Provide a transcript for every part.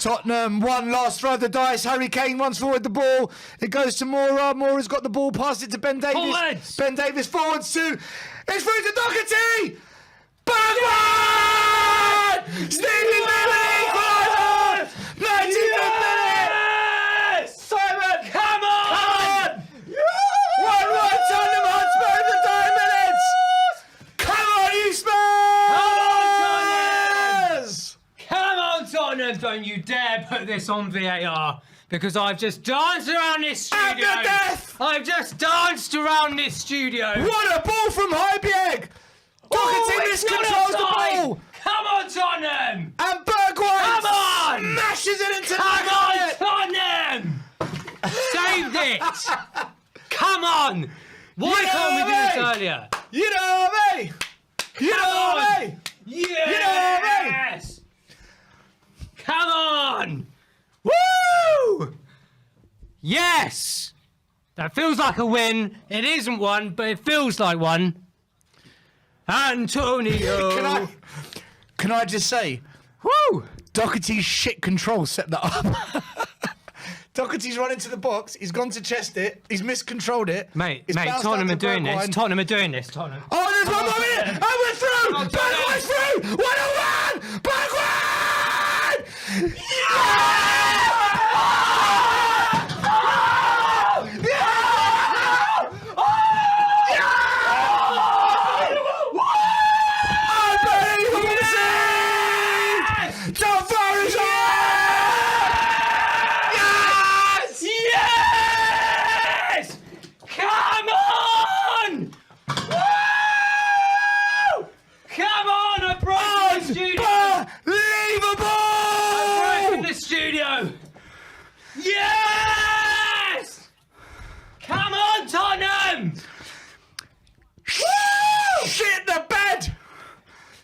Tottenham, one last throw of the dice. Harry Kane runs forward the ball. It goes to Moura. Moura's got the ball, passed it to Ben Davies. Forwards. Ben Davies forwards to... It's through to Doherty! Bergwijn! Stevie Miller equaliser! 95th minute! Simon! Come on! 1-1 Tottenham Hotspur in the dying minutes! Come on, you Spurs! Come on, Tottenham! Don't you dare put this on VAR, because I've just danced around this studio. At the death! I've just danced around this studio. What a ball from Højbjerg! Doherty miscontrols the ball! Come on, Tottenham! And Bergwijn Come on! smashes it into the Come back on, of it! Tottenham! Saved it! Come on! Why can't we do this earlier? You know me! You know me! Yes! Come on! Woo! Yes! That feels like a win. It isn't one, but it feels like one. Antonio! Can I just say, Woo! Doherty's shit control set that up. Doherty's run into the box, he's gone to chest it, he's miscontrolled it. Mate, It's bounced Tottenham out are to doing Bergwijn. this. Tottenham are doing this, Tottenham. Oh, there's one more minute! And we're through! Come on, Bergwijn's through! 1-1! Bergwijn! Yes! Come on! Woo! Come on, I broke the studio! I broke the studio! Yes! Come on, Tottenham! Shit the bed!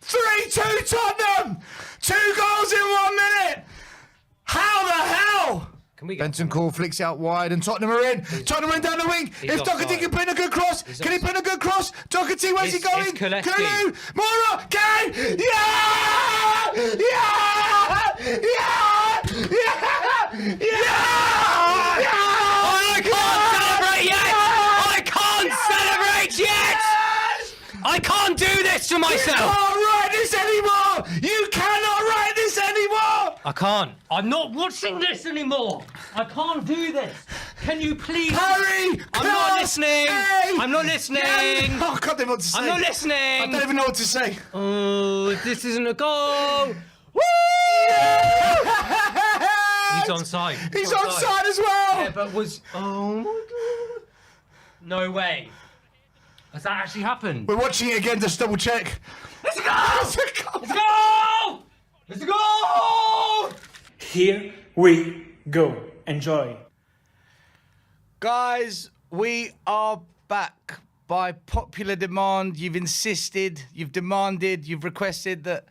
3-2 Tottenham! 2 goals in 1 minute! How the hell? Can we get Bentancur flicks out wide and Tottenham are in. Tottenham are in down the wing. If Doherty offside. can put in a good cross, can he put in a good cross? Doherty, where's he It's going? Kuleski. Kulu! Moura! Kane! Yeah! Yeah! Yeah! Yeah! Yeah! I can't celebrate yet! I can't celebrate yet! I can't do this to You myself! can't write this anymore! You cannot write this anymore! I can't. I'm not watching this anymore. I can't do this. Can you please? Harry! I'm not listening. I'm not listening. Oh, I can't even know what to say. I'm not I listening. don't even know what to say. Oh, this isn't a goal. Woo! He's onside. He's onside as well! Yeah, but was... Oh, my God. No way. Has that actually happened? We're watching it again, just double check. It's a goal! It's a goal! It's a goal! It's a goal! Here we go. Enjoy. Guys, we are back by popular demand. You've insisted, you've demanded, you've requested that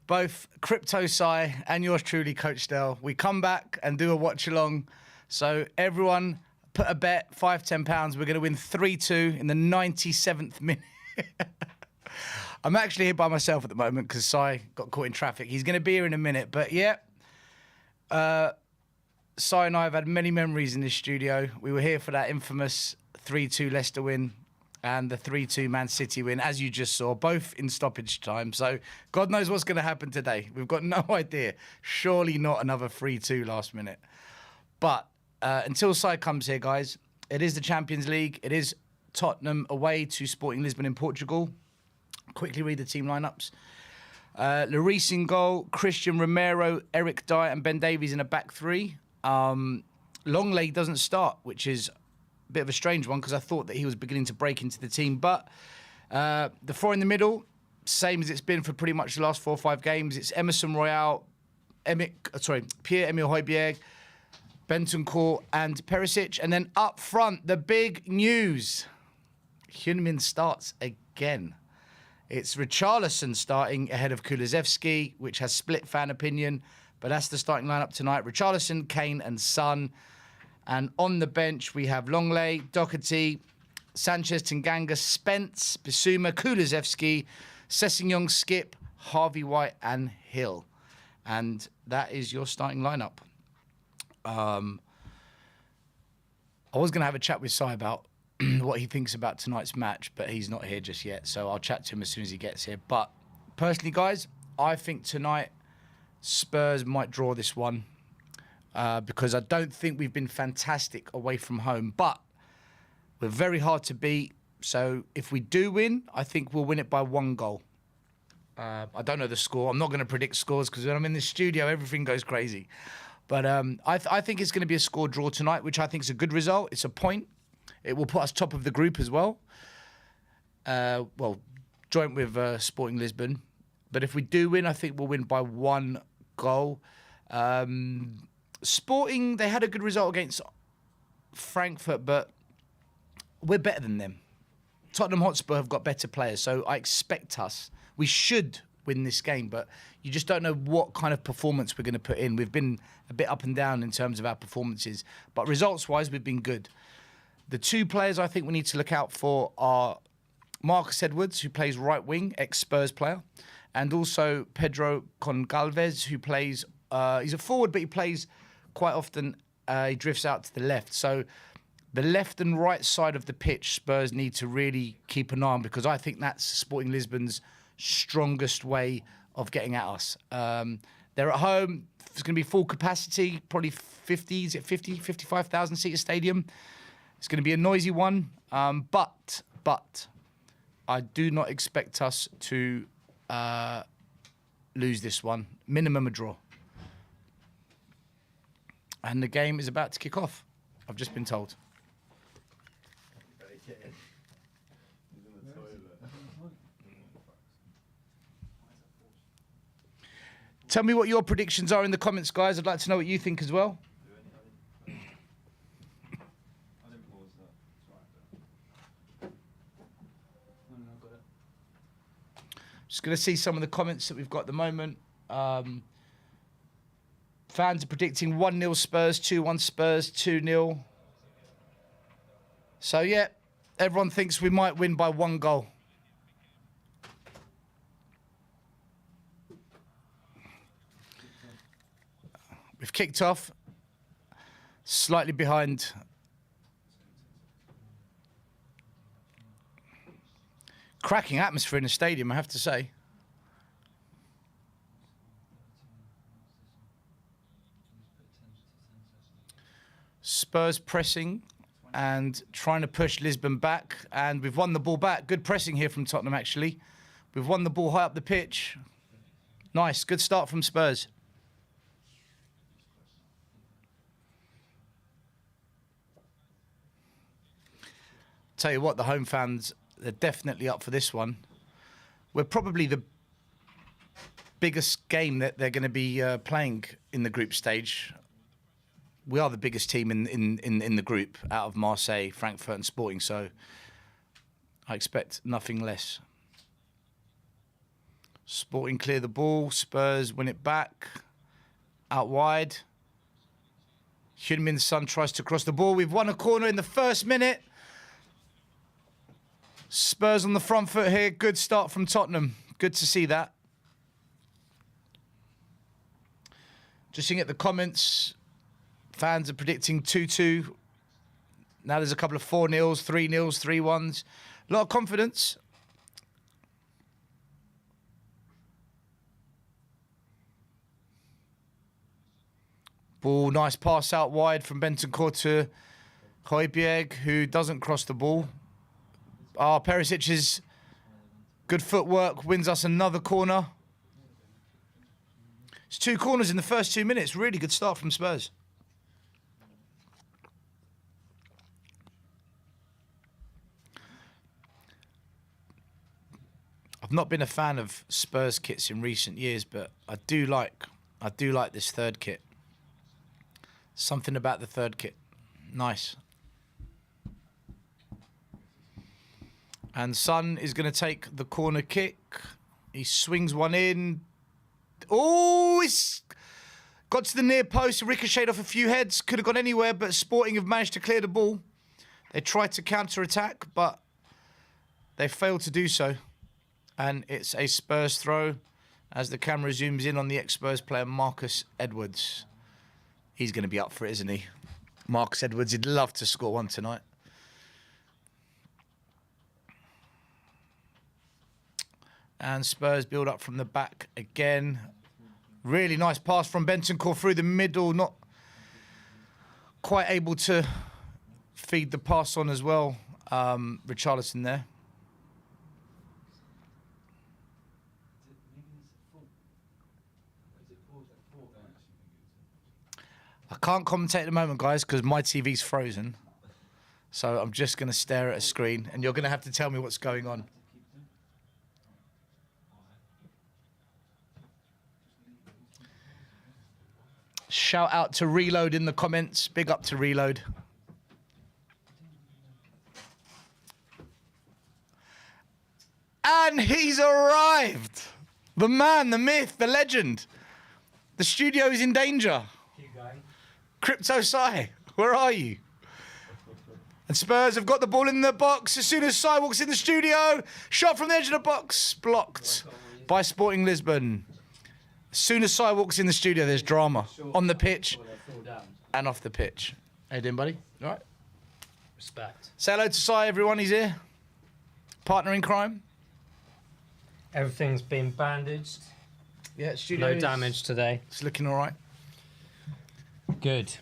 both Crypto Sai and yours truly, Coach Dell, we come back and do a watch along. So everyone put a bet, £5, £10. We're going to win 3-2 in the 97th minute. I'm actually here by myself at the moment because Sai got caught in traffic. He's going to be here in a minute, but yeah. Sai and I have had many memories in this studio. We were here for that infamous 3-2 Leicester win and the 3-2 Man City win, as you just saw, both in stoppage time. So God knows what's going to happen today. We've got no idea. Surely not another 3-2 last minute. But until Sai comes here, guys, it is the Champions League. It is Tottenham away to Sporting Lisbon in Portugal. Quickly read the team lineups. Lloris in goal, Christian Romero, Eric Dyer and Ben Davies in a back three. Longley doesn't start, which is a bit of a strange one because I thought that he was beginning to break into the team. But the four in the middle, same as it's been for pretty much the last 4 or 5 games. It's Emerson Royale, Pierre-Emile Højbjerg, Bentancur and Perisic. And then up front, the big news. Heung-min starts again. It's Richarlison starting ahead of Kulusevski, which has split fan opinion, but that's the starting lineup tonight. Richarlison, Kane and Son. And on the bench, we have Longley, Doherty, Sanchez, Tanganga, Spence, Bissouma, Kulusevski, Sessegnon, Skip, Harvey White and Hill. And that is your starting lineup. I was going to have a chat with Si about what he thinks about tonight's match, but he's not here just yet, so I'll chat to him as soon as he gets here. But personally, guys, I think tonight Spurs might draw this one because I don't think we've been fantastic away from home, but we're very hard to beat. So if we do win, I think we'll win it by 1 goal. I don't know the score. I'm not going to predict scores because when I'm in the studio, everything goes crazy. But I think it's going to be a score draw tonight, which I think is a good result. It's a point. It will put us top of the group as well. Joint with Sporting Lisbon. But if we do win, I think we'll win by 1 goal. Sporting, they had a good result against Frankfurt, but we're better than them. Tottenham Hotspur have got better players, so I expect we should win this game, but you just don't know what kind of performance we're going to put in. We've been a bit up and down in terms of our performances, but results-wise, we've been good. The 2 players I think we need to look out for are Marcus Edwards, who plays right wing, ex-Spurs player, and also Pedro Gonçalves, who plays, he's a forward, but he plays quite often, he drifts out to the left. So the left and right side of the pitch, Spurs need to really keep an eye on because I think that's Sporting Lisbon's strongest way of getting at us. They're at home. It's going to be full capacity, probably 55,000 seater stadium. It's going to be a noisy one, but I do not expect us to lose this one. Minimum a draw. And the game is about to kick off. I've just been told. Tell me what your predictions are in the comments, guys. I'd like to know what you think as well. Just going to see some of the comments that we've got at the moment. Fans are predicting 1-0 Spurs, 2-1 Spurs, 2-0. So, yeah, everyone thinks we might win by 1 goal. We've kicked off, slightly behind. Cracking atmosphere in the stadium, I have to say. Spurs pressing and trying to push Lisbon back, and we've won the ball back. Good pressing here from Tottenham, actually. We've won the ball high up the pitch. Nice, good start from Spurs. Tell you what, the home fans, they're definitely up for this one. We're probably the biggest game that they're going to be playing in the group stage. We are the biggest team in the group out of Marseille, Frankfurt and Sporting, so I expect nothing less. Sporting clear the ball, Spurs win it back, out wide. Heung-min Son tries to cross the ball. We've won a corner in the first minute. Spurs on the front foot here. Good start from Tottenham. Good to see that. Just looking at the comments, fans are predicting 2-2. Now there's a couple of 4-0s, 3-0s, 3-1s. A lot of confidence. Ball, nice pass out wide from Bentancur to Højbjerg, who doesn't cross the ball. Perisic's good footwork wins us another corner. It's 2 corners in the first 2 minutes. Really good start from Spurs. I've not been a fan of Spurs kits in recent years, but I do like this third kit. Something about the third kit. Nice. And Son is going to take the corner kick. He swings one in. Oh, it's got to the near post, ricocheted off a few heads. Could have gone anywhere, but Sporting have managed to clear the ball. They tried to counter-attack, but they failed to do so. And it's a Spurs throw. as the camera zooms in on the ex-Spurs player Marcus Edwards. He's going to be up for it, isn't he? Marcus Edwards, he'd love to score one tonight. And Spurs build up from the back again. Really nice pass from Bentancur through the middle. Not quite able to feed the pass on as well. Richarlison there. I can't commentate at the moment, guys, because my TV's frozen. So I'm just going to stare at a screen, and you're going to have to tell me what's going on. Shout out to Reload in the comments. Big up to Reload. And he's arrived. The man, the myth, the legend. The studio is in danger. Keep going. Crypto Sai, where are you? And Spurs have got the ball in the box as soon as Sai walks in the studio. Shot from the edge of the box, blocked by Sporting Lisbon. As soon as Sai walks in the studio, there's drama on the pitch and off the pitch. How you doing, buddy? All right? Respect. Say hello to Sai, everyone. He's here. Partner in crime. Everything's been bandaged. Yeah, studio No is- damage today. It's looking all right. Good.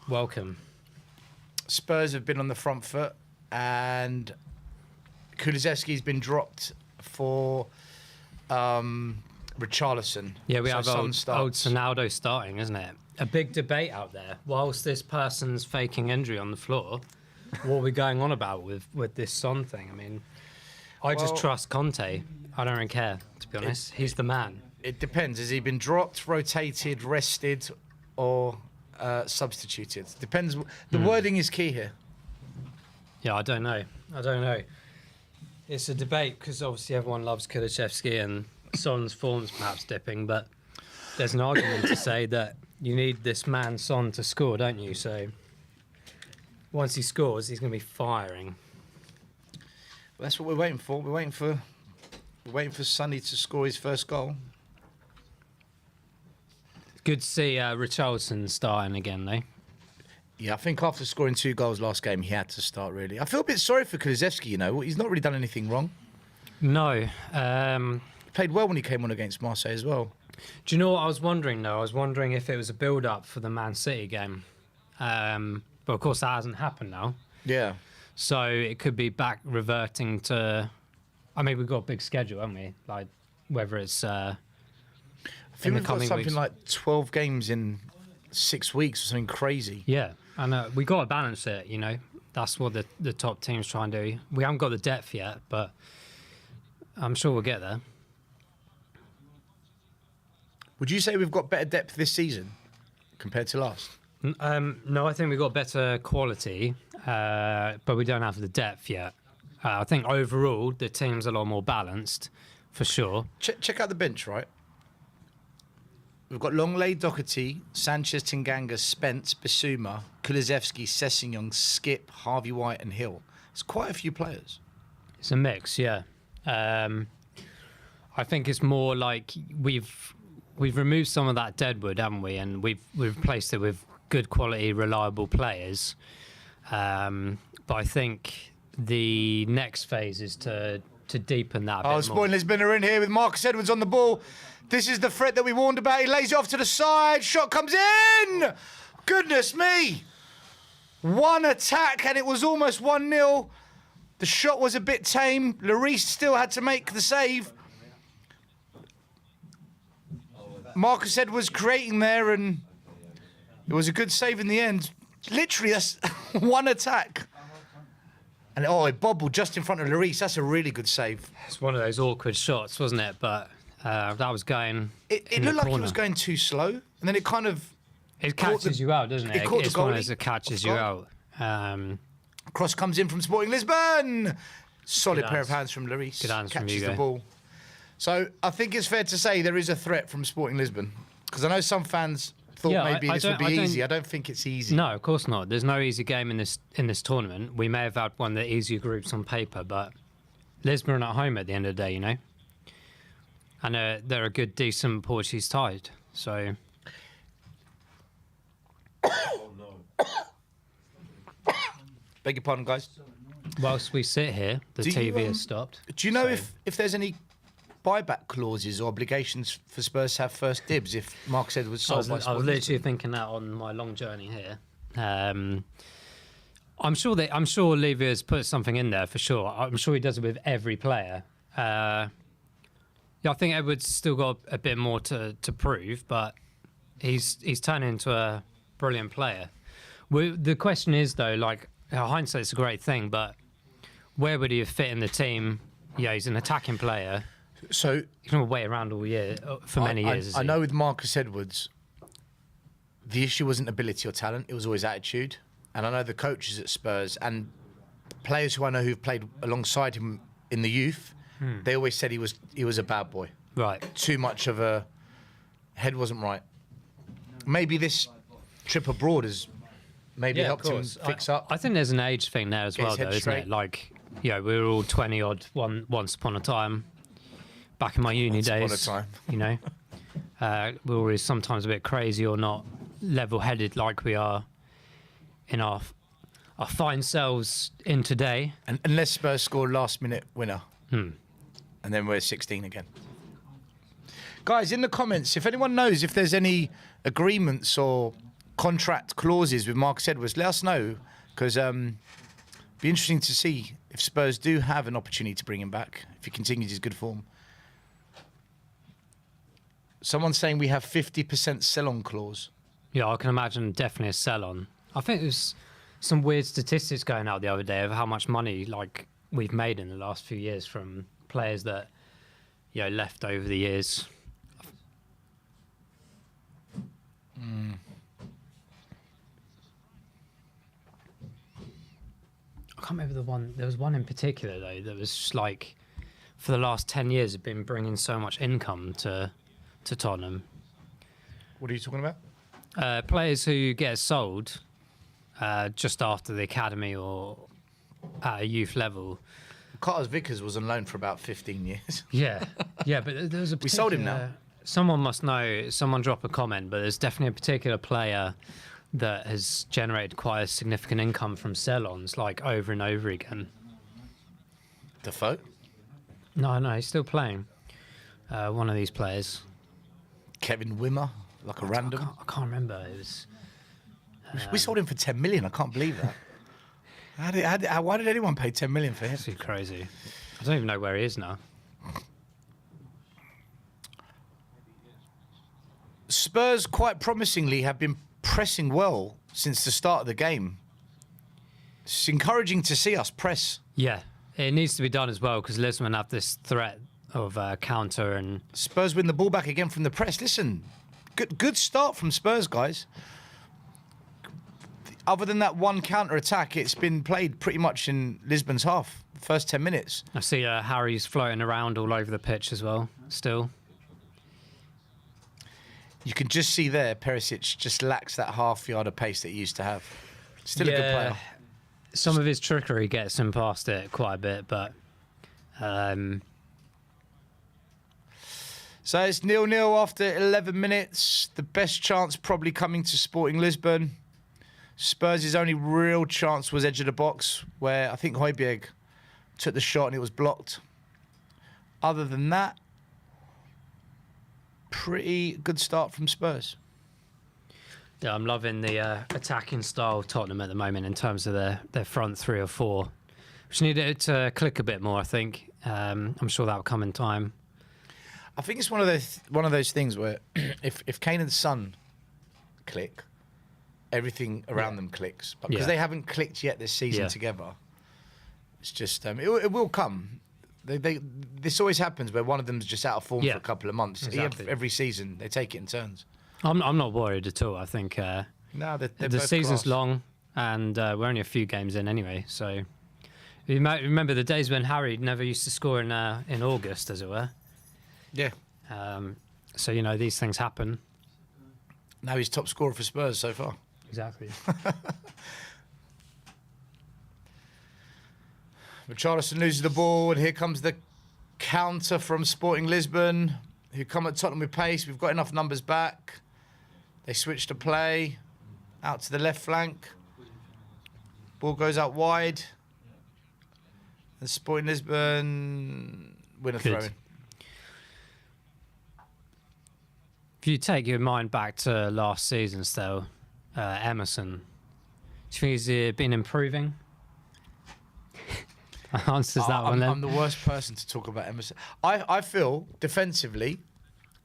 Welcome. Spurs have been on the front foot, and Kulusevski's been dropped for Richarlison. Yeah, we So have Son old starts. Sonaldo starting, isn't it? A big debate out there. Whilst this person's faking injury on the floor, what are we going on about with this Son thing? I mean, I just Well- trust Conte. I don't really care, to be honest. He's the man. It depends. Has he been dropped, rotated, rested, or substituted? Depends. The wording is key here. Yeah, I don't know. It's a debate because obviously everyone loves Kulusevski and Son's form's perhaps dipping, but there's an argument to say that you need this man Son to score, don't you? So once he scores, he's going to be firing. Well, that's what we're waiting for. We're waiting for Sonny to score his first goal. Good to see Richarlison starting again, though. Yeah, I think after scoring 2 goals last game, he had to start, really. I feel a bit sorry for Kulusevski, you know. He's not really done anything wrong. No. He played well when he came on against Marseille as well. Do you know what I was wondering, though? I was wondering if it was a build-up for the Man City game. But, of course, that hasn't happened now. Yeah. So it could be back reverting to... I mean, we've got a big schedule, haven't we? Like, whether it's... I think we've got something like 12 games in 6 weeks or something crazy. Yeah, and we got to balance it, you know. That's what the top teams try and do. We haven't got the depth yet, but I'm sure we'll get there. Would you say we've got better depth this season compared to last? No, I think we've got better quality, but we don't have the depth yet. I think overall, the team's a lot more balanced, for sure. Check out the bench, right? We've got Longley, Doherty, Sanchez, Tanganga, Spence, Bissouma, Kulusevski, Sessegnon, Skip, Harvey White and Hill. It's quite a few players. It's a mix, yeah. I think it's more like we've removed some of that deadwood, haven't we? And we've replaced it with good quality, reliable players. But I think the next phase is to deepen that a bit more. Sporting Lisbon are in here with Marcus Edwards on the ball. This is the threat that we warned about. He lays it off to the side. Shot comes in. Goodness me. One attack and it was almost 1-0. The shot was a bit tame. Lloris still had to make the save. Marcus Edwards creating there and it was a good save in the end. Literally, that's one attack. And it bobbled just in front of Lloris. That's a really good save. It's one of those awkward shots, wasn't it? But that was going. It looked like it was going too slow, and then it kind of. It catches you out, doesn't it? It caught the It's one of goalie those that catches you off out. Cross comes in from Sporting Lisbon. Solid Good pair of hands. hands from Lloris. Good hands from Catches Hugo. the ball. So I think it's fair to say there is a threat from Sporting Lisbon, because I know some fans thought Yeah, maybe I this would don't- be I don't- easy. I don't think it's easy. No, of course not. There's no easy game in this tournament. We may have had one of the easier groups on paper, but Lisbon are at home at the end of the day, you know. and they're a good, decent Portuguese side. So. Beg your pardon, guys. Whilst we sit here, the Do you, TV has stopped. Do you know So- if there's any buyback clauses or obligations for Spurs to have first dibs if Marcus Edwards I sold was, by I was Sporting literally thinking that on my long journey here. I'm sure Levy's put something in there for sure. I'm sure he does it with every player. Yeah, I think Edwards still got a bit more to prove, but he's turning into a brilliant player. The question is though, like hindsight's a great thing, but where would he have fit in the team? Yeah, he's an attacking player. So He's going to wait around all year for many years. I know with Marcus Edwards, the issue wasn't ability or talent; it was always attitude. And I know the coaches at Spurs and players who I know who've played alongside him in the youth, they always said he was a bad boy. Right. Too much of a head wasn't right. Maybe this trip abroad has maybe helped him fix up. I think there's an age thing there as Get well, his though, head isn't straight. it? Like, we were all 20 odd once upon a time. Back in my uni Once upon a days, time. we were always sometimes a bit crazy or not level-headed like we are in our fine selves in today. And unless Spurs score last-minute winner, and then we're 16 again. Guys, in the comments, if anyone knows if there's any agreements or contract clauses with Marcus Edwards, let us know, because be interesting to see if Spurs do have an opportunity to bring him back, if he continues his good form. Someone's saying we have 50% sell-on clause. Yeah, I can imagine definitely a sell-on. I think there's some weird statistics going out the other day of how much money we've made in the last few years from players that left over the years. I can't remember the one. There was one in particular though that was just like, for the last 10 years, have been bringing so much income to Tottenham. What are you talking about? Players who get sold just after the academy or at a youth level. Carter's Vickers was on loan for about 15 years. Yeah, but there was a We sold him particular- now. Someone must know, someone drop a comment, but there's definitely a particular player that has generated quite a significant income from sell-ons, like over and over again. Defoe? No, he's still playing. One of these players. Kevin Wimmer? Like a random? I can't remember. It was... We sold him for 10 million. I can't believe that. Why did anyone pay 10 million for him? Too crazy. I don't even know where he is now. Spurs, quite promisingly, have been pressing well since the start of the game. It's encouraging to see us press. Yeah, it needs to be done as well because Lisbon have this threat of counter and... Spurs win the ball back again from the press. Listen, good start from Spurs, guys. Other than that one counter-attack, it's been played pretty much in Lisbon's half, first 10 minutes. I see Harry's floating around all over the pitch as well, still. You can just see there, Perisic just lacks that half yard of pace that he used to have. Still a good player. Some of his trickery gets him past it quite a bit, but... So it's 0-0 after 11 minutes. The best chance probably coming to Sporting Lisbon. Spurs' only real chance was edge of the box, where I think Højbjerg took the shot and it was blocked. Other than that, pretty good start from Spurs. Yeah, I'm loving the attacking style of Tottenham at the moment in terms of their front three or four. Just need it to click a bit more, I think. I'm sure that'll come in time. I think it's one of those things where if Kane and Son click, everything around them clicks. But because they haven't clicked yet this season together, it's just it will come. This always happens where one of them's just out of form for a couple of months. Exactly. Every season they take it in turns. I'm not worried at all. I think No, they're the both season's class. long, and we're only a few games in anyway. So you might remember the days when Harry never used to score in August, as it were. Yeah. So these things happen. Now he's top scorer for Spurs so far. Exactly. Richarlison loses the ball, and here comes the counter from Sporting Lisbon. who come at Tottenham with pace. We've got enough numbers back. They switch to play. Out to the left flank. Ball goes out wide. And Sporting Lisbon win a throw-in. If you take your mind back to last season still, Emerson, do you think he's been improving? Answers that one then. I'm the worst person to talk about Emerson. I feel defensively,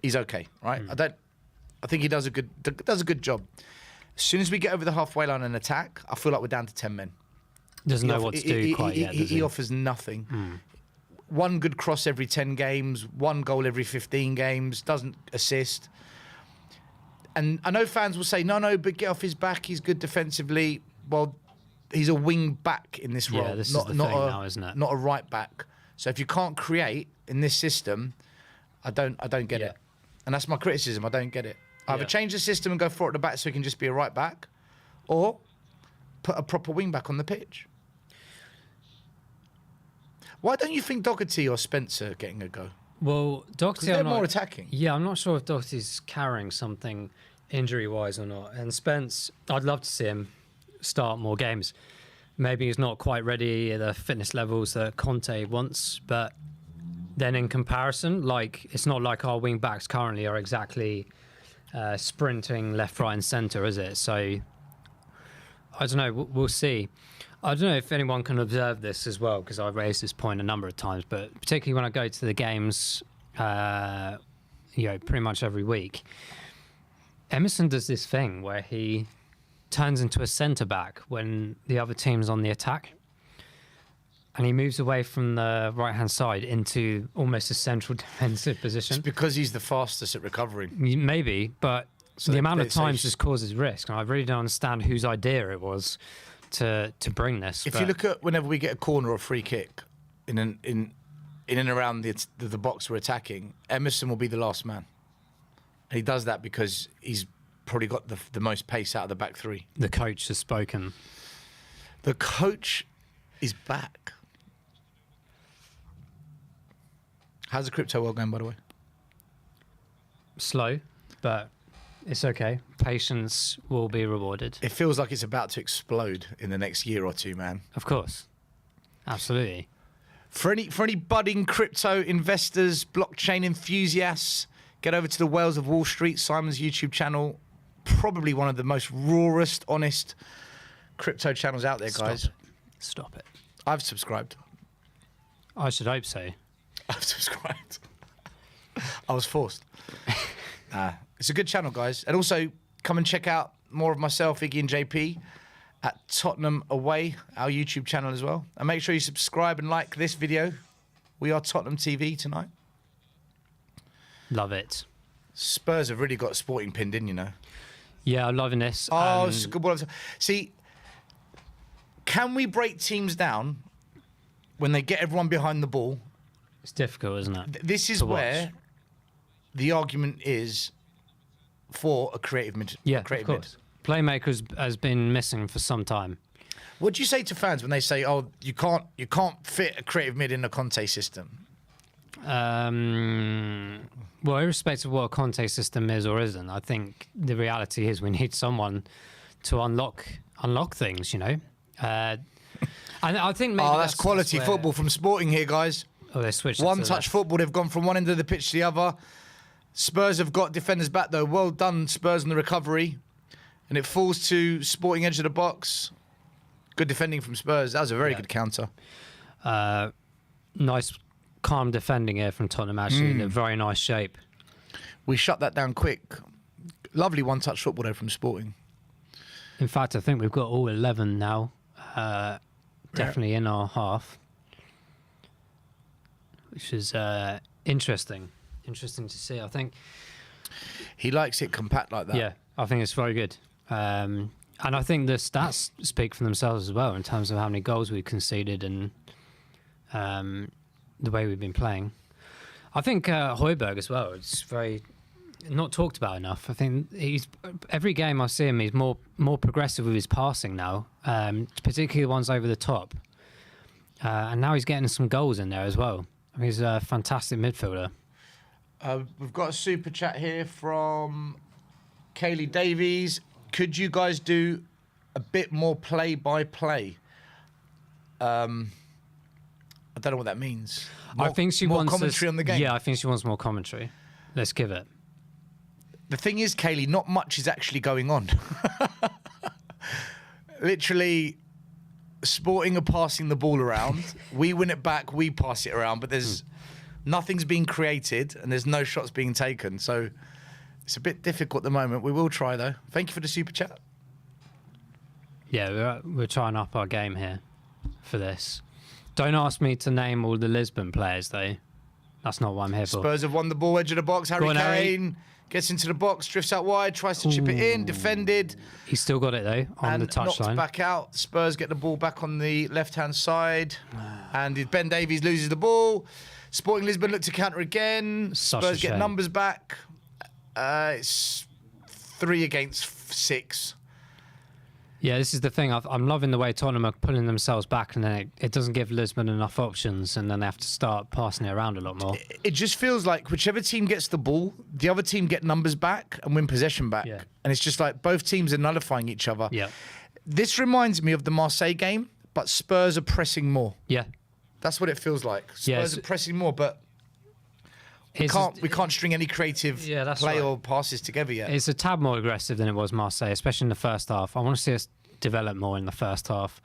he's okay, right? I think he does a good job. As soon as we get over the halfway line and attack, I feel like we're down to 10 men. Doesn't know what to do quite yet, does he? He offers nothing. One good cross every 10 games, one goal every 15 games, doesn't assist. And I know fans will say, no, but get off his back, he's good defensively. Well, he's a wing back in this role, Yeah, this is the thing now, isn't it? Not a right back. So if you can't create in this system, I don't get it. And that's my criticism, I don't get it. Either change the system and go for it at the back so he can just be a right back, or put a proper wing back on the pitch. Why don't you think Doherty or Spencer are getting a go? Well, Doherty, They're more attacking. Yeah, I'm not sure if Doherty's carrying something injury-wise or not. And Spence, I'd love to see him start more games. Maybe he's not quite ready at the fitness levels that Conte wants, but then in comparison, like it's not like our wing backs currently are exactly sprinting left, right, and centre, is it? So I don't know. We'll see. I don't know if anyone can observe this as well, because I've raised this point a number of times, but particularly when I go to the games, pretty much every week, Emerson does this thing where he turns into a centre back when the other team's on the attack, and he moves away from the right hand side into almost a central defensive position. It's because he's the fastest at recovering. Maybe, but So the they- amount they- of so times you- this causes risk, and I really don't understand whose idea it was to bring this. If but you look at whenever we get a corner or free kick in and around the box we're attacking, Emerson will be the last man. And he does that because he's probably got the most pace out of the back three. the coach has spoken. The coach is back. How's the crypto world going, by the way? Slow, but it's okay. Patience will be rewarded. It feels like it's about to explode in the next year or two, man. Of course. Absolutely. For any budding crypto investors, blockchain enthusiasts, get over to the Whales of Wall Street, Simon's YouTube channel. Probably one of the most rawest, honest crypto channels out there, guys. Stop it. I've subscribed. I should hope so. I've subscribed. I was forced. It's a good channel, guys. And also, come and check out more of myself, Iggy and JP, at Tottenham Away, our YouTube channel as well. And make sure you subscribe and like this video. We are Tottenham TV tonight. Love it. Spurs have really got Sporting pinned in, you know. Yeah, I'm loving this. Oh, it's a good ball. See, can we break teams down when they get everyone behind the ball? It's difficult, isn't it? This is to watch. where the argument is for a creative mid. Yeah, creative of course. Playmakers has been missing for some time. What do you say to fans when they say, "Oh, you can't fit a creative mid in a Conte system"? Well, irrespective of what a Conte system is or isn't, I think the reality is we need someone to unlock things, you know. And I think maybe That's quality where- football from Sporting here, guys. Oh, they switched it to One the touch left. football. They've gone from one end of the pitch to the other. Spurs have got defenders back though. Well done, Spurs, on the recovery. And it falls to Sporting edge of the box. Good defending from Spurs. That was a very good counter. Nice, calm defending here from Tottenham. Actually, in a very nice shape. We shut that down quick. Lovely one-touch football there from Sporting. In fact, I think we've got all 11 now. Definitely in our half, which is interesting. Interesting to see. I think. He likes it compact like that. Yeah, I think it's very good. And I think the stats speak for themselves as well in terms of how many goals we've conceded and the way we've been playing. I think Højbjerg as well. It's very not talked about enough. I think every game I see him, he's more progressive with his passing now, particularly the ones over the top. And now he's getting some goals in there as well. I mean, he's a fantastic midfielder. We've got a super chat here from Kaylee Davies. Could you guys do a bit more play-by-play? I don't know what that means. I think she more wants commentary on the game. Yeah, I think she wants more commentary. Let's give it. The thing is, Kaylee, not much is actually going on. Literally, Sporting are passing the ball around. We win it back, we pass it around, but there's nothing's being created and there's no shots being taken. So it's a bit difficult at the moment. We will try, though. Thank you for the super chat. Yeah, we're trying up our game here for this. Don't ask me to name all the Lisbon players, though. That's not what I'm here for. Spurs have won the ball, edge of the box. Harry Go on, Harry. Kane gets into the box, drifts out wide, tries to chip it in, defended. He's still got it, though, on And the knocked touchline. back out. Spurs get the ball back on the left-hand side. And Ben Davies loses the ball. Sporting Lisbon look to counter again. Such Spurs a get shame. numbers back. It's 3 against 6. Yeah, this is the thing. I'm loving the way Tottenham are pulling themselves back, and then it doesn't give Lisbon enough options, and then they have to start passing it around a lot more. It just feels like whichever team gets the ball, the other team get numbers back and win possession back. Yeah. And it's just like both teams are nullifying each other. Yeah. This reminds me of the Marseille game, but Spurs are pressing more. Yeah. That's what it feels like. Spurs Yes. are pressing more, but we can't string any creative that's play right. or passes together yet. It's a tad more aggressive than it was Marseille, especially in the first half. I want to see us develop more in the first half.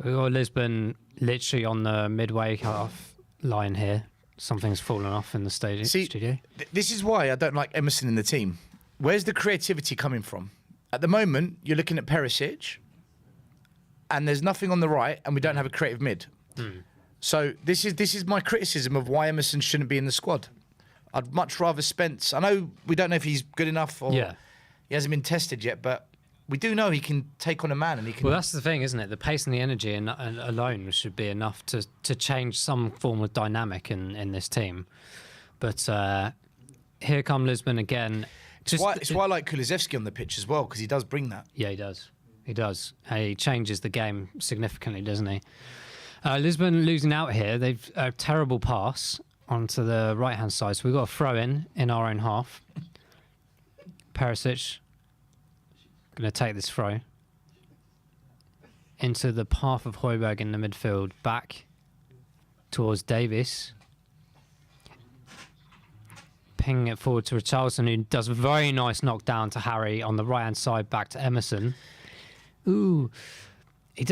We've got Lisbon literally on the midway half line here. Something's fallen off in the studio. This is why I don't like Emerson in the team. Where's the creativity coming from? At the moment, you're looking at Perisic, and there's nothing on the right, and we don't have a creative mid. So this is my criticism of why Emerson shouldn't be in the squad. I'd much rather Spence. I know we don't know if he's good enough or he hasn't been tested yet, but we do know he can take on a man and he can. Well, that's the thing, isn't it? The pace and the energy and alone should be enough to change some form of dynamic in this team. But here come Lisbon again. It's why I like Kulusevski on the pitch as well, because he does bring that. Yeah, he does. He does. He changes the game significantly, doesn't he? Lisbon losing out here. They've a terrible pass onto the right-hand side. So we've got a throw-in our own half. Perisic going to take this throw into the path of Højbjerg in the midfield. Back towards Davis. Pinging it forward to Richarlison, who does a very nice knockdown to Harry on the right-hand side, back to Emerson. Ooh.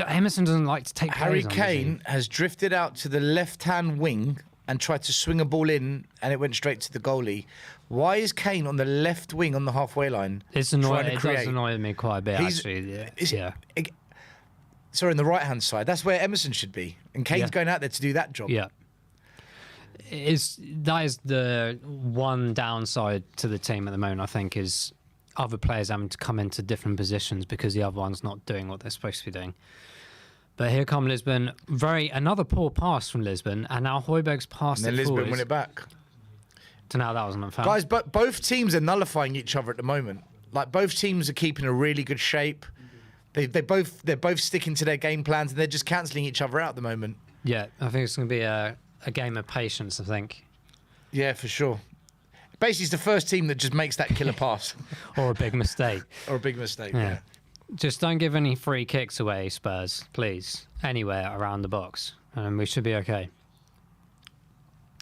Emerson doesn't like to take Harry plays on, Kane has drifted out to the left-hand wing and tried to swing a ball in, and it went straight to the goalie. Why is Kane on the left wing on the halfway line? It's annoying. It does annoy me quite a bit, actually. Yeah. Sorry, on the right-hand side. That's where Emerson should be. And Kane's going out there to do that job. Yeah. That is the one downside to the team at the moment, I think, is other players having to come into different positions because the other one's not doing what they're supposed to be doing. But here come Lisbon. Another poor pass from Lisbon, and now Højbjerg's passed And then it Lisbon forward. win it back. So now that wasn't a foul. Guys, but both teams are nullifying each other at the moment. Like, both teams are keeping a really good shape. They're both sticking to their game plans, and they're just cancelling each other out at the moment. Yeah, I think it's going to be a game of patience, I think. Yeah, for sure. Basically, it's the first team that just makes that killer pass. Or a big mistake. Or a big mistake, Yeah. yeah. Just don't give any free kicks away, Spurs, please. Anywhere around the box, and we should be okay.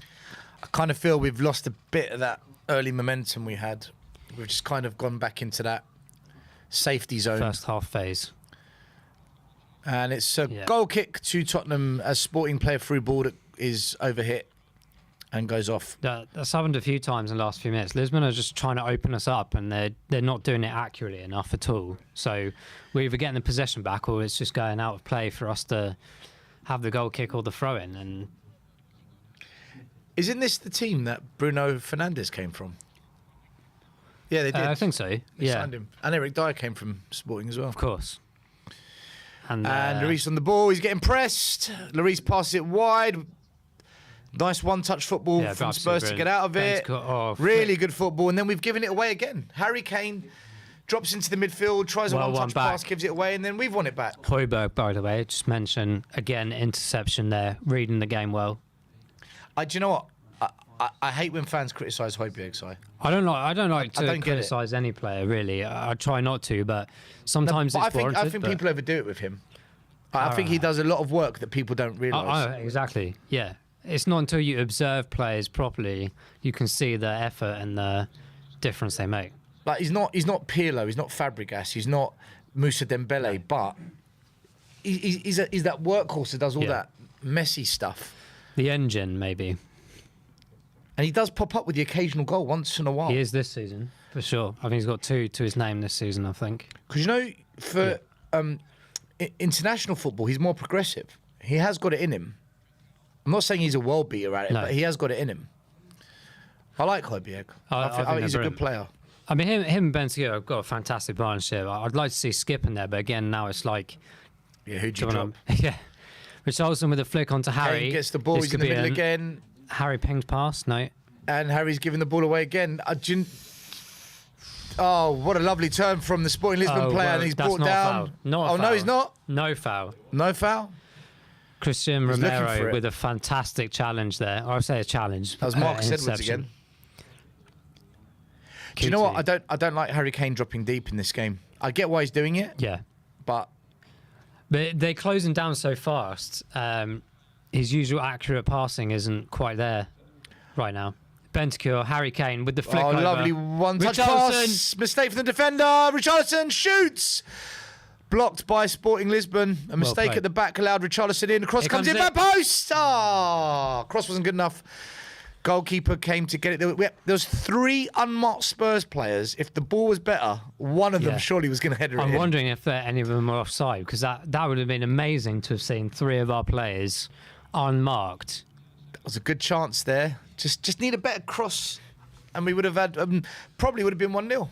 I kind of feel we've lost a bit of that early momentum we had. We've just kind of gone back into that safety zone. First half phase. And it's a goal kick to Tottenham as Sporting play a through ball that is overhit and goes off. That's happened a few times in the last few minutes. Lisbon are just trying to open us up, and they're not doing it accurately enough at all. So we're either getting the possession back, or it's just going out of play for us to have the goal kick or the throw in. And isn't this the team that Bruno Fernandes came from? Yeah, they did. I think so. They signed him. And Eric Dyer came from Sporting as well. Of course. And Lloris on the ball. He's getting pressed. Lloris passes it wide. Nice one-touch football from Spurs to get out of it. Really good football. And then we've given it away again. Harry Kane drops into the midfield, tries a one-touch pass, gives it away, and then we've won it back. Højbjerg, by the way, just mention, again, interception there, reading the game well. Do you know what? I hate when fans criticise Højbjerg, Si. I don't like to don't get it. criticise any player really. I try not to, but sometimes But it's I warranted. think but- people overdo it with him. I think he does a lot of work that people don't realise. Exactly. Yeah. It's not until you observe players properly you can see the effort and the difference they make. Like he's not Pirlo, he's not Fabregas, he's not Moussa Dembele, but he's that workhorse that does all that messy stuff. The engine, maybe. And he does pop up with the occasional goal once in a while. He is this season, for sure. I think he's got 2 to his name this season, I think. Because, you know, for international football, he's more progressive. He has got it in him. I'm not saying he's a world beater at it, but he has got it in him. I like Højbjerg. I think he's a good player. I mean, him and Bentancur have got a fantastic partnership. I'd like to see Skip in there, but again, now it's like... Yeah, who'd you drop? Yeah. Richarlison with a flick onto Harry. Kane gets the ball, This he's in could the be middle an- again. Harry pings past, no. And Harry's giving the ball away again. Oh, what a lovely turn from the Sporting Lisbon player. And he's that's brought not a down. foul. Not a Oh, no, foul. he's not. No foul. No foul. Christian He's looking for Romero it. with a fantastic challenge there. Or I say a challenge. That was Marcus Edwards interception. again. Do you know what? Cutie. I don't like Harry Kane dropping deep in this game. I get why he's doing it, Yeah. but But they're closing down so fast. His usual accurate passing isn't quite there right now. Bentancur, Harry Kane with the flick over. lovely one-touch Richarlison. pass. Mistake from the defender. Richarlison shoots. Blocked by Sporting Lisbon. A mistake played. at the back allowed Richarlison in. Cross Here comes in comes back post. Cross wasn't good enough. Goalkeeper came to get it. There was 3 unmarked Spurs players. If the ball was better, one of them Yeah. surely was going to header it I'm in. wondering if any of them were offside, because that would have been amazing to have seen 3 of our players unmarked. That was a good chance there. Just need a better cross, and we would have had probably would have been 1-0.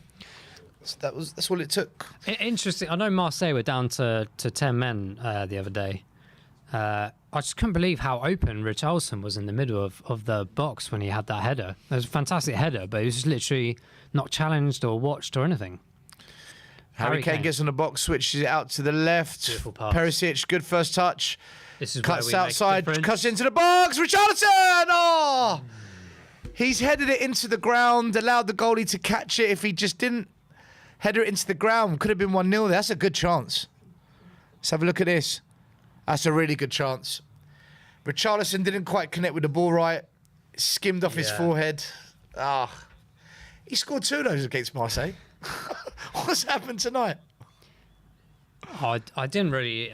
So that's all it took. Interesting. I know Marseille were down to 10 men the other day. I just couldn't believe how open Richarlison was in the middle of the box when he had that header. It was a fantastic header, but he was just literally not challenged or watched or anything. Harry Kane gets on the box, switches it out to the left. Beautiful pass. Perisic, good first touch. This is Cuts where we outside, make a cuts difference. into the box. Richarlison! Oh! He's headed it into the ground, allowed the goalie to catch it. If he just didn't header it into the ground, could have been 1-0 there. That's a good chance. Let's have a look at this. That's a really good chance. Richarlison didn't quite connect with the ball right. Skimmed off his forehead. He scored 2 of those against Marseille. What's happened tonight? I didn't really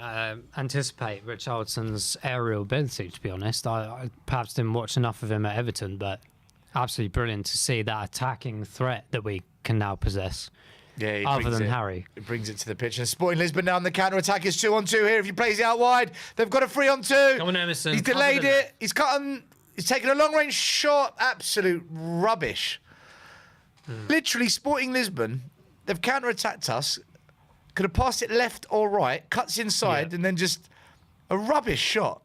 anticipate Richarlison's aerial ability, to be honest. I perhaps didn't watch enough of him at Everton, but absolutely brilliant to see that attacking threat that we can now possess. Yeah, he Other brings than it. Harry. It brings it to the pitch. And Sporting Lisbon now on the counter-attack. It's 2-on-2 here. If he plays it out wide, they've got a 3-on-2. Come on, Emerson. He's delayed Other than it. He's he's taken a long-range shot. Absolute rubbish. Literally, Sporting Lisbon, they've counter-attacked us. Could have passed it left or right, cuts inside, and then just a rubbish shot.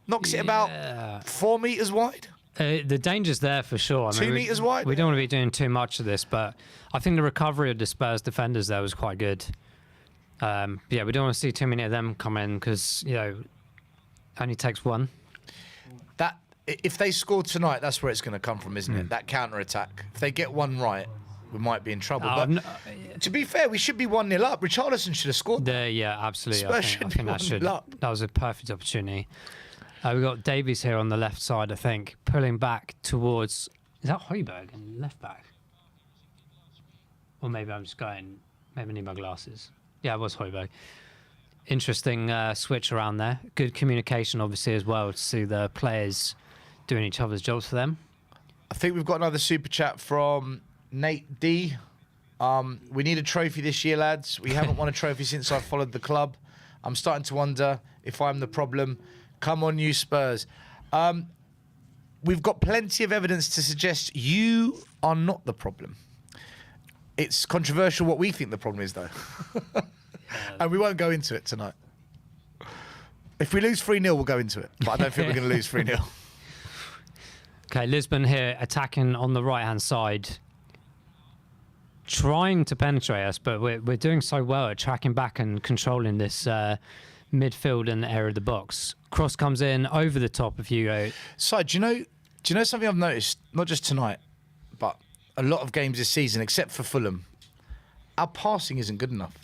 Knocks it about 4 metres wide. The danger's there for sure. I mean, 2 metres wide. We don't want to be doing too much of this, but I think the recovery of the Spurs defenders there was quite good. Yeah, we don't want to see too many of them come in because, only takes one. That if they score tonight, that's where it's going to come from, isn't it? That counter-attack. If they get one right, we might be in trouble. But to be fair, we should be 1-0 up. Richarlison should have scored. Yeah, absolutely. Spurs I should think be that should. 1-0 up. That was a perfect opportunity. We've got Davies here on the left side, I think, pulling back towards... Is that Højbjerg and left back? Or maybe I'm just going... Maybe I need my glasses. Yeah, it was Højbjerg. Interesting switch around there. Good communication, obviously, as well, to see the players doing each other's jobs for them. I think we've got another super chat from Nate D. We need a trophy this year, lads. We haven't won a trophy since I followed the club. I'm starting to wonder if I'm the problem. Come on, you Spurs. We've got plenty of evidence to suggest you are not the problem. It's controversial what we think the problem is, though. And we won't go into it tonight. If we lose 3-0, we'll go into it. But I don't think we're going to lose 3-0. Okay, Lisbon here attacking on the right-hand side. Trying to penetrate us, but we're doing so well at tracking back and controlling this midfield and area of the box. Cross comes in over the top of Hugo. So, do you know, Do you know something I've noticed? Not just tonight, but a lot of games this season, except for Fulham, our passing isn't good enough.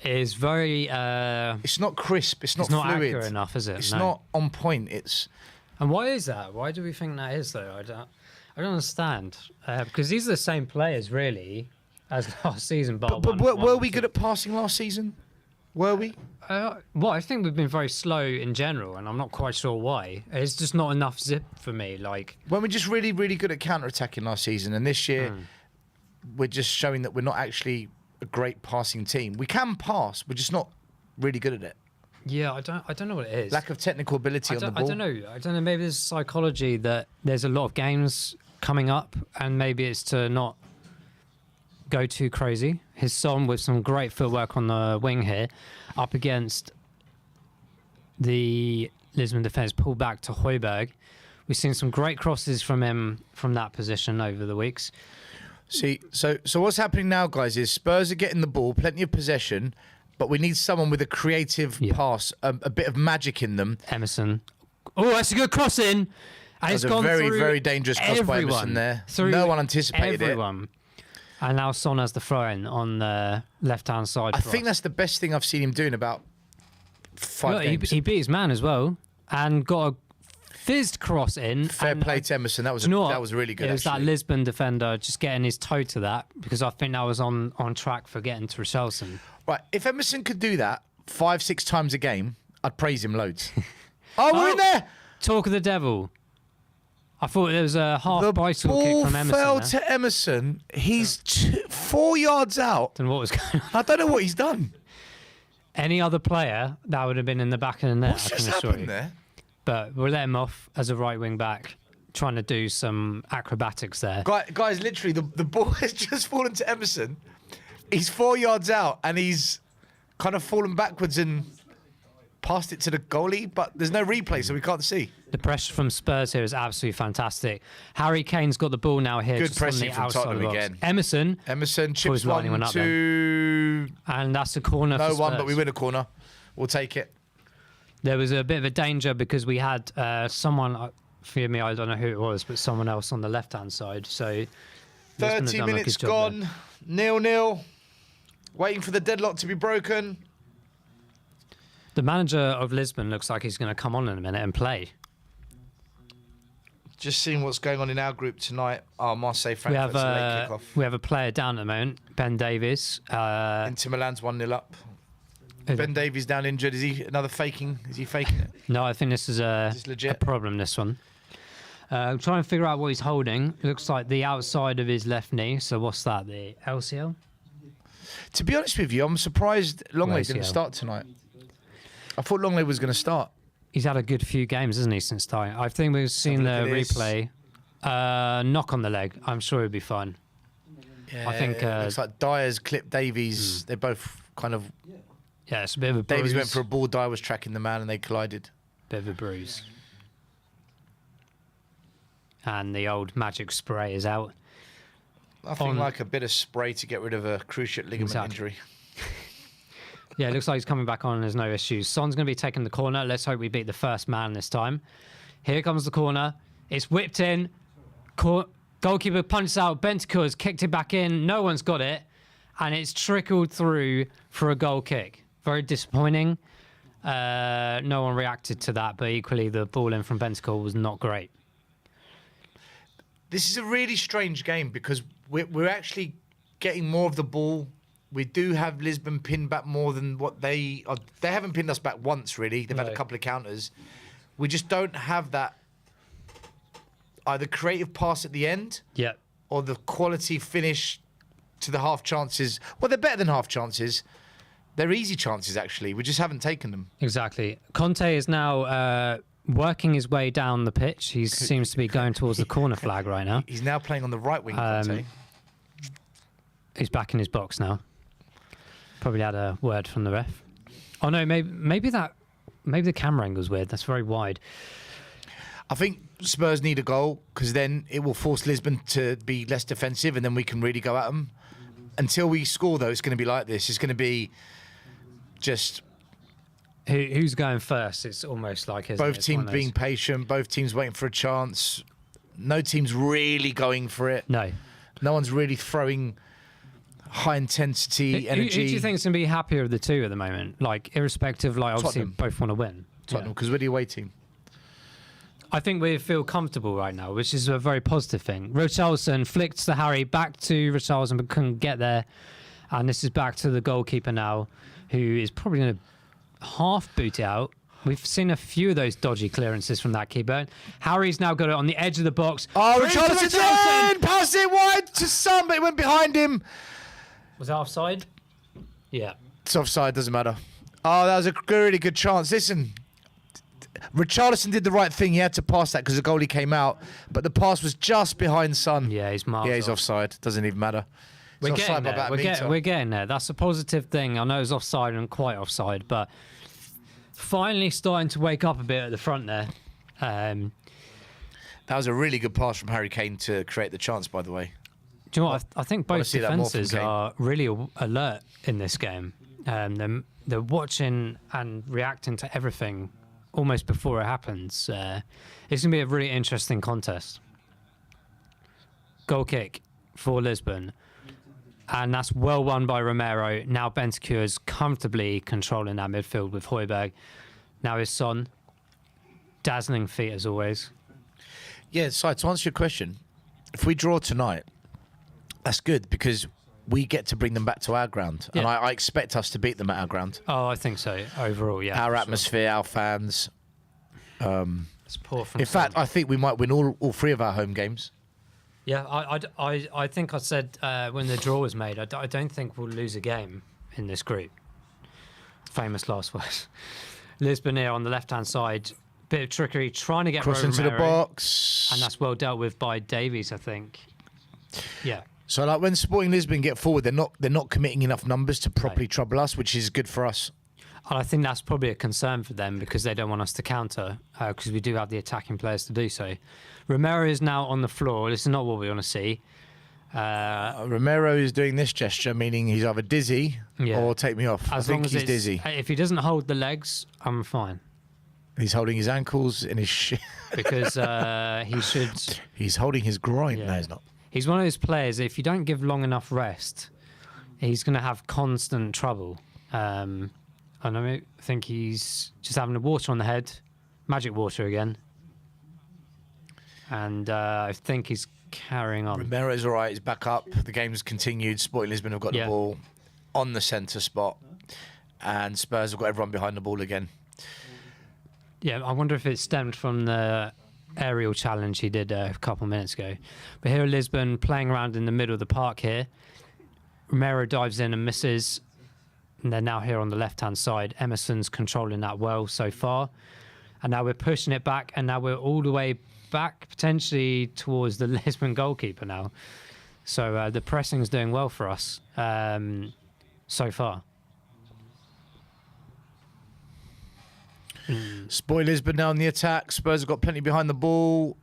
It is very. It's not crisp. It's not It's not fluid. accurate enough, is it? It's No. not on point. And why is that? Why do we think that is, though? I don't understand. Because these are the same players, really, as last season. But were we good at passing last season? Were we? Well, I think we've been very slow in general, and I'm not quite sure why. It's just not enough zip for me. Like, When we're just really, really good at counter-attacking last season, and this year we're just showing that we're not actually a great passing team. We can pass, we're just not really good at it. yeah, I don't know what it is. Lack of technical ability on the ball. I don't know. Maybe there's psychology that there's a lot of games coming up, and maybe it's to not go too crazy. His son with some great footwork on the wing here, up against the Lisbon defence, pulled back to Højbjerg. We've seen some great crosses from him from that position over the weeks. See, so what's happening now, guys, is Spurs are getting the ball, plenty of possession, but we need someone with a creative pass, a bit of magic in them. Emerson. Oh, that's a good cross in. And That was it's a gone very, through very dangerous cross by everyone. Emerson there. Through No one anticipated everyone. And now Son has the throw-in on the left-hand side. I think that's the best thing I've seen him doing about 5 games. He beat his man as well and got a fizzed cross in. Fair and, play to Emerson. That was do you know what? that was really good. It was that actually. Lisbon defender just getting his toe to that, because I think that was on track for getting to Richarlison. Right, if Emerson could do that 5-6 times a game, I'd praise him loads. We're in there. Talk of the devil. I thought there was a half The bicycle ball kick from Emerson. fell there. to Emerson. He's 4 yards out. Don't know what was going on. I don't know what he's done. Any other player, that would have been in the back of the net. What's I just can assure happened you. there? But we'll let him off as a right wing back, trying to do some acrobatics there. Guys, literally, the ball has just fallen to Emerson. He's 4 yards out, and he's kind of fallen backwards and passed it to the goalie, but there's no replay, so we can't see. The pressure from Spurs here is absolutely fantastic. Harry Kane's got the ball now here. Good just on pressing the from outside Tottenham of the box. again. Emerson Chips lining one one up to... and that's a corner No for one, Spurs. but we win a corner. We'll take it. There was a bit of a danger because we had someone, forgive me, I don't know who it was, but someone else on the left-hand side. So 30 minutes gone. 0-0. Waiting for the deadlock to be broken. The manager of Lisbon looks like he's going to come on in a minute and play. Just seeing what's going on in our group tonight. Marseille, We have Frankfurt's a late kickoff. we have a player down at the moment, Ben Davies. Inter Milan's 1-0 up. Ben Davies down injured. Is he another faking? Is he faking it? No, I think this is Is this legit? a problem, this one. I'm trying to figure out what he's holding. It looks like the outside of his left knee. So what's that, the LCL? To be honest with you, I'm surprised Longley didn't ACL. start tonight. I thought Longley was going to start. He's had a good few games, hasn't he, since starting? I think we've seen the look at this. replay. Knock on the leg. I'm sure he'll be fine. Yeah, I think, looks like Dyer's clipped Davies. They both kind of... Yeah, it's a bit of a bruise. Davies went for a ball, Dyer was tracking the man, and they collided. Bit of a bruise. And the old magic spray is out. Nothing On- like a bit of spray to get rid of a cruciate ligament Exactly. injury. Yeah, it looks like he's coming back on and there's no issues. Son's going to be taking the corner. Let's hope we beat the first man this time. Here comes the corner. It's whipped in. Goalkeeper punches out. Bentancur has kicked it back in. No one's got it. And it's trickled through for a goal kick. Very disappointing. No one reacted to that, but equally the ball in from Bentancur was not great. This is a really strange game because we're actually getting more of the ball. We do have Lisbon pinned back more than what they haven't pinned us back once, really. They've had a No. couple of counters. We just don't have that either creative pass at the end Yeah. or the quality finish to the half chances. Well, they're better than half chances. They're easy chances, actually. We just haven't taken them. Exactly. Conte is now working his way down the pitch. He seems to be going towards the corner flag right now. He's now playing on the right wing, Conte. He's back in his box now. Probably had a word from the ref. Oh no, maybe the camera angle's weird. That's very wide. I think Spurs need a goal because then it will force Lisbon to be less defensive and then we can really go at them. Until we score, though, it's going to be like this. It's going to be just Who's going first? It's almost like, isn't it? both It's one teams of being those- patient, both teams waiting for a chance. No team's really going for it. No. No one's really throwing high intensity energy. Who do you think is going to be happier of the two at the moment? Like, irrespective, like, obviously Tottenham. both want to win. Tottenham, because we're the away team. I think we feel comfortable right now, which is a very positive thing. Richarlison flicked to Harry, back to Richarlison, but couldn't get there. And this is back to the goalkeeper now, who is probably going to half boot it out. We've seen a few of those dodgy clearances from that keeper. Harry's now got it on the edge of the box. Oh, Through to Richarlison in! Pass it wide to Son, but it went behind him. Was that offside? Yeah. It's offside, doesn't matter. Oh, that was a really good chance. Listen, Richarlison did the right thing. He had to pass that because the goalie came out, but the pass was just behind Son. Yeah, he's marked. Yeah, he's offside. Doesn't even matter. We're It's offside getting by there. about a metre. We're getting there. That's a positive thing. I know it's offside and quite offside, but finally starting to wake up a bit at the front there. That was a really good pass from Harry Kane to create the chance, by the way. Do you know what? I think both see that more from defences Kane. are really alert in this game. They're watching and reacting to everything almost before it happens. It's going to be a really interesting contest. Goal kick for Lisbon. And that's well won by Romero. Now Bentancur is comfortably controlling that midfield with Højbjerg. Now his Son. Dazzling feet as always. Yeah, so to answer your question, if we draw tonight, that's good because we get to bring them back to our ground. And Yeah. I expect us to beat them at our ground. Oh, I think so. Overall, yeah. Our for sure. atmosphere, our fans. It's poor from In fact, I think we might win all three of our home games. Yeah, I think I said when the draw was made, I don't think we'll lose a game in this group. Famous last words. Lisbon here on the left-hand side. Bit of trickery, trying to get Cross into the Romero, box. and that's well dealt with by Davies, I think. Yeah. So like when Sporting Lisbon get forward, they're not committing enough numbers to properly trouble us, which is good for us. And I think that's probably a concern for them because they don't want us to counter because we do have the attacking players to do so. Romero is now on the floor. This is not what we want to see. Romero is doing this gesture, meaning he's either dizzy Yeah. or take me off. I think he's it's- dizzy. If he doesn't hold the legs, I'm fine. He's holding his ankles in his Because he should... He's holding his groin. Yeah. No, he's not. He's one of those players, if you don't give long enough rest, he's going to have constant trouble. And I think he's just having the water on the head. Magic water again. And I think he's carrying on. Romero's all right. He's back up. The game's continued. Sporting Lisbon have got the Yeah. ball on the centre spot. And Spurs have got everyone behind the ball again. Yeah, I wonder if it stemmed from the aerial challenge he did a couple of minutes ago. But here at Lisbon, playing around in the middle of the park here. Romero dives in and misses. And they're now here on the left-hand side. Emerson's controlling that well so far. And now we're pushing it back. And now we're all the way back, potentially towards the Lisbon goalkeeper now. So the pressing's doing well for us so far. Sporting Lisbon now on the attack. Spurs have got plenty behind the ball.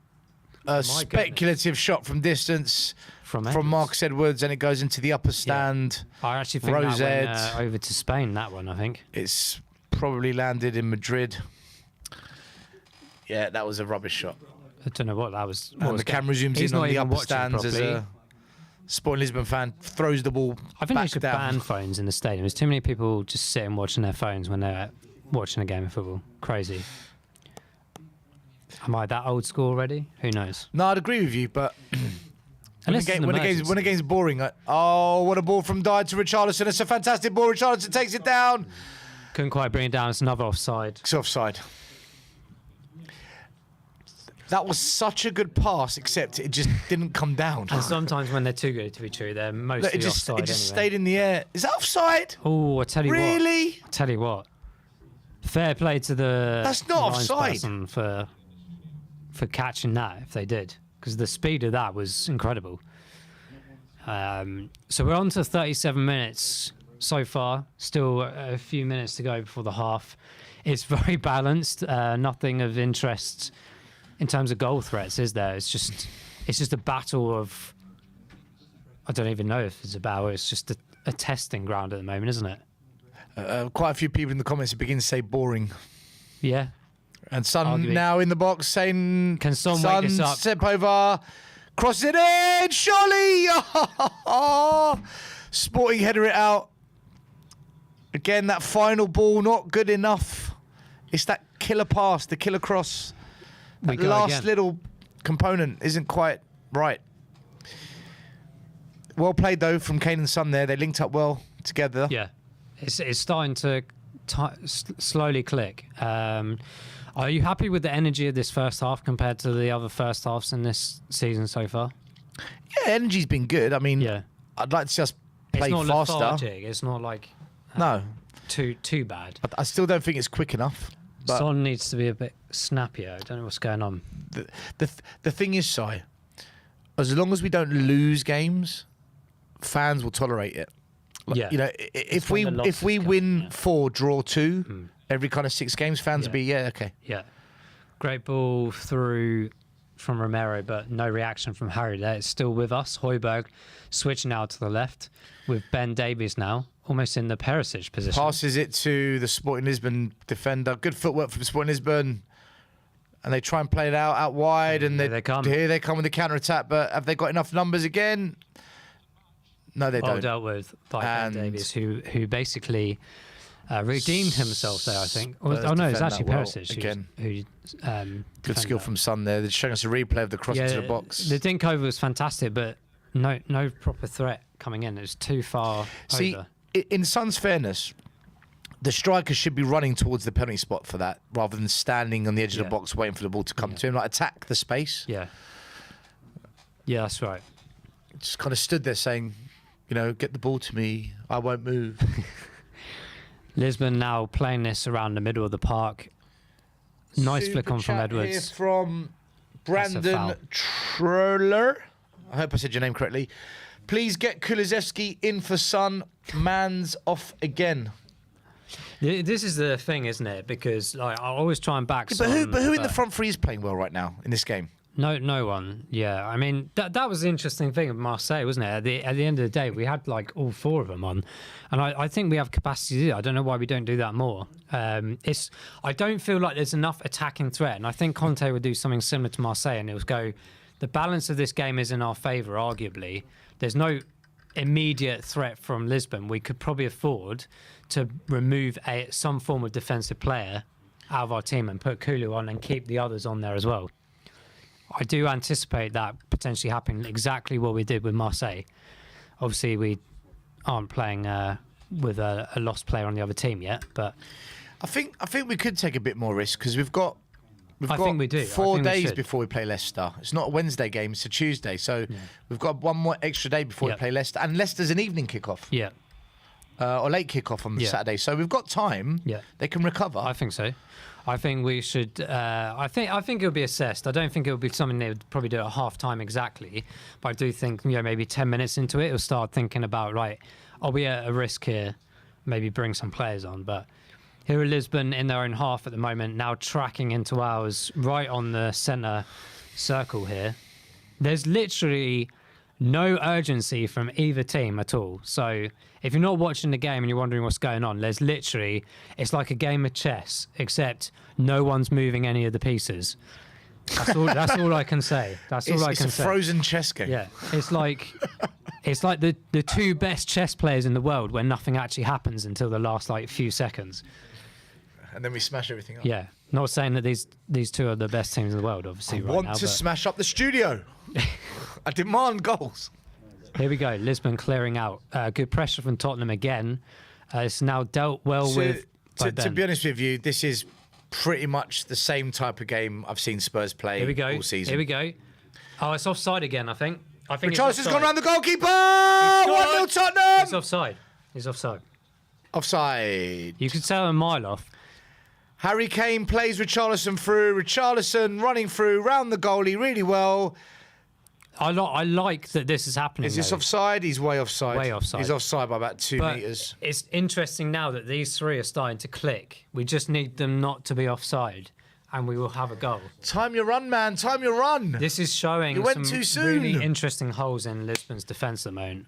A speculative shot from distance From Marcus Edwards, and it goes into the upper stand. I actually think Rose that Ed. went over to Spain, that one, I think. It's probably landed in Madrid. Yeah, that was a rubbish shot. I don't know what that was. And the camera zooms He's in on not the even upper watching stands as properly. a Sporting Lisbon fan throws the ball I think they back should down. ban phones in the stadium. There's too many people just sitting watching their phones when they're watching a game of football. Crazy. Am I that old school already? Who knows? No, I'd agree with you, but when, Unless it's an emergency. when a game's boring, oh, what a ball from Dyer to Richarlison. It's a fantastic ball. Richarlison takes it down. Couldn't quite bring it down. It's another offside. It's offside. That was such a good pass, except it just didn't come down. And sometimes when they're too good to be true, they're mostly It just offside anyway. stayed in the air. Is that offside? Oh, I tell you what. Really? I tell you what. Fair play to the That's not lines offside. person for catching that if they did, because the speed of that was incredible. So we're on to 37 minutes so far. Still a few minutes to go before the half. It's very balanced. Nothing of interest in terms of goal threats, is there? It's just a battle of. I don't even know if it's a battle. It's just a testing ground at the moment, isn't it? Quite a few people in the comments begin to say boring. Yeah. And Son Arguably. now in the box saying, Can Son wake this up? Step over, cross it in, surely! Sporting header it out. Again, that final ball, not good enough. It's that killer pass, the killer cross. That go last again. little component isn't quite right. Well played, though, from Kane and Son there. They linked up well together. Yeah, it's starting to slowly click. Are you happy with the energy of this first half compared to the other first halves in this season so far? Yeah, energy's been good. I mean, Yeah. I'd like to see us play It's not faster. lethargic. It's not like No, too bad. I still don't think it's quick enough. But Son needs to be a bit snappier. I don't know what's going on. the thing is, Si, as long as we don't lose games, fans will tolerate it. Like, Yeah. you know, if when the we losses come, win yeah. 4, draw 2, every kind of 6 games, fans will be okay. Yeah. Great ball through from Romero, but no reaction from Harry there. It's still with us. Højbjerg switching out to the left with Ben Davies now, almost in the Perisic position. Passes it to the Sporting Lisbon defender. Good footwork from Sporting Lisbon. And they try and play it out wide. And Here they come. Here they come with the counter-attack. But have they got enough numbers again? No, they Well don't. dealt with by Ben And- Davies, who basically redeemed himself there, I think. Oh, Spurs no, it's defend actually that well Perisic again. who Good defended skill that. from Son there. They're showing us a replay of the cross into the box. The dink over was fantastic, but no proper threat coming in. It was too far See, over. in Son's fairness, the striker should be running towards the penalty spot for that, rather than standing on the edge of the Yeah. box waiting for the ball to come to him. Like, attack the space. Yeah. Yeah, that's right. Just kind of stood there saying, you know, get the ball to me. I won't move. Lisbon now playing this around the middle of the park. Nice flick on from chat here Edwards. from That's a foul. Brandon Troller. I hope I said your name correctly. Please get Kulusevski in for Son. Man's off again. This is the thing, isn't it? Because like, I always try and back. But who Son, in the front three is playing well right now in this game? No one. Yeah, I mean that was the interesting thing of Marseille, wasn't it? At the end of the day, we had like all 4 of them on, and I think we have capacity to do that. I don't know why we don't do that more. I don't feel like there's enough attacking threat, and I think Conte would do something similar to Marseille, and it would go. The balance of this game is in our favour, arguably. There's no immediate threat from Lisbon. We could probably afford to remove some form of defensive player out of our team and put Kulu on and keep the others on there as well. I do anticipate that potentially happening exactly what we did with Marseille. Obviously, we aren't playing with a lost player on the other team yet, but I think we could take a bit more risk because we've got I think we do. I 4 think we days should. before we play Leicester. It's not a Wednesday game; it's a Tuesday. So we've got 1 more extra day before Yep. we play Leicester, and Leicester's an evening kickoff yeah, or late kickoff on the Yeah. Saturday. So we've got time. Yeah. They can recover. I think so. I think we should. I think it'll be assessed. I don't think it'll be something they would probably do at half time exactly, but I do think maybe 10 minutes into it, it'll start thinking about right. Are we at a risk here? Maybe bring some players on, but. Here are Lisbon in their own half at the moment, now tracking into ours right on the centre circle here. There's literally no urgency from either team at all. So if you're not watching the game and you're wondering what's going on, there's literally, it's like a game of chess, except no one's moving any of the pieces. That's all I can say. That's all I It's can a say. frozen chess game. Yeah, it's like the 2 best chess players in the world where nothing actually happens until the last like few seconds. And then we smash everything up. Yeah, not saying that these 2 are the best teams in the world, obviously, right Want now. to But smash up the studio. I demand goals. here we go, Lisbon clearing out. Good pressure from Tottenham again. It's now dealt well with by To Ben. be honest with you, this is pretty much the same type of game I've seen Spurs play Here we go. all season. Here we go. Oh, it's offside again, I think. It's Richarlison's offside. gone round the goalkeeper. 1-0 Tottenham. He's offside. He's offside. Offside. You could tell a mile off. Harry Kane plays Richarlison through. Richarlison running through, round the goalie really well. I like that this is happening. Is this though. offside? He's way offside. Way offside. He's offside by about 2 But metres. it's interesting now that these 3 are starting to click. We just need them not to be offside, and we will have a goal. Time your run, man. Time your run. This is showing You went some too soon. really interesting holes in Lisbon's defence at the moment.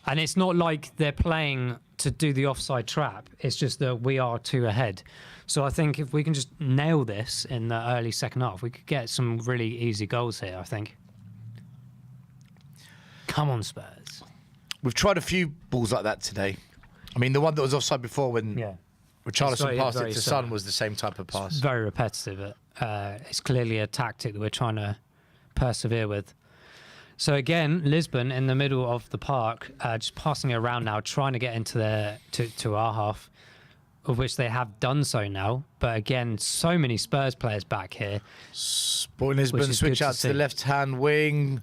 And it's not like they're playing to do the offside trap. It's just that we are 2 ahead. So I think if we can just nail this in the early second half, we could get some really easy goals here, I think. Come on, Spurs. We've tried a few balls like that today. I mean, the one that was offside before when Richarlison passed it to Son was the same type of pass. It's very repetitive. It's clearly a tactic that we're trying to persevere with. So again, Lisbon in the middle of the park, just passing it around now, trying to get into to our half, of which they have done so now. But again, so many Spurs players back here. Sporting Lisbon switch out to the left-hand wing.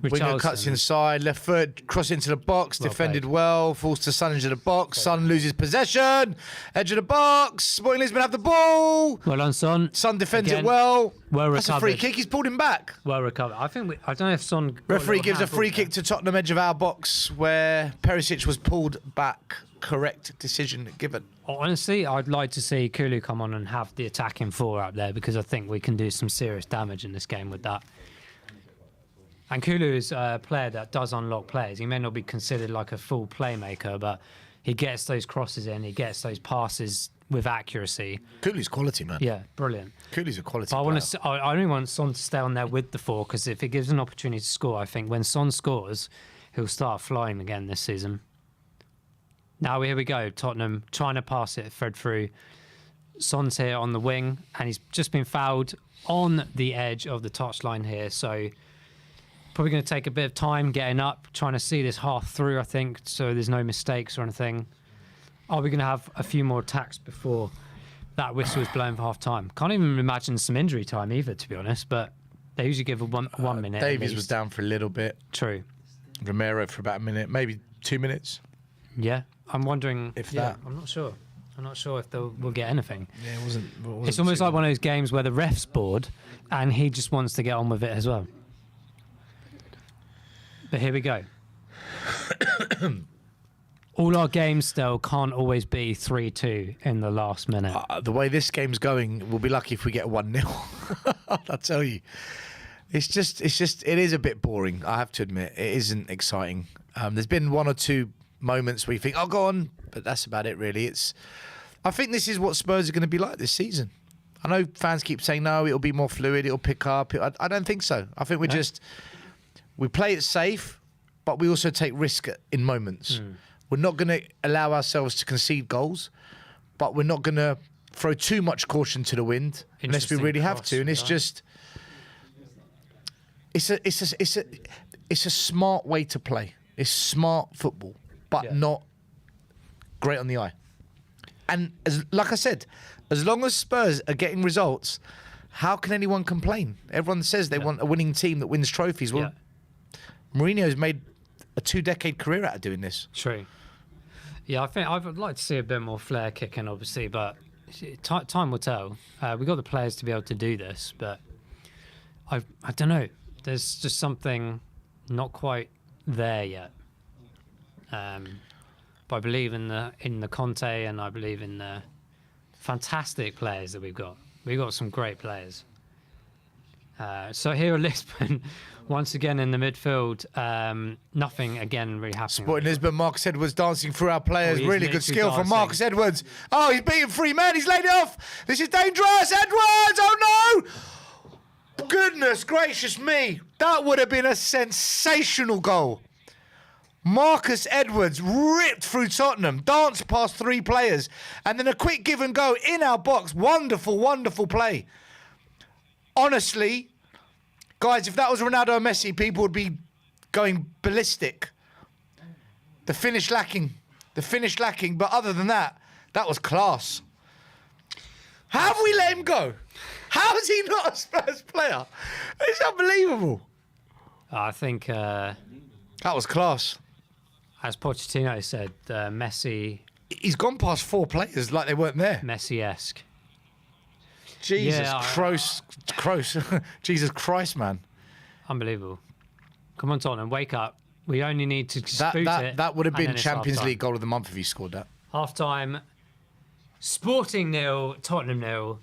Winger cuts inside, left foot, cross into the box, defended well, falls to Son into the box. Son loses possession, edge of the box. Sporting Lisbon have the ball. Well done, Son. Son defends it well. Well recovered. That's a free kick. He's pulled him back. Well recovered. I think I don't know if Son. Referee gives a free kick to Tottenham edge of our box where Perisic was pulled back. Correct decision given. Honestly, I'd like to see Kulu come on and have the attacking four up there because I think we can do some serious damage in this game with that. And Kulu is a player that does unlock players. He may not be considered like a full playmaker, but he gets those crosses in, he gets those passes with accuracy. Kulu's quality, man. Yeah, brilliant. Kulu's a quality player. I only want Son to stay on there with the four because if it gives an opportunity to score, I think when Son scores, he'll start flying again this season. Now here we go, Tottenham trying to pass it, thread through. Son's here on the wing, and he's just been fouled on the edge of the touchline here, so probably going to take a bit of time getting up, trying to see this half through, I think, so there's no mistakes or anything. Are we going to have a few more attacks before that whistle is blown for half time? Can't even imagine some injury time either, to be honest, but they usually give a one minute. Davies was down for a little bit. True. Romero for about a minute, maybe 2 minutes. Yeah, I'm wondering if that. I'm not sure. I'm not sure if we'll get anything. Yeah, it wasn't it's almost like one of those games where the ref's bored and he just wants to get on with it as well. But here we go. All our games still can't always be 3-2 in the last minute. The way this game's going, we'll be lucky if we get 1-0. I'll tell you. It is a bit boring, I have to admit. It isn't exciting. There's been 1 or 2 moments where you think, oh, go on. But that's about it, really. I think this is what Spurs are going to be like this season. I know fans keep saying, no, it'll be more fluid, it'll pick up. I don't think so. I think we play it safe, but we also take risk in moments. We're not going to allow ourselves to concede goals, but we're not going to throw too much caution to the wind unless we really have to. And it's just, it's a smart way to play. It's smart football, but not great on the eye. And like I said, as long as Spurs are getting results, how can anyone complain? Everyone says they want a winning team that wins trophies. Well, Mourinho's made a 2-decade career out of doing this. True. Yeah, I think I would like to see a bit more flair kicking, obviously, but time will tell. We've got the players to be able to do this, but I don't know. There's just something not quite there yet. But I believe in the Conte, and I believe in the fantastic players that we've got. We've got some great players. So here at Lisbon, once again in the midfield, nothing again really happening. Sporting Lisbon, Marcus Edwards dancing through our players. Really good skill from dancing. Marcus Edwards. Oh, he's beating 3 men. He's laid it off. This is dangerous. Edwards, oh no! Goodness gracious me. That would have been a sensational goal. Marcus Edwards ripped through Tottenham, danced past 3 players, and then a quick give and go in our box. Wonderful, wonderful play. Honestly, guys, if that was Ronaldo or Messi, people would be going ballistic. The finish lacking, but other than that, that was class. How have we let him go? How is he not a Spurs player? It's unbelievable. I think, that was class. As Pochettino said, Messi... He's gone past 4 players like they weren't there. Messi-esque. Jesus Christ. Jesus Christ, man. Unbelievable. Come on, Tottenham, wake up. We only need to spoot it. That would have and been then it's Champions half-time. League goal of the month if he scored that. Half-time, Sporting 0, Tottenham 0.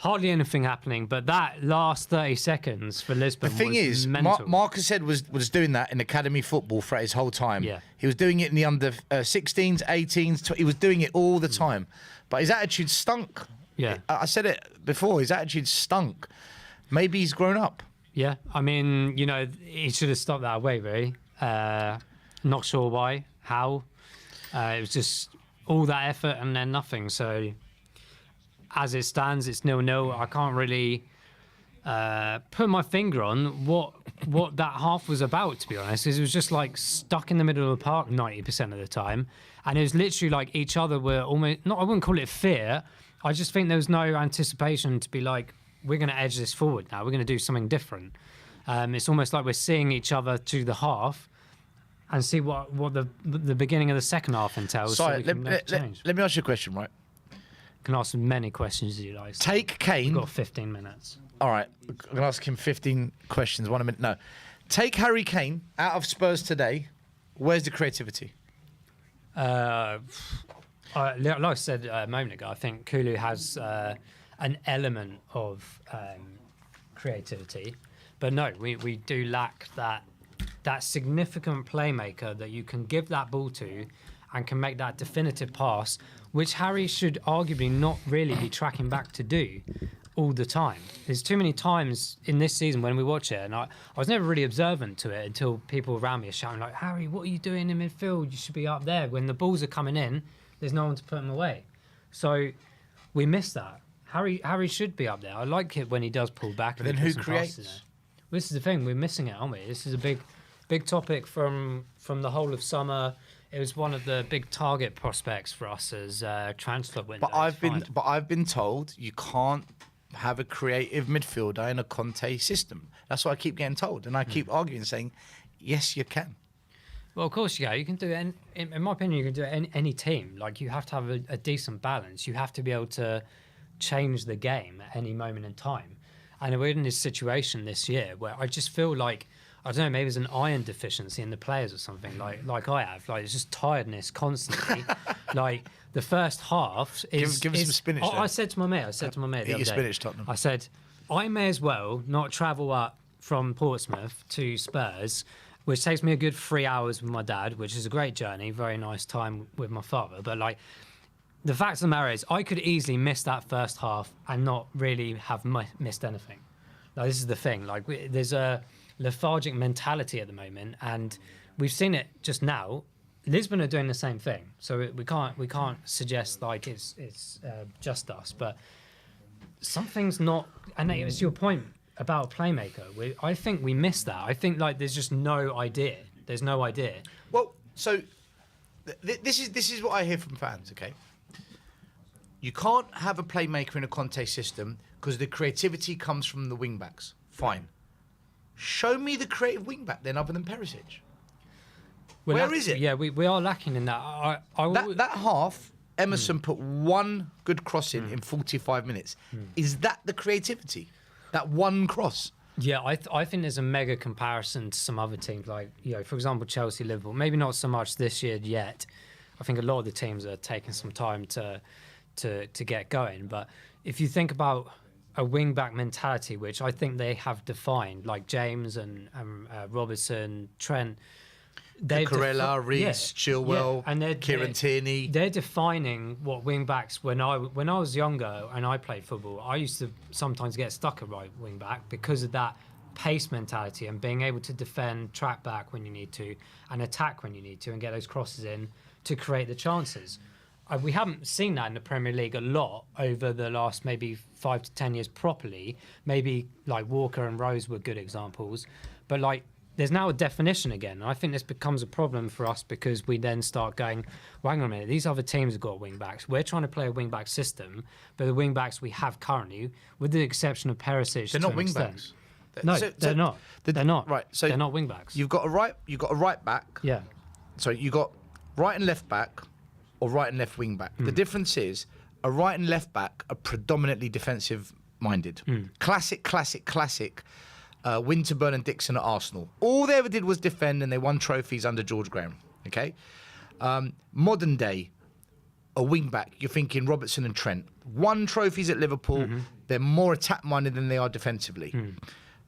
hardly anything happening. But that last 30 seconds for Lisbon The thing was is, mental. Marcus said was doing that in academy football throughout his whole time. Yeah. He was doing it in the under 16s, 18s. He was doing it all the time. But his attitude stunk. Yeah. I said it before. His attitude stunk. Maybe he's grown up. Yeah, I mean, you know, he should have stopped that away, really. Not sure why, how. It was just all that effort and then nothing. So, as it stands, it's 0-0. I can't really put my finger on what that half was about, to be honest. It was just like stuck in the middle of the park 90% of the time. And it was literally like each other were almost, not, I wouldn't call it fear. I just think there was no anticipation to be like, we're going to edge this forward now. We're going to do something different. It's almost like we're seeing each other to the half and see what the beginning of the second half entails. Sorry, so let me ask you a question, right? You can ask as many questions as you like. Take Kane. We've got 15 minutes. All right, I'm going to ask him 15 questions. 1 minute. No. Take Harry Kane out of Spurs today. Where's the creativity? Like I said a moment ago, I think Kulu has an element of creativity, but no, we do lack that significant playmaker that you can give that ball to and can make that definitive pass, which Harry should arguably not really be tracking back to do all the time. There's too many times in this season when we watch it, and I was never really observant to it until people around me are shouting like, Harry, what are you doing in midfield? You should be up there. When the balls are coming in, there's no one to put them away. So we miss that. Harry should be up there. I like it when he does pull back. But then who creates? Well, this is the thing. We're missing it, aren't we? This is a big topic from the whole of summer. It was one of the big target prospects for us as transfer window. But I've been told you can't have a creative midfielder in a Conte system. That's what I keep getting told, and I keep arguing, saying, yes, you can. Well, of course, yeah, you can do it. In my opinion, you can do it any team. Like, you have to have a decent balance. You have to be able to change the game at any moment in time. And we're in this situation this year where I just feel like, I don't know, maybe there's an iron deficiency in the players or something, like I have. Like, it's just tiredness constantly. Like, the first half is... Give us some spinach, I said to my mate the Eat other your day, spinach, Tottenham. I said, I may as well not travel up from Portsmouth to Spurs, which takes me a good 3 hours with my dad, which is a great journey, very nice time with my father. But, like, the fact of the matter is, I could easily miss that first half and not really have missed anything. Like, this is the thing. Like, there's a lethargic mentality at the moment, and we've seen it just now. Lisbon are doing the same thing, so we can't suggest like it's just us, but something's not. And it was your point about a playmaker. I think we missed that. I think like there's just no idea. There's no idea. Well, so this is what I hear from fans. Okay, you can't have a playmaker in a Conte system because the creativity comes from the wing backs. Fine. Show me the creative wing back then, other than Perisic. Where is it? Yeah, we are lacking in that. That half, Emerson put one good cross in 45 minutes. Is that the creativity? That one cross? Yeah, I think there's a mega comparison to some other teams, like, you know, for example, Chelsea, Liverpool. Maybe not so much this year yet. I think a lot of the teams are taking some time to get going. But if you think about a wing-back mentality, which I think they have defined, like James and Robertson, Trent... Cucurella, Reece, Chilwell, and Kieran Tierney. They're defining what wing backs. When I was younger and I played football, I used to sometimes get stuck at right wing back because of that pace mentality and being able to defend, track back when you need to, and attack when you need to, and get those crosses in to create the chances. We haven't seen that in the Premier League a lot over the last maybe 5 to 10 years properly. Maybe like Walker and Rose were good examples, but like. There's now a definition again. And I think this becomes a problem for us because we then start going, well, hang on a minute, these other teams have got wing backs. We're trying to play a wing back system, but the wing backs we have currently, with the exception of Perisic, they're not wing backs. No, they're not. They're not. Right. So they're not wing backs. You've got a right back. Yeah. So you got right and left back, or right and left wing back. The difference is a right and left back are predominantly defensive minded. Classic. Winterburn and Dixon at Arsenal. All they ever did was defend, and they won trophies under George Graham. Okay, modern day, a wing back, you're thinking Robertson and Trent. Won trophies at Liverpool. They're more attack-minded than they are defensively.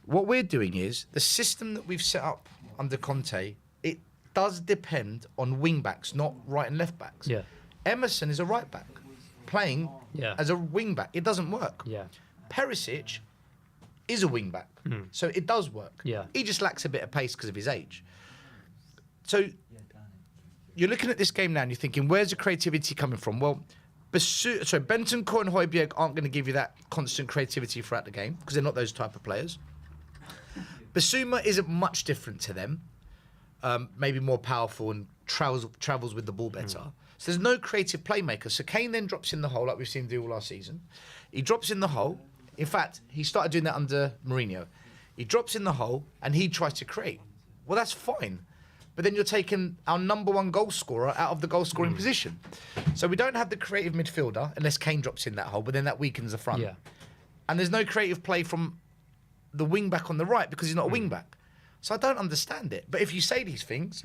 What we're doing is, the system that we've set up under Conte, it does depend on wing backs, not right and left backs. Yeah. Emerson is a right back, playing as a wing back. It doesn't work. Yeah. Perisic is a wing back, so it does work. Yeah. He just lacks a bit of pace because of his age. So you're looking at this game now and you're thinking, where's the creativity coming from? Well, Bentancur and Højbjerg aren't going to give you that constant creativity throughout the game because they're not those type of players. Basuma isn't much different to them. Maybe more powerful and travels with the ball better. So there's no creative playmaker. So Kane then drops in the hole like we've seen him do all last season. He drops in the hole. In fact, he started doing that under Mourinho. He drops in the hole and he tries to create. Well, that's fine. But then you're taking our number one goal scorer out of the goal scoring position. So we don't have the creative midfielder unless Kane drops in that hole, but then that weakens the front. Yeah. And there's no creative play from the wing back on the right because he's not a wing back. So I don't understand it. But if you say these things,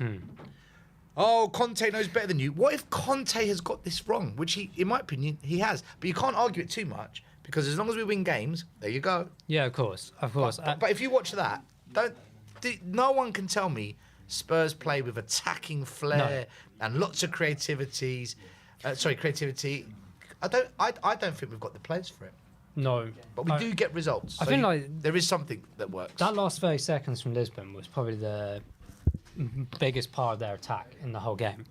oh, Conte knows better than you. What if Conte has got this wrong? Which he, in my opinion, he has. But you can't argue it too much because as long as we win games, there you go. Yeah, of course. But if you watch that, no one can tell me Spurs play with attacking flair and lots of creativity. I don't think we've got the players for it. No. But we do get results. I think there is something that works. that last 30 seconds from Lisbon was probably the biggest part of their attack in the whole game.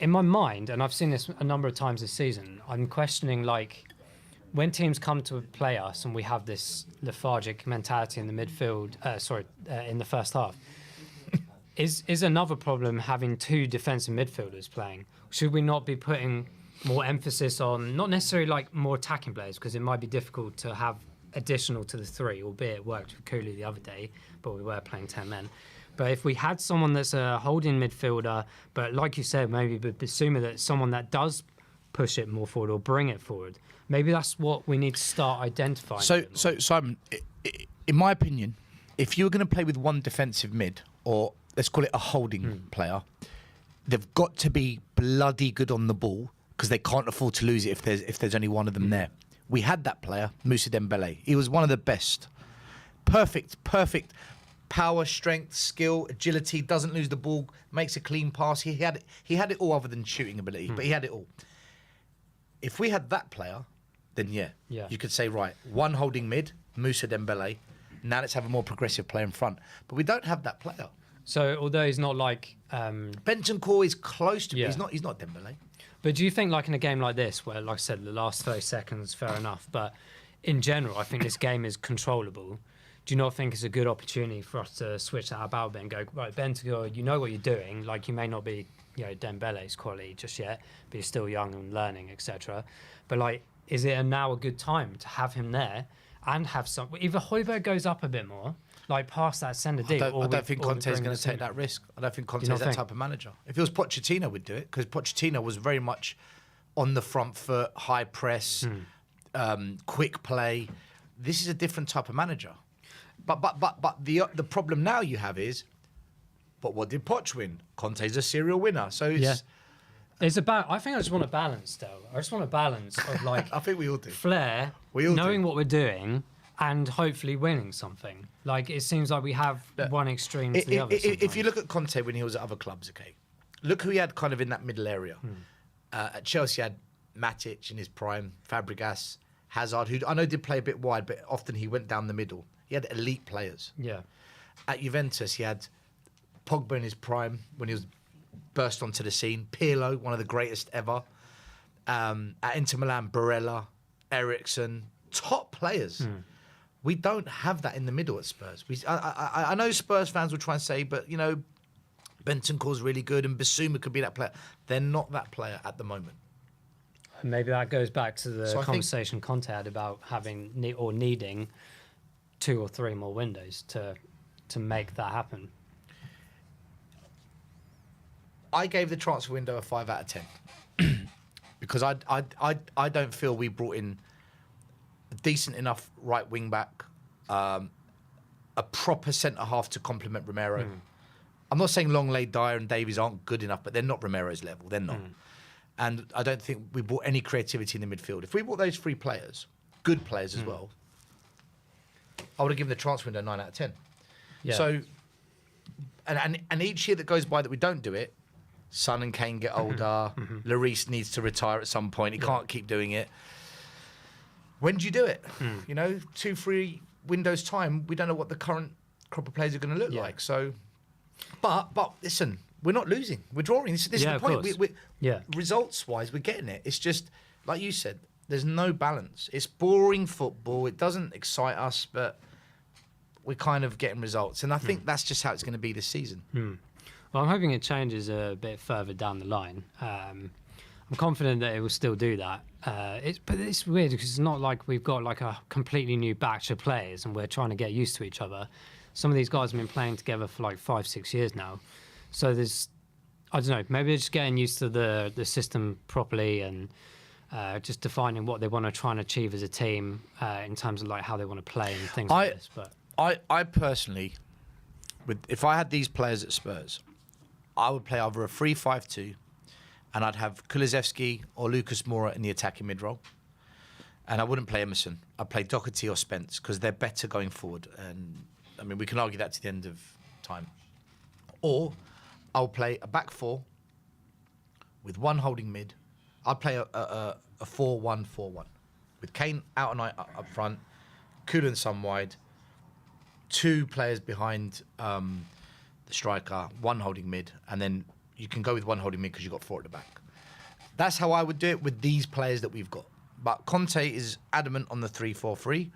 In my mind, and I've seen this a number of times this season, I'm questioning, like, when teams come to play us and we have this lethargic mentality in the midfield, in the first half, is another problem having two defensive midfielders playing? Should we not be putting more emphasis on, not necessarily like more attacking players, because it might be difficult to have additional to the three, albeit it worked with Cooley the other day, but we were playing 10 men. But if we had someone that's a holding midfielder, but like you said, maybe Basuma, that's someone that does push it more forward or bring it forward, maybe that's what we need to start identifying. So Simon, in my opinion, if you were going to play with one defensive mid, or let's call it a holding player, they've got to be bloody good on the ball because they can't afford to lose it if there's only one of them there. We had that player, Moussa Dembele. He was one of the best. Perfect power, strength, skill, agility, doesn't lose the ball, makes a clean pass. He had it all other than shooting ability, but he had it all. If we had that player, then you could say, right, one holding mid, Moussa Dembele. Now let's have a more progressive player in front. But we don't have that player. So although he's not like Bentancur is close to, he's not Dembele. But do you think, like in a game like this, where, like I said, the last 30 seconds, fair enough, but in general, I think this game is controllable. Do you not think it's a good opportunity for us to switch that about a bit and go, right, Bentancur, you know what you're doing. Like, you may not be, Dembele's quality just yet, but you're still young and learning, etc. But like, is it now a good time to have him there and have some? Either Højbjerg goes up a bit more, like past that centre deep. I don't think Conte's going to take that risk. I don't think Conte's that type of manager. If it was Pochettino, would do it, because Pochettino was very much on the front foot, high press, quick play. This is a different type of manager. But the problem now you have is, but what did Poch win? Conte's a serial winner. So it's about. I think I just want a balance, though. I just want a balance of like. I think we all do. Flair, knowing what we're doing, and hopefully winning something. Like, it seems like we have one extreme to the other. If you look at Conte when he was at other clubs, okay, look who he had kind of in that middle area. At Chelsea, he had Matic in his prime, Fabregas, Hazard, who I know did play a bit wide, but often he went down the middle. He had elite players. Yeah. At Juventus, he had Pogba in his prime when he was burst onto the scene. Pirlo, one of the greatest ever. At Inter Milan, Barella, Eriksen, top players. We don't have that in the middle at Spurs. I know Spurs fans will try and say, but, Bentancur's really good and Basuma could be that player. They're not that player at the moment. Maybe that goes back to the conversation Conte had about having needing 2 or 3 more windows to make that happen. I gave the transfer window a 5 out of 10 because I don't feel we brought in a decent enough right wing back, a proper centre half to complement Romero. I'm not saying Longley, Dyer and Davies aren't good enough, but they're not Romero's level. They're not. And I don't think we brought any creativity in the midfield. If we brought those 3 players, good players as well, I would have given the transfer window 9 out of 10. Yeah. So, and each year that goes by that we don't do it, Son and Kane get older. Lloris needs to retire at some point. He can't keep doing it. When do you do it? 2-3 windows time, we don't know what the current crop of players are going to look like. So, but listen, we're not losing. We're drawing. This is the point. Results-wise, we're getting it. It's just, like you said, there's no balance. It's boring football. It doesn't excite us, but we're kind of getting results. And I think that's just how it's going to be this season. Well, I'm hoping it changes a bit further down the line. I'm confident that it will still do that. But it's weird because it's not like we've got like a completely new batch of players and we're trying to get used to each other. Some of these guys have been playing together for like 5-6 years now. So there's, I don't know, maybe they're just getting used to the system properly and just defining what they want to try and achieve as a team in terms of like how they want to play and things like this. But I personally, if I had these players at Spurs, I would play either a 3-5-2 and I'd have Kulusevski or Lucas Moura in the attacking mid-role. And I wouldn't play Emerson. I'd play Doherty or Spence because they're better going forward. And, I mean, we can argue that to the end of time. Or I'll play a back 4 with 1 holding mid. I'd play a 4-1-4-1 with Kane out and up front, Kulu and Son wide, 2 players behind the striker, 1 holding mid, and then you can go with 1 holding mid because you've got 4 at the back. That's how I would do it with these players that we've got. But Conte is adamant on the 3-4-3,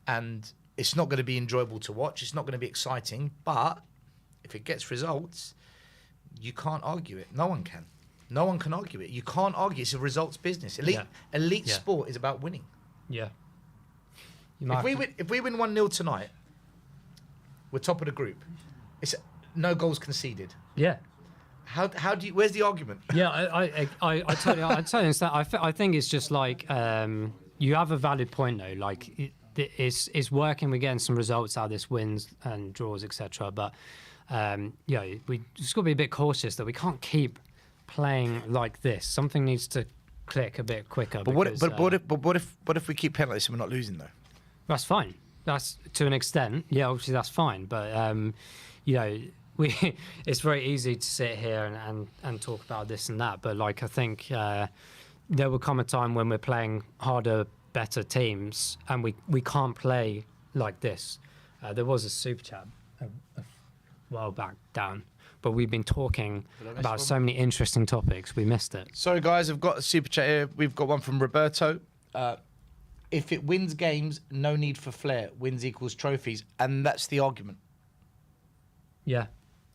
and it's not going to be enjoyable to watch. It's not going to be exciting, but if it gets results, you can't argue it. No one can. No one can argue it. You can't argue. It's a results business. Elite sport is about winning. yeah. If we win 1-0 tonight, we're top of the group. It's no goals conceded. Yeah. How do you? Where's the argument? Yeah, I totally understand. I think it's just like you have a valid point though. Like it's working. We're getting some results out of this, wins and draws, etc. But we just got to be a bit cautious that we can't keep playing like this. Something needs to click a bit quicker. But what if we keep playing like this and we're not losing though? That's fine. That's to an extent. Yeah, obviously that's fine. But it's very easy to sit here and talk about this and that. But like I think there will come a time when we're playing harder, better teams, and we can't play like this. There was a super chat a while back down, but we've been talking about so many interesting topics. We missed it. Sorry guys, I've got a super chat here. We've got one from Roberto. If it wins games, no need for flair. Wins equals trophies, and that's the argument. Yeah.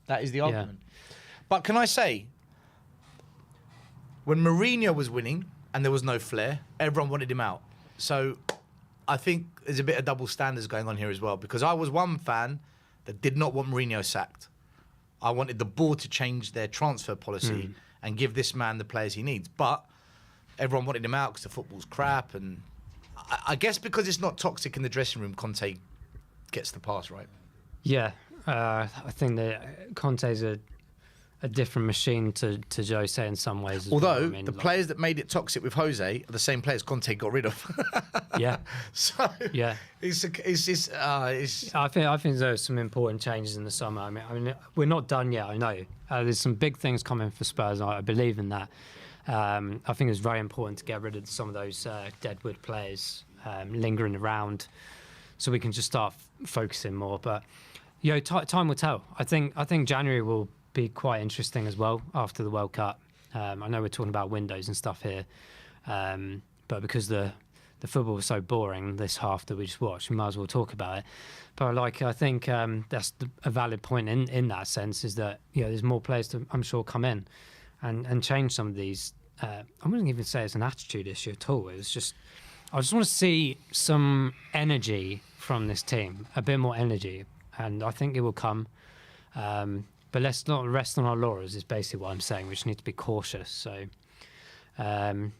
That is the argument. But can I say, when Mourinho was winning and there was no flair, everyone wanted him out. So I think there's a bit of double standards going on here as well, because I was one fan that did not want Mourinho sacked. I wanted the board to change their transfer policy and give this man the players he needs. But everyone wanted him out because the football's crap. And I guess because it's not toxic in the dressing room, Conte gets the pass, right? Yeah. I think that Conte's a different machine to Jose in some ways. Although the players that made it toxic with Jose are the same players Conte got rid of. Yeah. So yeah, I think there's some important changes in the summer. I mean, we're not done yet. I know there's some big things coming for Spurs. I believe in that. I think it's very important to get rid of some of those deadwood players lingering around, so we can just start focusing more. But time will tell. I think January will be quite interesting as well after the World Cup. I know we're talking about windows and stuff here, but because the football was so boring this half that we just watched, we might as well talk about it. But I think that's a valid point in that sense, is that there's more players to, I'm sure, come in and change some of these. I wouldn't even say it's an attitude issue at all. It's just I just want to see some energy from this team, a bit more energy. And I think it will come. But let's not rest on our laurels is basically what I'm saying. We just need to be cautious. So it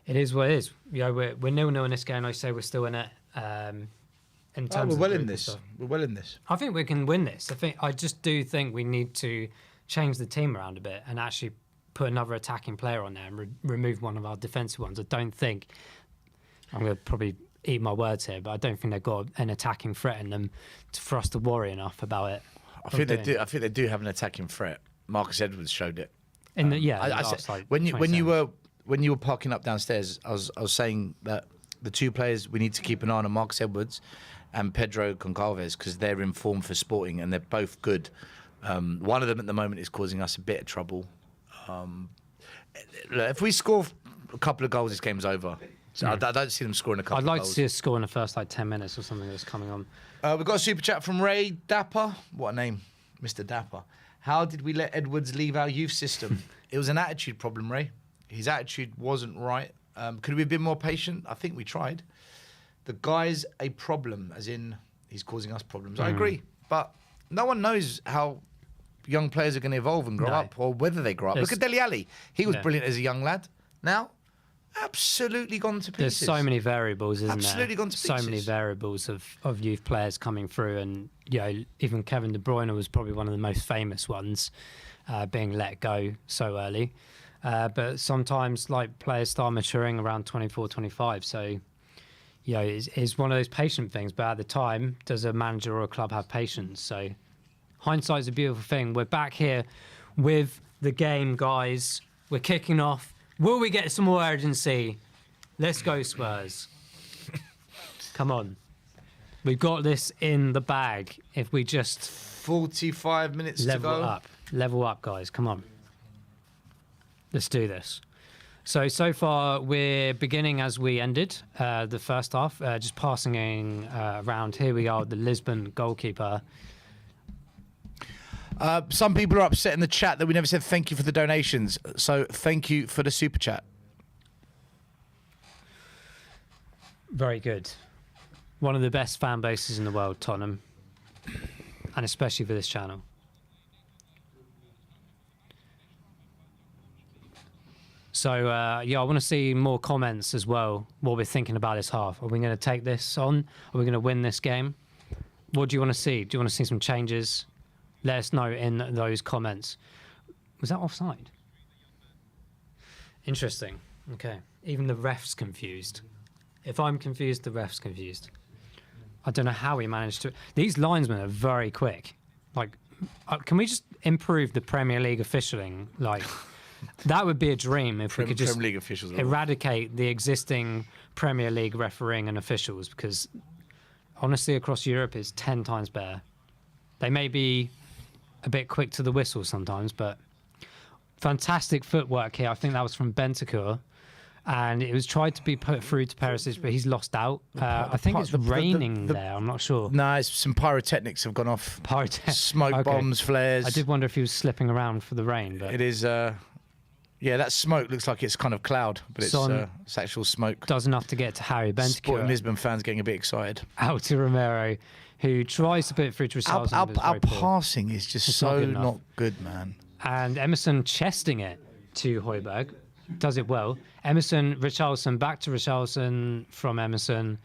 is what it is. We're 0-0 in this game. I say we're still in it. In terms we're well of in this. We're well in this. I think we can win this. I just do think we need to change the team around a bit and actually put another attacking player on there and remove one of our defensive ones. I don't think, I'm going to probably eat my words here, but I don't think they've got an attacking threat in them for us to worry enough about it. I think they do. I think they do have an attacking threat. Marcus Edwards showed it. In the, I said, like when you were parking up downstairs, I was saying that the two players we need to keep an eye on are Marcus Edwards and Pedro Goncalves, because they're in form for Sporting and they're both good. One of them at the moment is causing us a bit of trouble. Look, if we score a couple of goals, this game's over. So I don't see them scoring a couple I'd like of goals. to see us score in the first 10 minutes or something that's coming on. We've got a super chat from Ray Dapper. What a name, Mr. Dapper. How did we let Edwards leave our youth system? It was an attitude problem, Ray. His attitude wasn't right. Could we have been more patient? I think we tried. The guy's a problem, as in he's causing us problems. I agree. But no one knows how young players are going to evolve and grow up, or whether they grow up. Look at Dele Alli. He was brilliant as a young lad. Now, absolutely gone to pieces. There's so many variables, isn't there? Absolutely gone to pieces. So many variables of youth players coming through, and even Kevin De Bruyne was probably one of the most famous ones, being let go so early. But sometimes, like, players start maturing around 24, 25. So, it's one of those patient things. But at the time, does a manager or a club have patience? So, hindsight's a beautiful thing. We're back here with the game, guys. We're kicking off. Will we get some more urgency? Let's go, Spurs. Come on. We've got this in the bag if we just 45 minutes to go. Level up, guys. Come on. Let's do this. So far, we're beginning as we ended the first half, just passing around. Here we are, the Lisbon goalkeeper. Some people are upset in the chat that we never said thank you for the donations. So thank you for the super chat. Very good. One of the best fan bases in the world, Tottenham. And especially for this channel. So, I want to see more comments as well, what we're thinking about this half. Are we going to take this on? Are we going to win this game? What do you want to see? Do you want to see some changes? Let us know in those comments. Was that offside? Interesting. Okay. Even the ref's confused. If I'm confused, the ref's confused. I don't know how he managed to... These linesmen are very quick. Like, can we just improve the Premier League officialing? Like, that would be a dream if we could just Premier League officials eradicate the existing Premier League refereeing and officials, because honestly, across Europe, it's 10 times better. They may be a bit quick to the whistle sometimes, but fantastic footwork here. I think that was from Bentancur, and it was tried to be put through to Perisic, but he's lost out. I think it's raining there. I'm not sure. No, some pyrotechnics have gone off. Smoke bombs, flares. I did wonder if he was slipping around for the rain, but it is. Yeah, that smoke looks like it's kind of cloud, but it's actual smoke. Does enough to get to Harry Bentancur. Sporting Lisbon fans getting a bit excited. Out to Romero, who tries to put it through to Richarlison. Our passing is just so not good, man. And Emerson chesting it to Højbjerg. Does it well. Emerson, Richarlison, back to Richarlison from Emerson.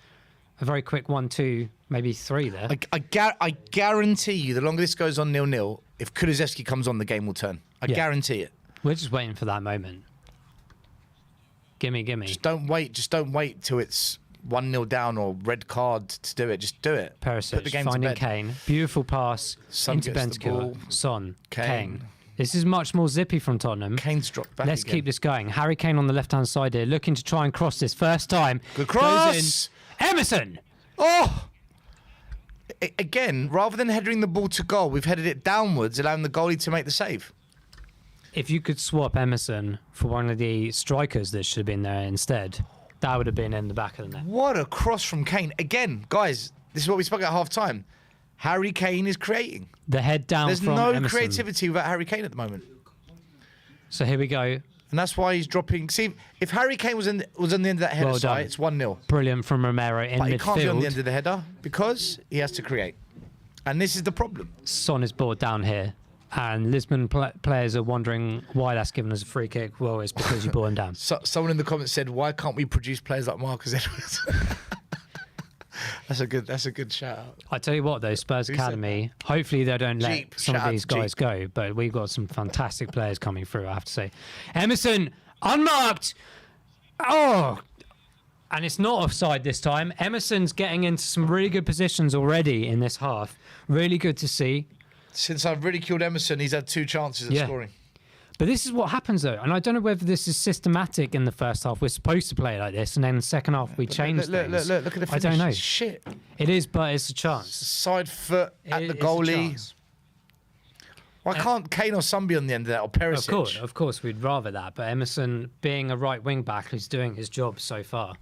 A very quick 1-2, maybe 3 there. I guarantee you, the longer this goes on 0-0, if Kulusevski comes on, the game will turn. I guarantee it. We're just waiting for that moment. Gimme. Just don't wait till it's 1-0 down or red card to do it. Just do it. Perisic finding Kane. Beautiful pass into Bentancur. Son. Kane. This is much more zippy from Tottenham. Kane's dropped back. Let's keep this going. Harry Kane on the left-hand side here, looking to try and cross this first time. Good cross. Goes in. Emerson. Oh. Again, rather than heading the ball to goal, we've headed it downwards, allowing the goalie to make the save. If you could swap Emerson for one of the strikers that should have been there instead, that would have been in the back of the net. What a cross from Kane. Again, guys, this is what we spoke at half-time. Harry Kane is creating. The head down There's from no Emerson. creativity without Harry Kane at the moment. So here we go. And that's why he's dropping. See, if Harry Kane was on the end of that header side, it's 1-0. Brilliant from Romero in midfield. But he can't be on the end of the header because he has to create. And this is the problem. Son is brought down here. And Lisbon players are wondering why that's given us a free kick. Well, it's because you brought him down. Someone in the comments said, why can't we produce players like Marcus Edwards? That's a good shout out. I tell you what, though, Spurs said Academy, hopefully they don't let Jeep. some Shout of out these to guys Jeep. go, but we've got some fantastic players coming through, I have to say. Emerson, unmarked. Oh, and it's not offside this time. Emerson's getting into some really good positions already in this half. Really good to see. Since I've ridiculed Emerson, he's had 2 chances of scoring. But this is what happens, though, and I don't know whether this is systematic in the first half. We're supposed to play like this, and then the second half we change things. Look at the finish. I don't know. It's shit. It is, but it's a chance. Side foot at the It's a goalie. chance. Why can't Kane or Son be on the end of that, or Perisic? Of course, we'd rather that. But Emerson, being a right wing back, who's doing his job so far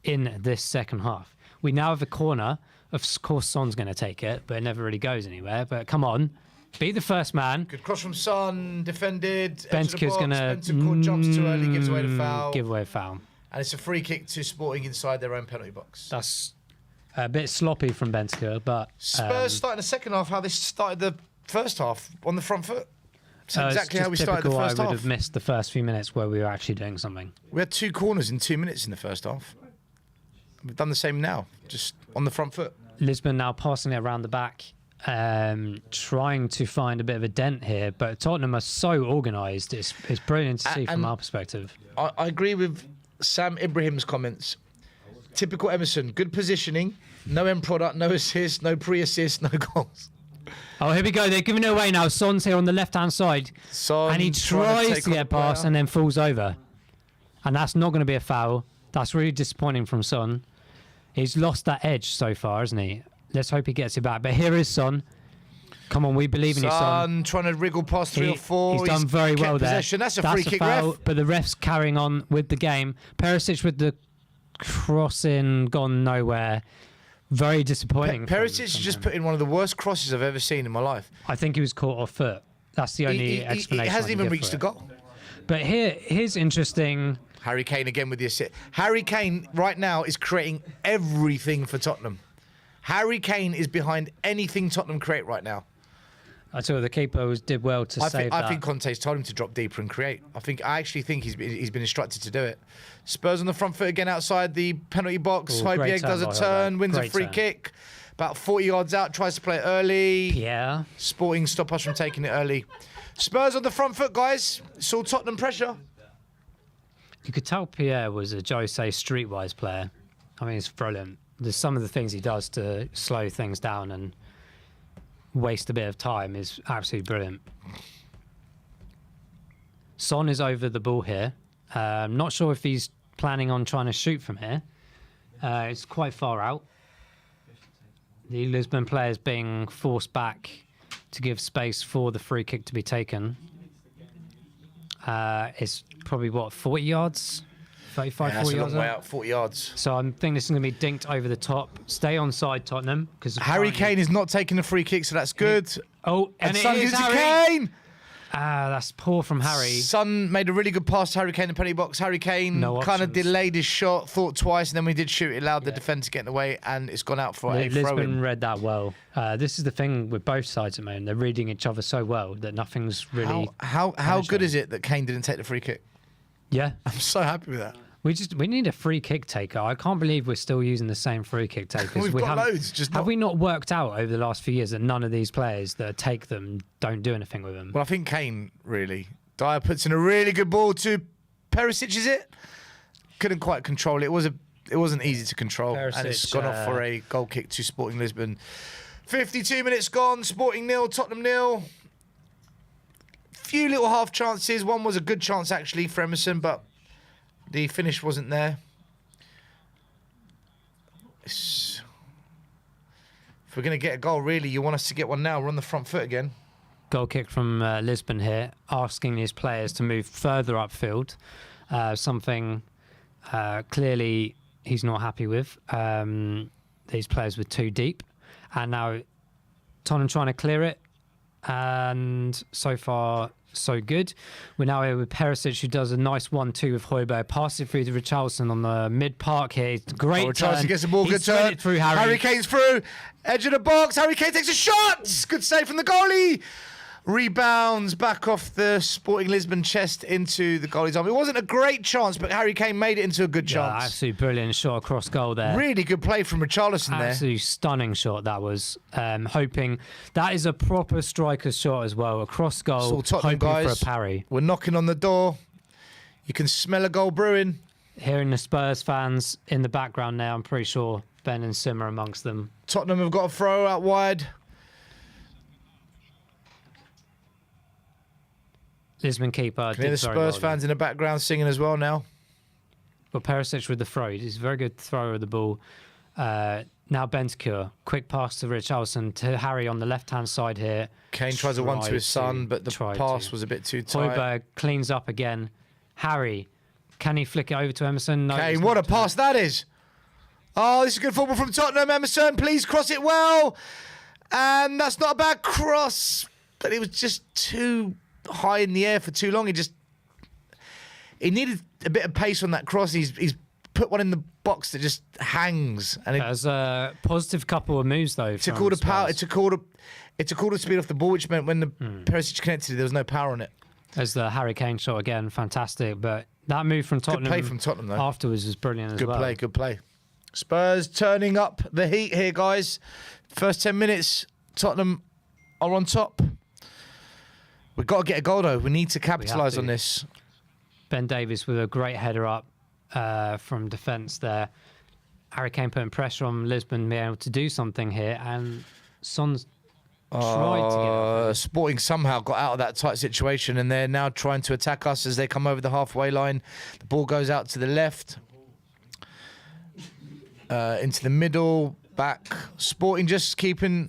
in this second half. We now have a corner. Of course, Son's going to take it, but it never really goes anywhere. But come on, be the first man. Good cross from Son, defended. Bentancur's going to jumps too early, gives away the foul. Give away a foul. And it's a free kick to Sporting inside their own penalty box. That's a bit sloppy from Bentancur, but Spurs starting the second half how they started the first half on the front foot. That's exactly it's how we just started the typical. first I would half. have missed the first few minutes where we were actually doing something. We had 2 corners in 2 minutes in the first half. We've done the same now, just on the front foot. Lisbon now passing it around the back, trying to find a bit of a dent here, but Tottenham are so organised. It's brilliant to see from And our perspective. I agree with Sam Ibrahim's comments. Typical Emerson, good positioning, no end product, no assist, no pre-assist, no goals. Oh, here we go. They're giving it away now. Son's here on the left-hand side, Son and he trying tries take to on get the past player. and then falls over. And that's not going to be a foul. That's really disappointing from Son. He's lost that edge so far, hasn't he? Let's hope he gets it back. But here is Son. Come on, we believe in you, Son. Son trying to wriggle past 3 or 4. He's done very kept well there. possession. That's a free kick, foul, ref. but the ref's carrying on with the game. Perisic with the crossing gone nowhere. Very disappointing. Perisic has just put in one of the worst crosses I've ever seen in my life. I think he was caught off foot. That's the only He explanation. hasn't I can even give reached for the it. goal. But here's interesting. Harry Kane again with the assist. Harry Kane right now is creating everything for Tottenham. Harry Kane is behind anything Tottenham create right now. I tell you, the keeper did well to save that. I think Conte's told him to drop deeper and create. I actually think he's been instructed to do it. Spurs on the front foot again outside the penalty box. Ooh, great Højbjerg does a turn by turn, Højbjerg. wins a Great free turn. kick. About 40 yards out, tries to play it early. Yeah. Sporting stop us from taking it early. Spurs on the front foot, guys. It's all Tottenham pressure. You could tell Pierre was a Jose streetwise player. I mean, it's brilliant. There's some of the things he does to slow things down and waste a bit of time is absolutely brilliant. Son is over the ball here. Not sure if he's planning on trying to shoot from here. It's quite far out. The Lisbon players being forced back to give space for the free kick to be taken. It's probably, 40 yards? 35, That's 40 a long yards way out? out, 40 yards. So I'm thinking this is going to be dinked over the top. Stay on side, Tottenham. Because Harry Kane is not taking the free kick, so that's good. Oh, and it Son is gives to Harry. Kane. That's poor from Harry. Son made a really good pass to Harry Kane in the penalty box. Harry Kane No kind of options. delayed his shot, thought twice, and then when he did shoot, it allowed the defender to get in the way, and it's gone out for a Lisbon throw-in. read that well. This is the thing with both sides at the moment. They're reading each other so well that nothing's really... How good is it that Kane didn't take the free kick? Yeah. I'm so happy with that. We need a free kick taker. I can't believe we're still using the same free kick takers. We've got haven't- loads, just have not- we not worked out over the last few years that none of these players that take them don't do anything with them? Well, I think Kane, really. Dyer puts in a really good ball to Perisic, is it? Couldn't quite control it. It wasn't easy to control. And it's Perisic, gone off for a goal kick to Sporting Lisbon. 52 minutes gone. Sporting 0, Tottenham 0. Few little half chances. One was a good chance, actually, for Emerson, but the finish wasn't there. If we're going to get a goal, really, you want us to get one now. We're on the front foot again. Goal kick from Lisbon here, asking his players to move further upfield. Something clearly he's not happy with. These players were too deep. And now Tottenham trying to clear it. And so far, so good. We're now here with Perisic, who does a nice 1-2 with Højbjerg. Passes it through to Richarlison on the mid-park here. Great turn. Richarlison gets the ball, He's good threaded turn. it through Harry. Harry Kane's through. Edge of the box. Harry Kane takes a shot. Good save from the goalie. Rebounds back off the Sporting Lisbon chest into the goalie's arm. It wasn't a great chance, but Harry Kane made it into a good Yeah, chance. absolutely brilliant shot across goal there. Really good play from Richarlison there. Absolutely stunning shot that was. Hoping that is a proper striker's shot as well. Across goal, It's all Tottenham hoping guys. for a parry. We're knocking on the door. You can smell a goal brewing. Hearing the Spurs fans in the background now, I'm pretty sure Ben and Sim are amongst them. Tottenham have got a throw out wide. Lisbon keeper Can hear the did very Spurs well fans in the background singing as well now. But Perisic with the throw. He's a very good thrower of the ball. Now Bentancur. Quick pass to Richarlison to Harry on the left-hand side here. Kane tries a one to his son, but the tried pass to. was a bit too tight. Højbjerg cleans up again. Harry, can he flick it over to Emerson? No, he's Kane, what not a doing pass that is. Oh, this is good football from Tottenham. Emerson, please cross it well. And that's not a bad cross, but it was just too high in the air for too long. He needed a bit of pace on that cross. He's put one in the box that just hangs, and it. it There's a positive couple of moves though. took all the power. It took all the speed off the ball, which meant when the Perisic connected, there was no power on it. There's the Harry Kane shot again, fantastic. But that move from Tottenham, Good play from Tottenham though. afterwards was brilliant as Good well. play, good play. Spurs turning up the heat here, guys. First 10 minutes, Tottenham are on top. We've got to get a goal though. We need to capitalise to. on this. Ben Davies with a great header up from defence there. Harry Kane putting pressure on Lisbon being able to do something here, and Son's tried to get it. Sporting somehow got out of that tight situation, and they're now trying to attack us as they come over the halfway line. The ball goes out to the left, into the middle, back. Sporting just keeping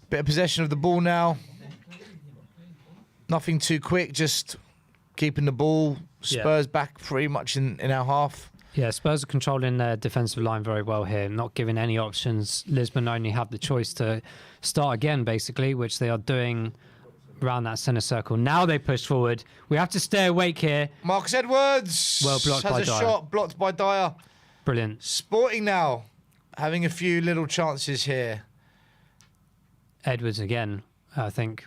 a bit of possession of the ball now. Nothing too quick, just keeping the ball. Spurs back pretty much in our half. Yeah, Spurs are controlling their defensive line very well here, not giving any options. Lisbon only have the choice to start again, basically, which they are doing around that centre circle. Now they push forward. We have to stay awake here. Marcus Edwards Well blocked has by a Dyer. shot blocked by Dyer. Brilliant. Sporting now having a few little chances here. Edwards again, I think.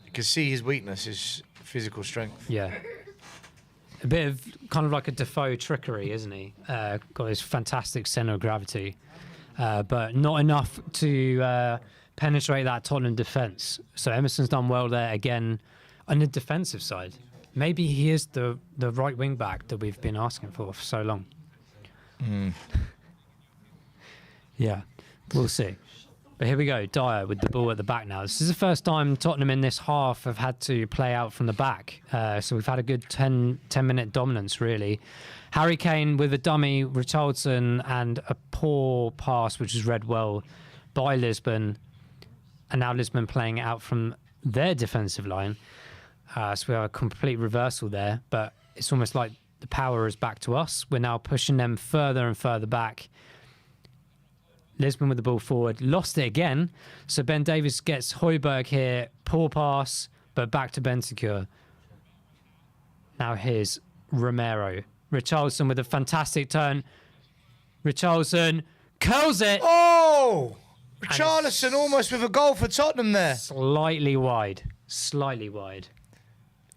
You can see his weakness, his physical strength. Yeah. A bit of kind of like a Defoe trickery, isn't he? Got his fantastic centre of gravity. But not enough to penetrate that Tottenham defence. So Emerson's done well there again on the defensive side. Maybe he is the right wing back that we've been asking for so long. Yeah, we'll see. But here we go, Dyer with the ball at the back now. This is the first time Tottenham in this half have had to play out from the back. So we've had a good 10-minute dominance, really. Harry Kane with a dummy, Richarlison, and a poor pass, which is read well by Lisbon. And now Lisbon playing it out from their defensive line. So we have a complete reversal there. But it's almost like the power is back to us. We're now pushing them further and further back. Lisbon with the ball forward, lost it again. So Ben Davies gets Højbjerg here, poor pass, but back to Bentancur. Now here's Romero. Richarlison with a fantastic turn. Richarlison curls it. Oh! Richarlison almost with a goal for Tottenham there. Slightly wide. Slightly wide.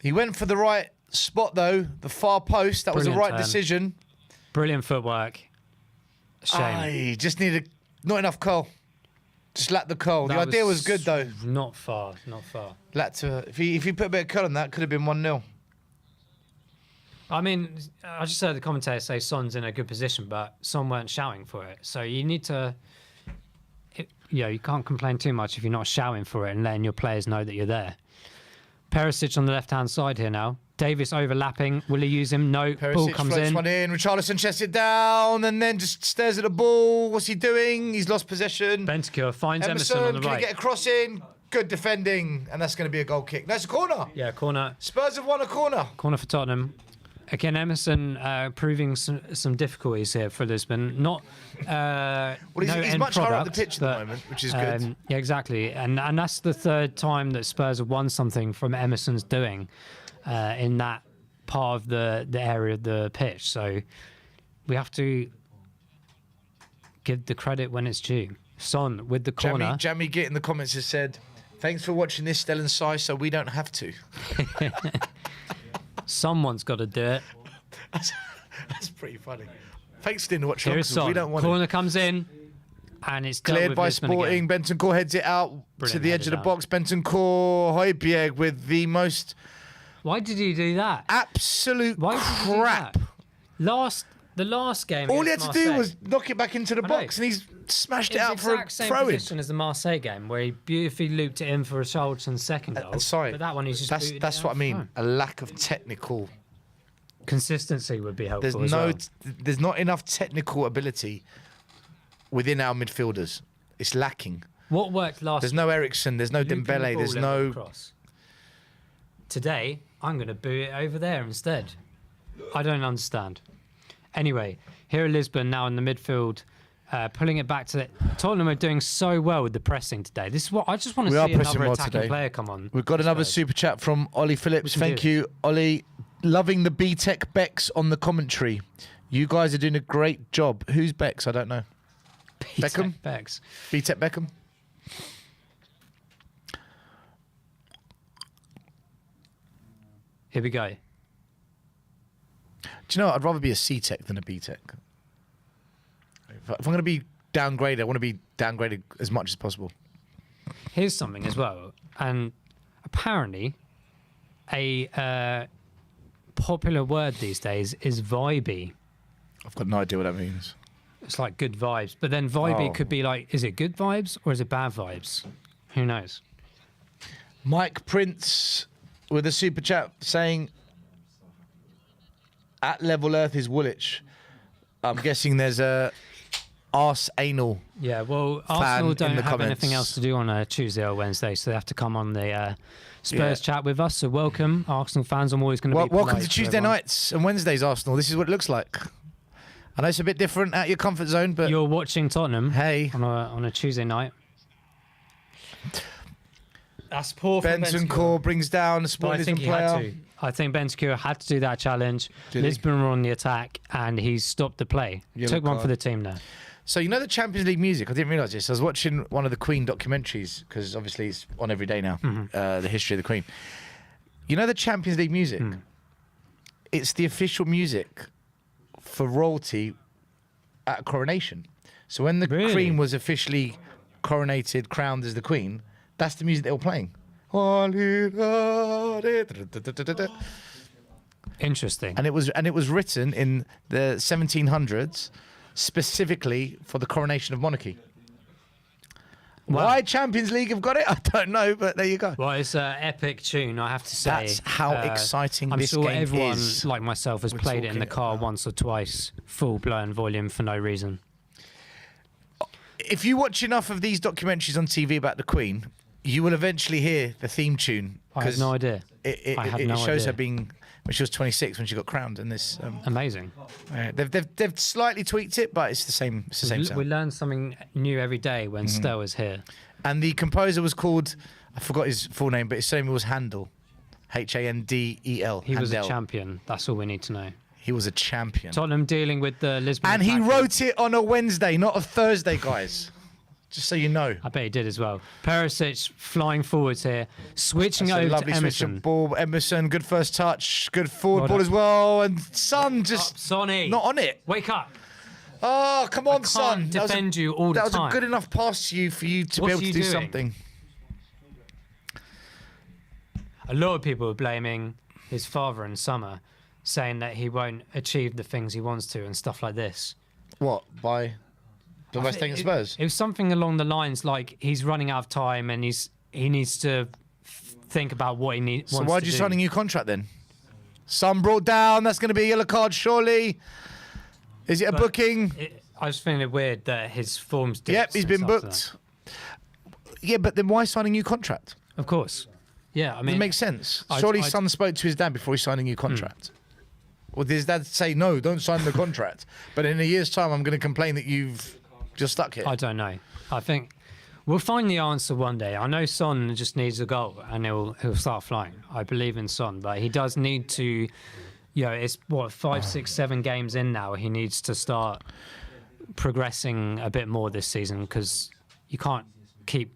He went for the right spot though, the far post. That was the Brilliant right turn. decision. Brilliant footwork. Shame. Aye, just needed not enough curl. Just lacked the curl. The That idea was good though. Not far, not far. Lacked to, if he put a bit of curl on that, could have been 1-0. I mean, I just heard the commentator say Son's in a good position, but Son weren't shouting for it. So you need to, you can't complain too much if you're not shouting for it and letting your players know that you're there. Perisic on the left-hand side here now. Davis overlapping. Will he use him? No. Perisic Ball comes floats in. one in. Richarlison chests it down and then just stares at the ball. What's he doing? He's lost possession. Bentancur finds Emerson on the can he right. get a cross in? Good defending, and that's going to be a goal kick. That's a corner. Yeah, corner. Spurs have won a corner. Corner for Tottenham. Again, Emerson proving some difficulties here for Lisbon. Not Well, he's end much higher up the product, pitch at the but, moment, which is good. Yeah, exactly. And that's the third time that Spurs have won something from Emerson's doing in that part of the area of the pitch. So we have to give the credit when it's due. Son with the corner. Jamie Gitt in the comments has said, Thanks for watching this, Stel and Si, so we don't have to. Someone's got to do it. That's pretty funny. Thanks for didn't watch Here's it. Son. We don't want Corner it. comes in, and it's dealt Cleared with by Lisbon Sporting. again. Bentancur heads it out to Brilliant the edge of the headed box. Bentancur, Højbjerg with the most Why did he do that? absolute Why did he do crap. that? The last game. All he had against to do Marseille, was knock it back into the I know. box, and he's smashed it it's out for a exact same throw-in. position as the Marseille game, where he beautifully looped it in for a Charlton's second goal. Sorry, but that one he's just that's booted that's it what out I mean. front. A lack of technical. Consistency would be helpful. There's as no, well. there's not enough technical ability within our midfielders. It's lacking. What worked last? There's no Ericsson. There's no looping the Dembele. ball There's level no. cross. Today, I'm going to boot it over there instead. I don't understand. Anyway, here are Lisbon now in the midfield, pulling it back to the... Tottenham are doing so well with the pressing today. This is what I just want We to are see pressing another well attacking today. player come on. We've got another Spurs. super chat from Ollie Phillips. We can Thank do you, Ollie. Loving the B-Tech Becks on the commentary. You guys are doing a great job. Who's Becks? I don't know. Beckham? Becks. B-Tech Beckham? Here we go. Do you know what? I'd rather be a C-Tech than a B-Tech. If I'm going to be downgraded, I want to be downgraded as much as possible. Here's something as well. And apparently, a popular word these days is vibey. I've got no idea what that means. It's like good vibes. But then vibey Oh. could be like, is it good vibes or is it bad vibes? Who knows? Mike Prince with a super chat saying, at level Earth is Woolwich. I'm guessing there's a arse anal. Yeah, well, Fan Arsenal in don't the have anything comments. else to do on a Tuesday or Wednesday, so they have to come on the Spurs Yeah. chat with us. So welcome, Arsenal fans. I'm always going to Well, be welcome polite to Tuesday everyone. nights and Wednesdays, Arsenal. This is what it looks like. I know it's a bit different out your comfort zone, but You're watching Tottenham hey, on a Tuesday night. That's poor from Bentancur brings down a But I Sporting think he player. had to. I think Bentancur had to do that challenge. Did he? Lisbon were on the attack, and he stopped the play. Yellow Took one card. for the team there. So you know the Champions League music? I didn't realise this. I was watching one of the Queen documentaries because obviously it's on every day now. The history of the Queen. You know the Champions League music? It's the official music for royalty at a coronation. So when the Really? Queen was officially coronated, crowned as the Queen, that's the music they were playing. Interesting. And it was written in the 1700s specifically for the coronation of monarchy. Wow. Why Champions League have got it, I don't know, but there you go. Well, it's an epic tune, I have to say. That's how exciting I'm this sure game everyone, is. like myself, has We're played it in the talking car about- once or twice, full-blown volume for no reason. If you watch enough of these documentaries on TV about the Queen, you will eventually hear the theme tune. I have 'cause no idea. It I have it no shows idea. her being when she was 26 when she got crowned in this. Amazing. They've slightly tweaked it, but it's the same. It's the same We sound. learn something new every day when Stel is here. And the composer was called, I forgot his full name, but his surname was Handel, Handel. He was a Handel. champion. That's all we need to know. He was a champion. Tottenham dealing with the Lisbon And he attack. wrote it on a Wednesday, not a Thursday, guys. Just so you know. I bet he did as well. Perisic flying forwards here, switching That's a over to lovely switch Emerson. of ball. Emerson, good first touch, good forward Well ball done. as well. And Son just Sonny, not on it. wake up. Oh, come on, can't Son. defend you all the That was time. a good enough pass to you for you to What's be he able to do doing? something. A lot of people are blaming his father in summer, saying that he won't achieve the things he wants to and stuff like this. What? By the West Ham Spurs? It was something along the lines like he's running out of time and he needs to think about what he needs. So why'd you sign a new contract then? Son brought down. That's going to be a yellow card, surely. Is it a booking? I was feeling it weird that his form's dipped Yep, he's since been after booked. Yeah, but then why sign a new contract? that. Of course. Yeah, I mean, It makes sense. I- Surely I- Son spoke to his dad before he signed a new contract. Or did his dad say, no, don't sign the contract? But in a year's time, I'm going to complain that you've just stuck here. I don't know. I think we'll find the answer one day. I know Son just needs a goal and he'll start flying. I believe in Son, but he does need to, you know, it's what, 5, 6, 7 games in now. He needs to start progressing a bit more this season because you can't keep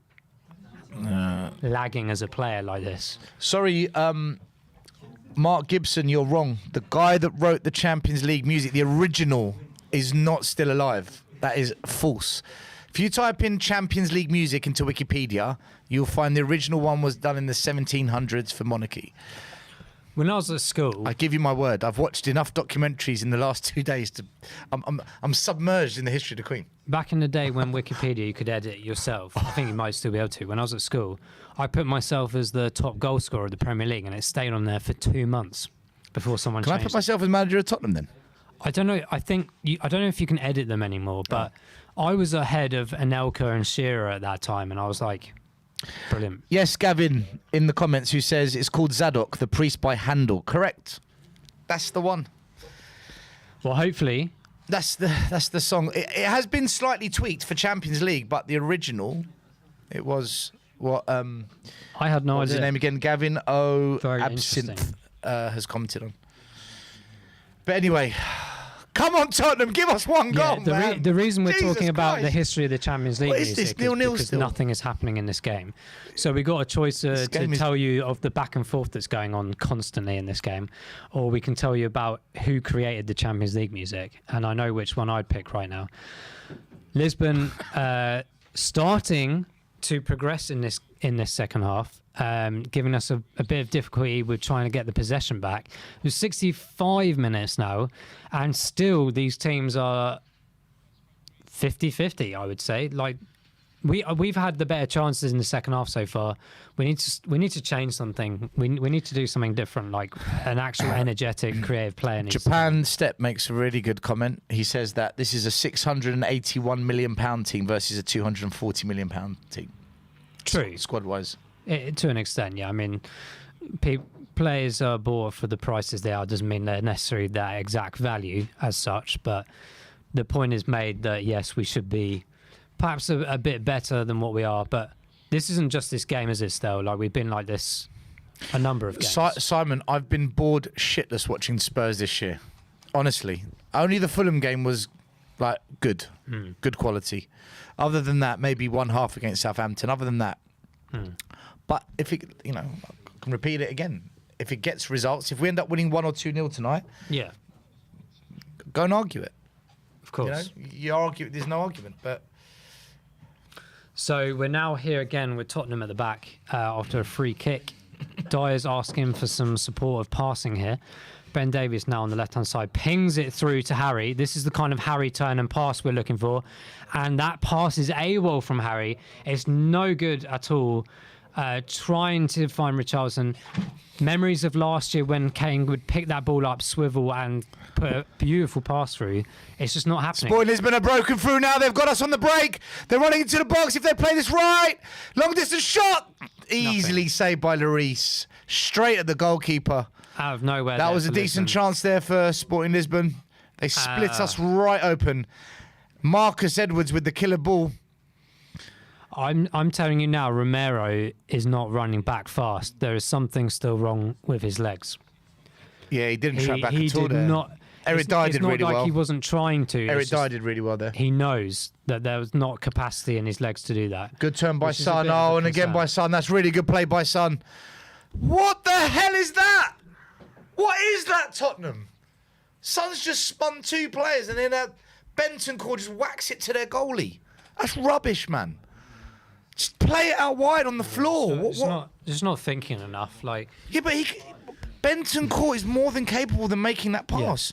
lagging as a player like this. Sorry, Mark Gibson, you're wrong. The guy that wrote the Champions League music, the original, is not still alive. That is false. If you type in Champions League music into Wikipedia, you'll find the original one was done in the 1700s for monarchy. When I was at school, I give you my word. I've watched enough documentaries in the last 2 days to. I'm submerged in the history of the Queen. back in the day when Wikipedia you could edit yourself, I think you might still be able to. When I was at school, I put myself as the top goal scorer of the Premier League, and it stayed on there for 2 months before someone Can I changed put myself as manager of Tottenham then? I don't know. I don't know if you can edit them anymore, but I was ahead of Anelka and Shearer at that time, and I was like, brilliant. Yes, Gavin in the comments who says it's called Zadok, the priest by Handel. Correct. That's the one. Well, hopefully. That's the song. It has been slightly tweaked for Champions League, but the original, it was what I had no what was his idea. name again? Gavin O. Very Absinthe interesting. has commented on. But anyway, come on, Tottenham, give us one goal, man. The reason we're Jesus talking about the Christ. history of the Champions League What is music this, 0-0 because still? nothing is happening in this game. So we got a choice to game is- tell you of the back and forth that's going on constantly in this game, or we can tell you about who created the Champions League music. And I know which one I'd pick right now. Lisbon starting to progress in this second half, giving us a bit of difficulty with trying to get the possession back. It was 65 minutes now, and still these teams are 50-50, I would say. Like we've had the better chances in the second half so far. We need to change something. We need to do something different, like an actual energetic, creative player. Japan Step makes a really good comment. He says that this is a £681 million team versus a £240 million team. True. Squad-wise. To an extent, yeah. I mean, players are bought for the prices they are. Doesn't mean they're necessarily that exact value as such. But the point is made that, yes, we should be perhaps a bit better than what we are. But this isn't just this game, is it, though? Like, we've been like this a number of games. Simon, I've been bored shitless watching Spurs this year. Honestly. Only the Fulham game was, like, good. Good quality. Other than that, maybe one half against Southampton. Other than that. But if it, I can repeat it again. If it gets results, if we end up winning 1 or 2-0 tonight, Yeah, go and argue it. of course. You argue. There's no argument. But So we're now here again with Tottenham at the back after a free kick. Dyer's asking for some supportive passing here. Ben Davies now on the left-hand side pings it through to Harry. This is the kind of Harry turn and pass we're looking for. And that pass is AWOL from Harry. It's no good at all. Trying to find Richarlison. Memories of last year when Kane would pick that ball up, swivel and put a beautiful pass through. It's just not happening. Boy, Lisbon are broken through now. They've got us on the break. They're running into the box if they play this right. Long distance shot. Easily saved by Lloris. Straight at the goalkeeper. Out of nowhere. That there was a for decent Lisbon. chance there for Sporting Lisbon. They split us right open. Marcus Edwards with the killer ball. I'm telling you now, Romero is not running back fast. There is something still wrong with his legs. Yeah, he didn't track back He at all did there. not. Eric Dyer did really It's not like well. he wasn't trying to. Eric It's just Dyer did really well there. He knows that there was not capacity in his legs to do that. Good turn by Which is a Son. bit of a Oh, and again concern. by Son. That's really good play by Son. What the hell is that? What is that, Tottenham? Son's just spun 2 players and then Bentancur just whacks it to their goalie. That's rubbish, man. Just play it out wide on the floor. Just not thinking enough. Like Yeah, but Bentancur is more than capable than making that pass.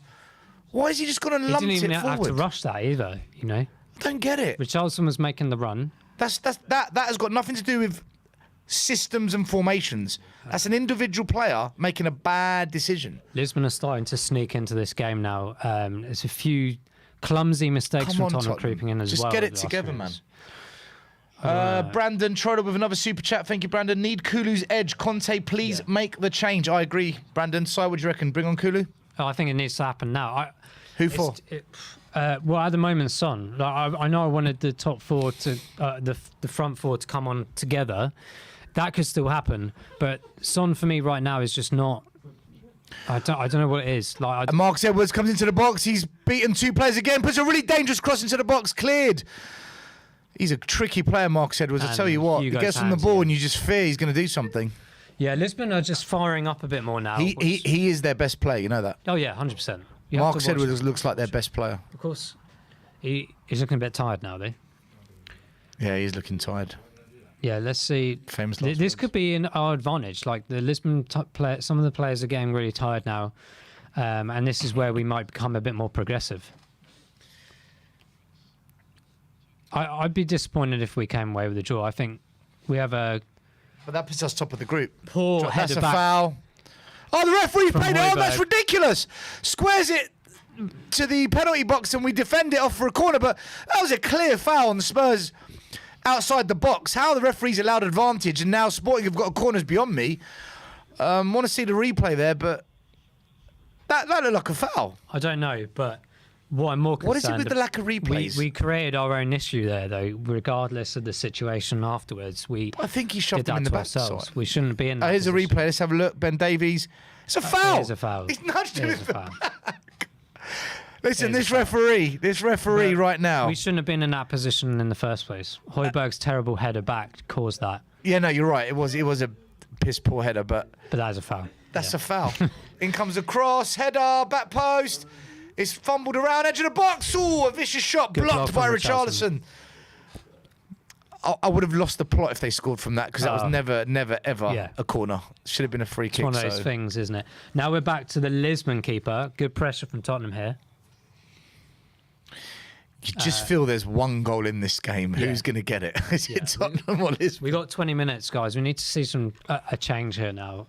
Why is he just going to he lump didn't even it have forward? to rush that either. I don't get it. Richarlison was making the run. That has got nothing to do with systems and formations. That's an individual player making a bad decision. Lisbon are starting to sneak into this game now. There's a few clumsy mistakes Come from on, Tottenham creeping in as Just well. get over it the last together, few man. minutes. Brandon Trotter with another super chat. Thank you, Brandon. Need Kulu's edge. Conte, please make the change. I agree, Brandon. So, what do you reckon? Bring on Kulu? Oh, I think it needs to happen now. Who for? Well, at the moment, Son. Like, I know I wanted the top 4 to the front 4 to come on together. That could still happen, but Son for me right now is just not. I don't know what it is. Like And Marcus Edwards comes into the box. He's beaten 2 players again. Puts a really dangerous cross into the box. Cleared. He's a tricky player, Marcus Edwards. I And tell you what, he Hugo's gets on the hands, ball yeah. and you just fear he's going to do something. Yeah, Lisbon are just firing up a bit more now. He is their best player, you know that. Oh yeah, 100%. Marcus Edwards looks like their best player. Of course. He's looking a bit tired now, though. Yeah, he's looking tired. Yeah, let's see. Famous last This words. could be in our advantage. Like the Lisbon player, some of the players are getting really tired now, and this is where we might become a bit more progressive. I'd be disappointed if we came away with a draw. I think we have a But that puts us top of the group. poor That's header a back. foul. Oh, the referee From played it. Oh, that's Højbjerg. ridiculous. Squares it to the penalty box and we defend it off for a corner. But that was a clear foul on the Spurs outside the box. How the referee's allowed advantage and now Sporting have got corners beyond me. Want to see the replay there, but that looked like a foul. I don't know, but what I'm more concerned. What is it with the lack of replays? We created our own issue there, though. Regardless of the situation afterwards, I think he did shoved him that in the to backside. ourselves. We shouldn't be in that Here's a position. replay. Let's have a look. Ben Davies. It's a foul. It is a foul. He's nudged him It in is the a foul. Listen, It is this a foul. referee But right now. We shouldn't have been in that position in the first place. Højbjerg's terrible header back caused that, Yeah, no, you're right. It was a piss poor header, but but that is a foul. that's a foul. In comes a cross, header, back post. It's fumbled around, edge of the box. Ooh, a vicious shot Good blocked block by from Richarlison. I would have lost the plot if they scored from that because that was Oh. never, ever Yeah. a corner. Should have been a free It's kick. one of those So. things, isn't it? Now we're back to the Lisbon keeper. Good pressure from Tottenham here. You just feel there's one goal in this game. Yeah. Who's going to get it? Is it Tottenham or Lisbon? We got 20 minutes, guys. We need to see a change here now.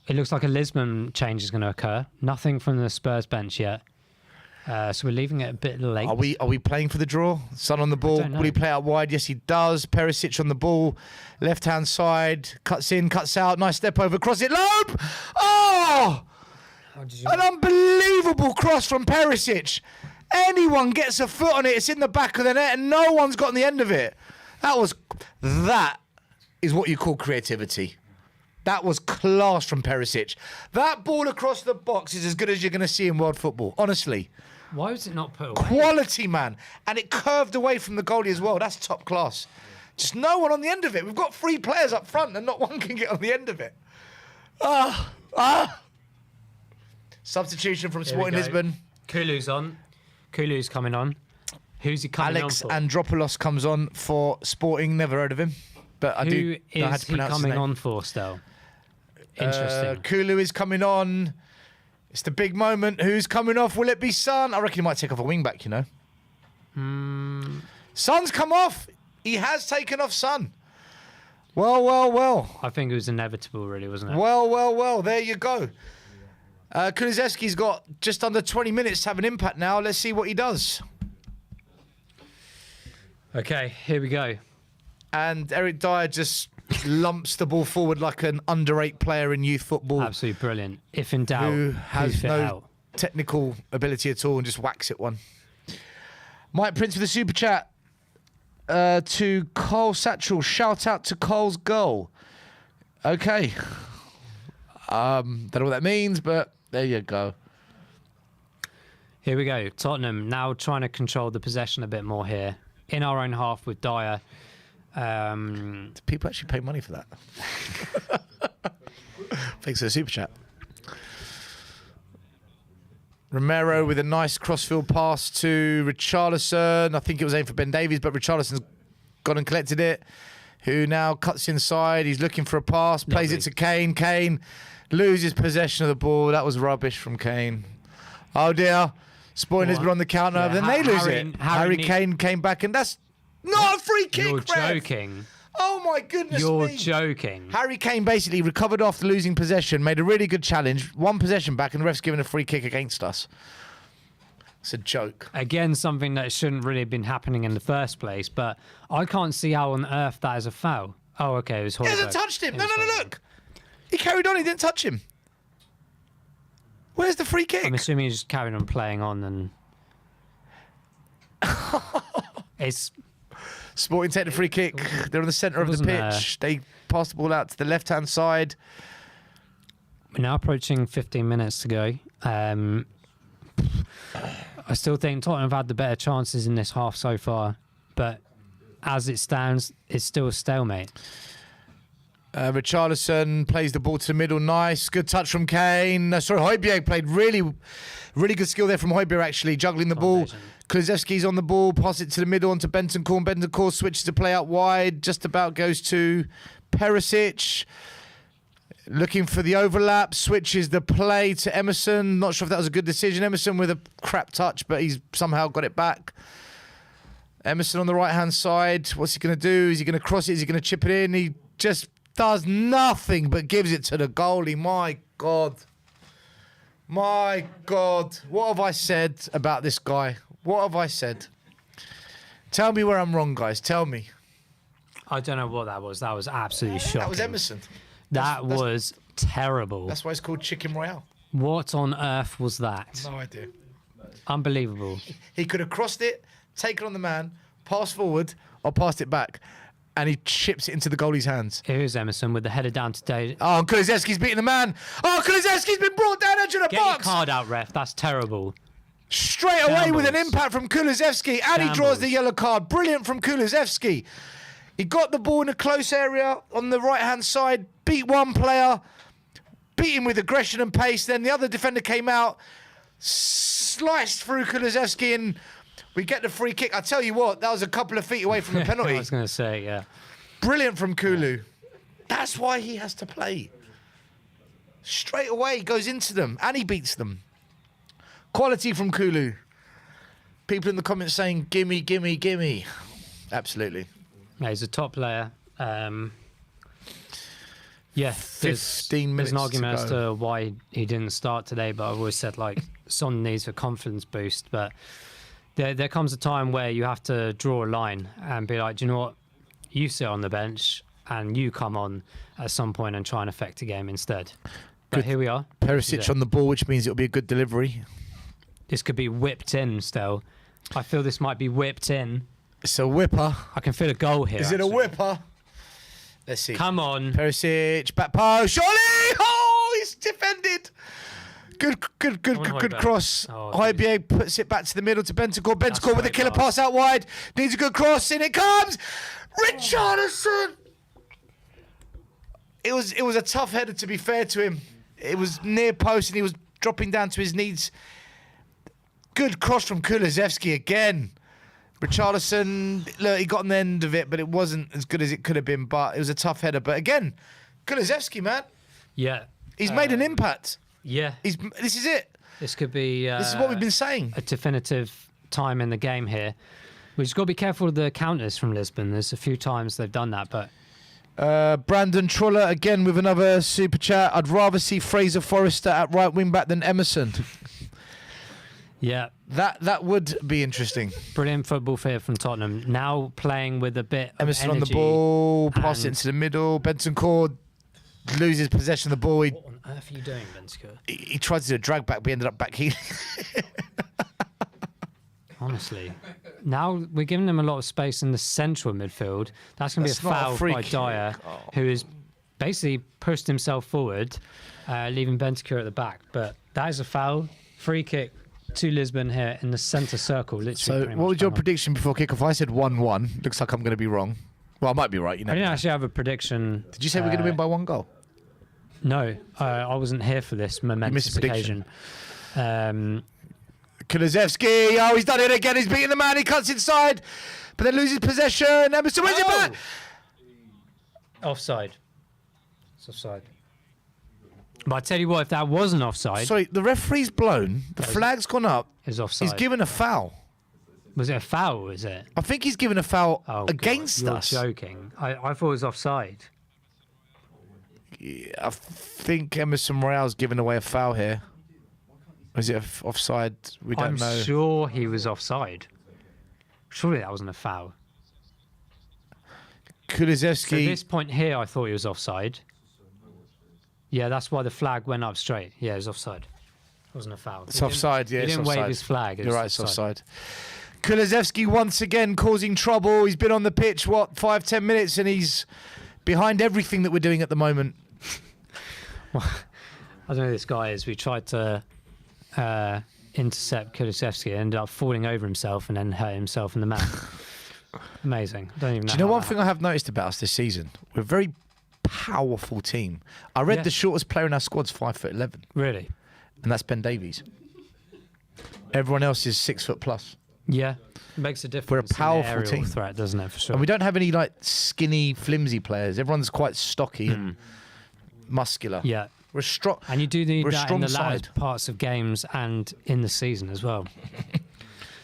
It looks like a Lisbon change is going to occur. Nothing from the Spurs bench yet. So we're leaving it a bit late. Are we playing for the draw? Son on the ball. don't know. Will he play out wide? Yes, he does. Perisic on the ball. Left hand side. Cuts in, cuts out. Nice step over. Cross it. Lobe! Oh! How did you- An unbelievable cross from Perisic. Anyone gets a foot on it, it's in the back of the net, and no one's gotten the end of it. That is what you call creativity. That was class from Perisic. That ball across the box is as good as you're going to see in world football, honestly. Why was it not put away? Quality, man. And it curved away from the goalie as well. That's top class. Just no one on the end of it. We've got 3 players up front and not one can get on the end of it. Substitution from Here we Sporting go. Lisbon. Kulu's on. Kulu's coming on. Who's he coming Alex on for? Andropoulos comes on for Sporting. Never heard of him. But I Who know how is to he pronounce his coming name. on for still? Interesting. Kulu is coming on. It's the big moment. Who's coming off? Will it be Son? I reckon he might take off a wing back, you know. Son's come off. He has taken off Son. Well. I think it was inevitable, really, wasn't it? Well. There you go. Kulusevski's got just under 20 minutes to have an impact now. Let's see what he does. Okay, here we go. And Eric Dyer just lumps the ball forward like an under-8 player in youth football. Absolutely brilliant. If in doubt, Who who's has fit no out? technical ability at all and just whacks it one. Mike Prince with a super chat to Cole Satchel. Shout out to Cole's goal. Okay. Don't know what that means, but there you go. Here we go. Tottenham now trying to control the possession a bit more here. In our own half with Dyer. Do people actually pay money for that? Thanks for the super chat. Romero with a nice crossfield pass to Richarlison. I think it was aimed for Ben Davies, but Richarlison's gone and collected it. Who now cuts inside. He's looking for a pass. Plays Lovely. it to Kane. Kane loses possession of the ball. That was rubbish from Kane. Oh dear. Sporting Lisbon on the counter. Yeah, Then they lose Harry- it. Harry Harry need- Kane came back, and that's not a free kick, You're ref. joking. Oh my goodness You're me. joking. Harry Kane basically recovered after losing possession, made a really good challenge, one possession back, and the ref's given a free kick against us. It's a joke. Again, something that shouldn't really have been happening in the first place, but I can't see how on earth that is a foul. Oh, okay, it was He Højbjerg. hasn't touched him. It No, was Højbjerg. look. He carried on. He didn't touch him. Where's the free kick? I'm assuming he's just carried on playing on and... It's... Sporting take the free kick. They're in the centre of the wasn't, pitch. They pass the ball out to the left-hand side. We're now approaching 15 minutes to go. I still think Tottenham have had the better chances in this half so far, but as it stands, it's still a stalemate. Richarlison plays the ball to the middle. Nice. Good touch from Kane. Højbjerg played really good skill there from Højbjerg, actually, juggling the ball. Kulusevski's on the ball. Pass it to the middle onto Bentancur. Bentancur switches to play out wide. Just about goes to Perisic. Looking for the overlap. Switches the play to Emerson. Not sure if that was a good decision. Emerson with a crap touch, but he's somehow got it back. Emerson on the right-hand side. What's he going to do? Is he going to cross it? Is he going to chip it in? He just does nothing but gives it to the goalie. My God. My God. What have I said about this guy? What have I said? Tell me where I'm wrong, guys. Tell me. I don't know what that was. That was absolutely shocking. That was Emerson. That was terrible. That's why it's called Chicken Royale. What on earth was that? No idea. Unbelievable. He could have crossed it, taken on the man, passed forward, or passed it back. And he chips it into the goalie's hands. Here's Emerson with the header down today. Oh, and Kulusevski's beating the man. Oh, Kulusevski's been brought down edge of the Get your box. card out, ref. That's terrible. Straight away with an Shambles. impact from Kulusevski. And he draws the yellow card. Brilliant from Kulusevski. He got the ball in a close area on the right-hand side. Beat one player. Beat him with aggression and pace. Then the other defender came out. Sliced through Kulusevski and we get the free kick. I tell you what, that was a couple of feet away from the penalty. I was going to say, yeah. Brilliant from Kulu. That's why he has to play. Straight away, he goes into them and he beats them. Quality from Kulu. People in the comments saying, gimme, gimme, gimme. Absolutely. Yeah, he's a top player. Yeah, 15 there's minutes an argument to as go. to why he didn't start today, but I've always said, like, Son needs a confidence boost. But there comes a time where you have to draw a line and be like, do you know what? You sit on the bench and you come on at some point and try and affect the game instead. But Good. here we are. Perisic on the ball, which means it'll be a good delivery. This could be whipped in still. I feel this might be whipped in. It's a whipper. I can feel a goal here. Is it a actually. whipper? Let's see. Come on. Perisic, back post, surely! Oh, he's defended. Good cross. Oh, Højbjerg puts it back to the middle to Bentancur. Bentancur with a great killer pass. pass out wide. Needs a good cross. In it comes. Richarlison. It was a tough header, to be fair to him. It was near post and he was dropping down to his knees. Good cross from Kulusevski again. Richarlison, look, he got on the end of it, but it wasn't as good as it could have been. But it was a tough header. But again, Kulusevski, man, yeah. he's made an impact. Yeah. This is it. This could be This is what we've been saying. a definitive time in the game here. We've just got to be careful of the counters from Lisbon. There's a few times they've done that, but Brandon Troller again with another super chat. I'd rather see Fraser Forrester at right wing back than Emerson. yeah, That would be interesting. brilliant football here from Tottenham. Now playing with a bit Emerson of on the energy. ball, pass it and- into the middle. Bentancur loses possession of the ball. What on earth are you doing, Bentancur? He tried to do a drag back, but he ended up back healing. Honestly. Now we're giving them a lot of space in the central midfield. That's going to be That's a not a foul free by kick. Dyer, Oh. who has basically pushed himself forward, leaving Bentancur at the back. But that is a foul. Free kick to Lisbon here in the centre circle. Literally. So, pretty what much was your bang on. prediction before kickoff? I said 1-1. Looks like I'm going to be wrong. Well, I might be right. You I know. didn't actually have a prediction. Did you say we're going to win by one goal? No, I wasn't here for this momentous a prediction. occasion. Kulusevski, oh, he's done it again. He's beating the man. He cuts inside, but then loses possession. Emerson wins it back. Offside. It's offside. But I tell you what, if that wasn't offside, Sorry, the referee's blown. The flag's gone up. it's offside. He's given a foul. Was it a foul? Was it? I think he's given a foul Oh, against God, us. You're joking. I thought it was offside. I think Emerson Royale's given away a foul here. Or is it offside? We don't I'm know. sure he was offside. Surely that wasn't a foul. So Kulusevski. this point here, I thought he was offside. Yeah, that's why the flag went up straight. Yeah, it was offside. It wasn't a foul. It's offside, yeah, He it's didn't offside. wave his flag. It You're was right, it's offside. Kulusevski once again causing trouble. He's been on the pitch, 5-10 minutes, and he's behind everything that we're doing at the moment. I don't know who this guy is. We tried to intercept Kulusevski, ended up falling over himself and then hurt himself in the mouth. Amazing. Don't even know. Do you know how one that thing I have noticed about us this season? We're a very powerful team. I read Yeah. the shortest player in our squad's 5'11", Really? and that's Ben Davies. Everyone else is 6 foot plus. Yeah. Makes a difference. We're a in the powerful aerial team. threat, doesn't it? For sure. And we don't have any like skinny, flimsy players. Everyone's quite stocky and muscular. Yeah. We're strong. And you do need We're a that in the strong latter side. parts of games and in the season as well.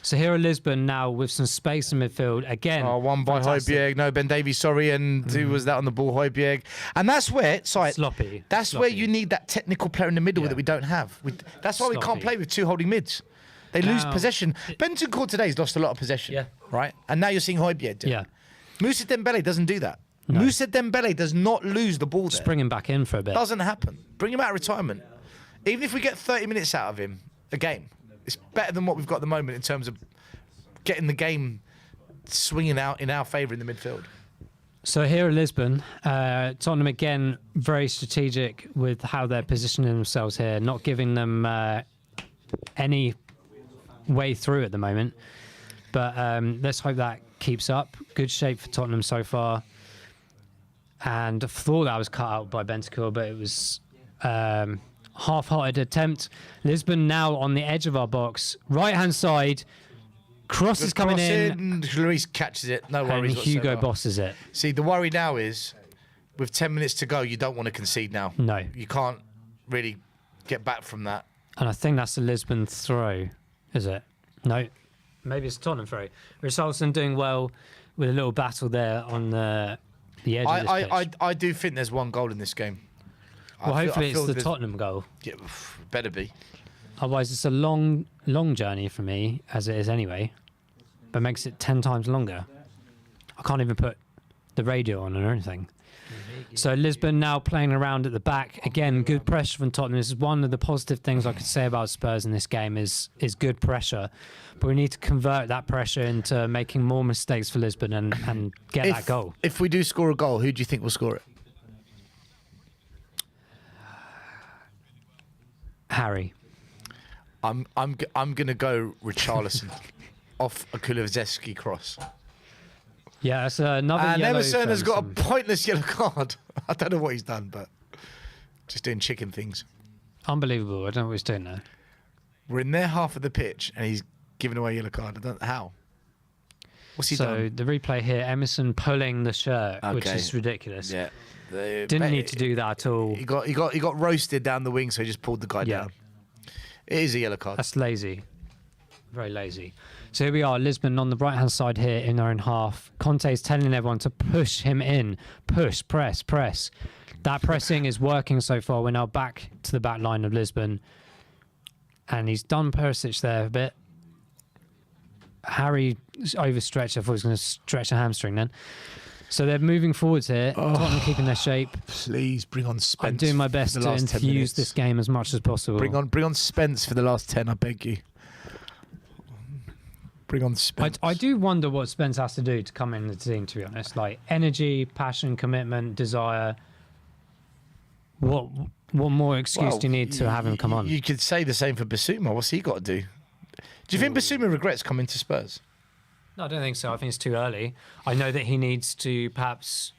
So here are Lisbon now with some space in midfield. Again, Oh, one by fantastic. Højbjerg. No, Ben Davies, sorry. And who was that on the ball? Højbjerg. And that's where, sorry, Sloppy. that's Sloppy. where you need that technical player in the middle Yeah. that we don't have. That's why we can't Sloppy. play with two holding mids. They lose Now- possession. Bentancur today's lost a lot of possession. Yeah. Right? And now you're seeing Højbjerg do it. Yeah. Moussa Dembele doesn't do that. No. Moussa Dembele does not lose the ball there. Just bring him back in for a bit. Doesn't happen. Bring him out of retirement. Even if we get 30 minutes out of him a game, it's better than what we've got at the moment in terms of getting the game swinging out in our favour in the midfield. So here are Lisbon. Tottenham again, very strategic with how they're positioning themselves here, not giving them any way through at the moment. But let's hope that keeps up. Good shape for Tottenham so far. And I thought that was cut out by Bentancur, but it was half-hearted attempt. Lisbon now on the edge of our box. Right-hand side. Cross is coming in. Lloris catches it. No And worries Hugo whatsoever. bosses it. See, the worry now is with 10 minutes to go, you don't want to concede now. No. You can't really get back from that. And I think that's a Lisbon throw, is it? No. Maybe it's a Tottenham throw. Richarlison doing well with a little battle there on the edge of this pitch. I do think there's one goal in this game. Well, hopefully it's the there's- Tottenham goal. Yeah, better be. Otherwise, it's a long journey for me, as it is anyway. But makes it 10 times longer. I can't even put the radio on or anything. So Lisbon now playing around at the back. Again, good pressure from Tottenham. This is one of the positive things I could say about Spurs in this game is good pressure. But we need to convert that pressure into making more mistakes for Lisbon and get that goal. If we do score a goal, who do you think will score it? Harry. I'm gonna go Richarlison off a Kulusevski cross. Yeah, that's another And yellow. Emerson has for got a Emerson. pointless yellow card. I don't know what he's done, but just doing chicken things. Unbelievable. I don't know what he's doing there. We're in their half of the pitch, and he's giving away a yellow card. I don't how. What's he So done? the replay here, Emerson pulling the shirt, which Okay. is ridiculous. Yeah, Didn't need to do that at all. He got roasted down the wing, so he just pulled the guy Yeah. down. It is a yellow card. That's lazy. Very lazy. So here we are, Lisbon on the right-hand side here in their own half. Conte's telling everyone to push him in. Push, press, press. That pressing is working so far. We're now back to the back line of Lisbon. And he's done Perisic there a bit. Harry overstretched. I thought he was going to stretch a hamstring then. So they're moving forwards here. Tottenham keeping their shape. Please bring on Spence. I'm doing my for best the to last 10 infuse minutes. this game as much as possible. Bring on Spence for the last 10, I beg you. Bring on Spence. I do wonder what Spence has to do to come in the team, to be honest. Like energy, passion, commitment, desire. What more excuse do you need to have him come on? You could say the same for Basuma. What's he got to do? Do you think Basuma regrets coming to Spurs? No, I don't think so. I think it's too early. I know that he needs to perhaps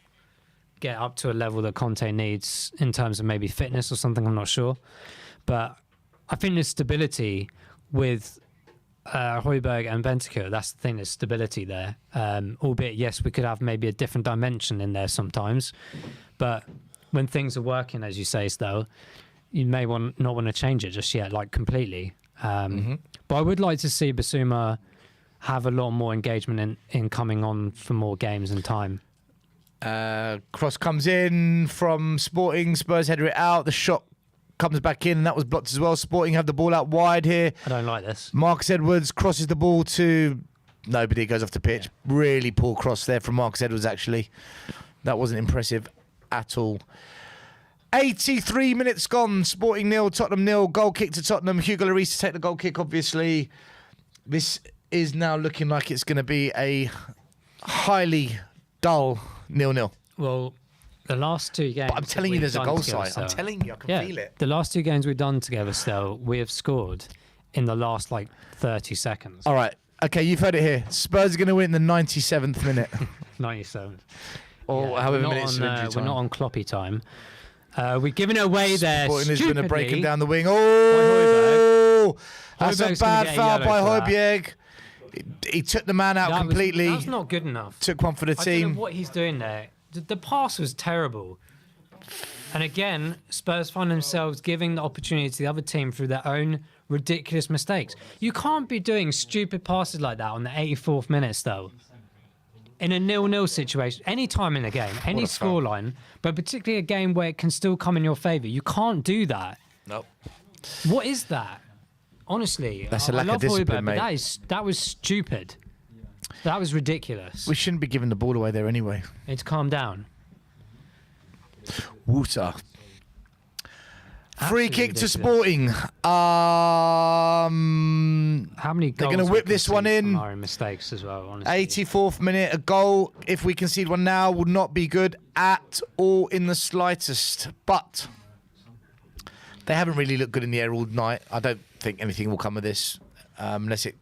get up to a level that Conte needs in terms of maybe fitness or something. I'm not sure. But I think there's stability with Højbjerg and Bentancur. That's the thing, there's stability there. Albeit, yes, we could have maybe a different dimension in there sometimes. But when things are working, as you say, Stel, you may not want to change it just yet, like completely. But I would like to see Basuma have a lot more engagement in coming on for more games and time. Cross comes in from Sporting. Spurs header it out. The shot comes back in, and that was blocked as well. Sporting have the ball out wide here. I don't like this. Marcus Edwards crosses the ball to nobody. Goes off the pitch. Yeah. Really poor cross there from Marcus Edwards, actually. That wasn't impressive at all. 83 minutes gone. Sporting 0, Tottenham 0. Goal kick to Tottenham. Hugo Lloris to take the goal kick, obviously. This is now looking like it's going to be a highly dull 0-0. Well, the last two games... But I'm telling you, there's a goal side. I'm telling you, I can feel it. The last two games we've done together, Stel, we have scored in the last like 30 seconds. All right. Okay, you've heard it here. Spurs are going to win the 97th minute. 97. Or Yeah, however we're minutes of injury we're time. not on Kloppy time. We're giving it away there. Supporting Lisbon are breaking stupidly. down the wing. Oh, that's a Højbjerg's gonna bad get a foul yellow by for that. Højbjerg. He took the man out completely. That's not good enough. Took one for the I don't team. know what he's doing there. The pass was terrible. And again, Spurs find themselves giving the opportunity to the other team through their own ridiculous mistakes. You can't be doing stupid passes like that on the 84th minute, though. In a 0-0 situation, any time in the game, any What a foul. scoreline, but particularly a game where it can still come in your favour, you can't do that. Nope. What is that? Honestly, That's a I lack of love discipline, Højbjerg, mate. but that was stupid. That was ridiculous. We shouldn't be giving the ball away there anyway. Need to calm down. Water. Free Absolutely kick to ridiculous. Sporting. How many goals They're gonna we whip this one concede from in. Our own mistakes as well, honestly. 84th minute, a goal. If we concede one now, would not be good at all in the slightest. But they haven't really looked good in the air all night. I don't think anything will come of this unless it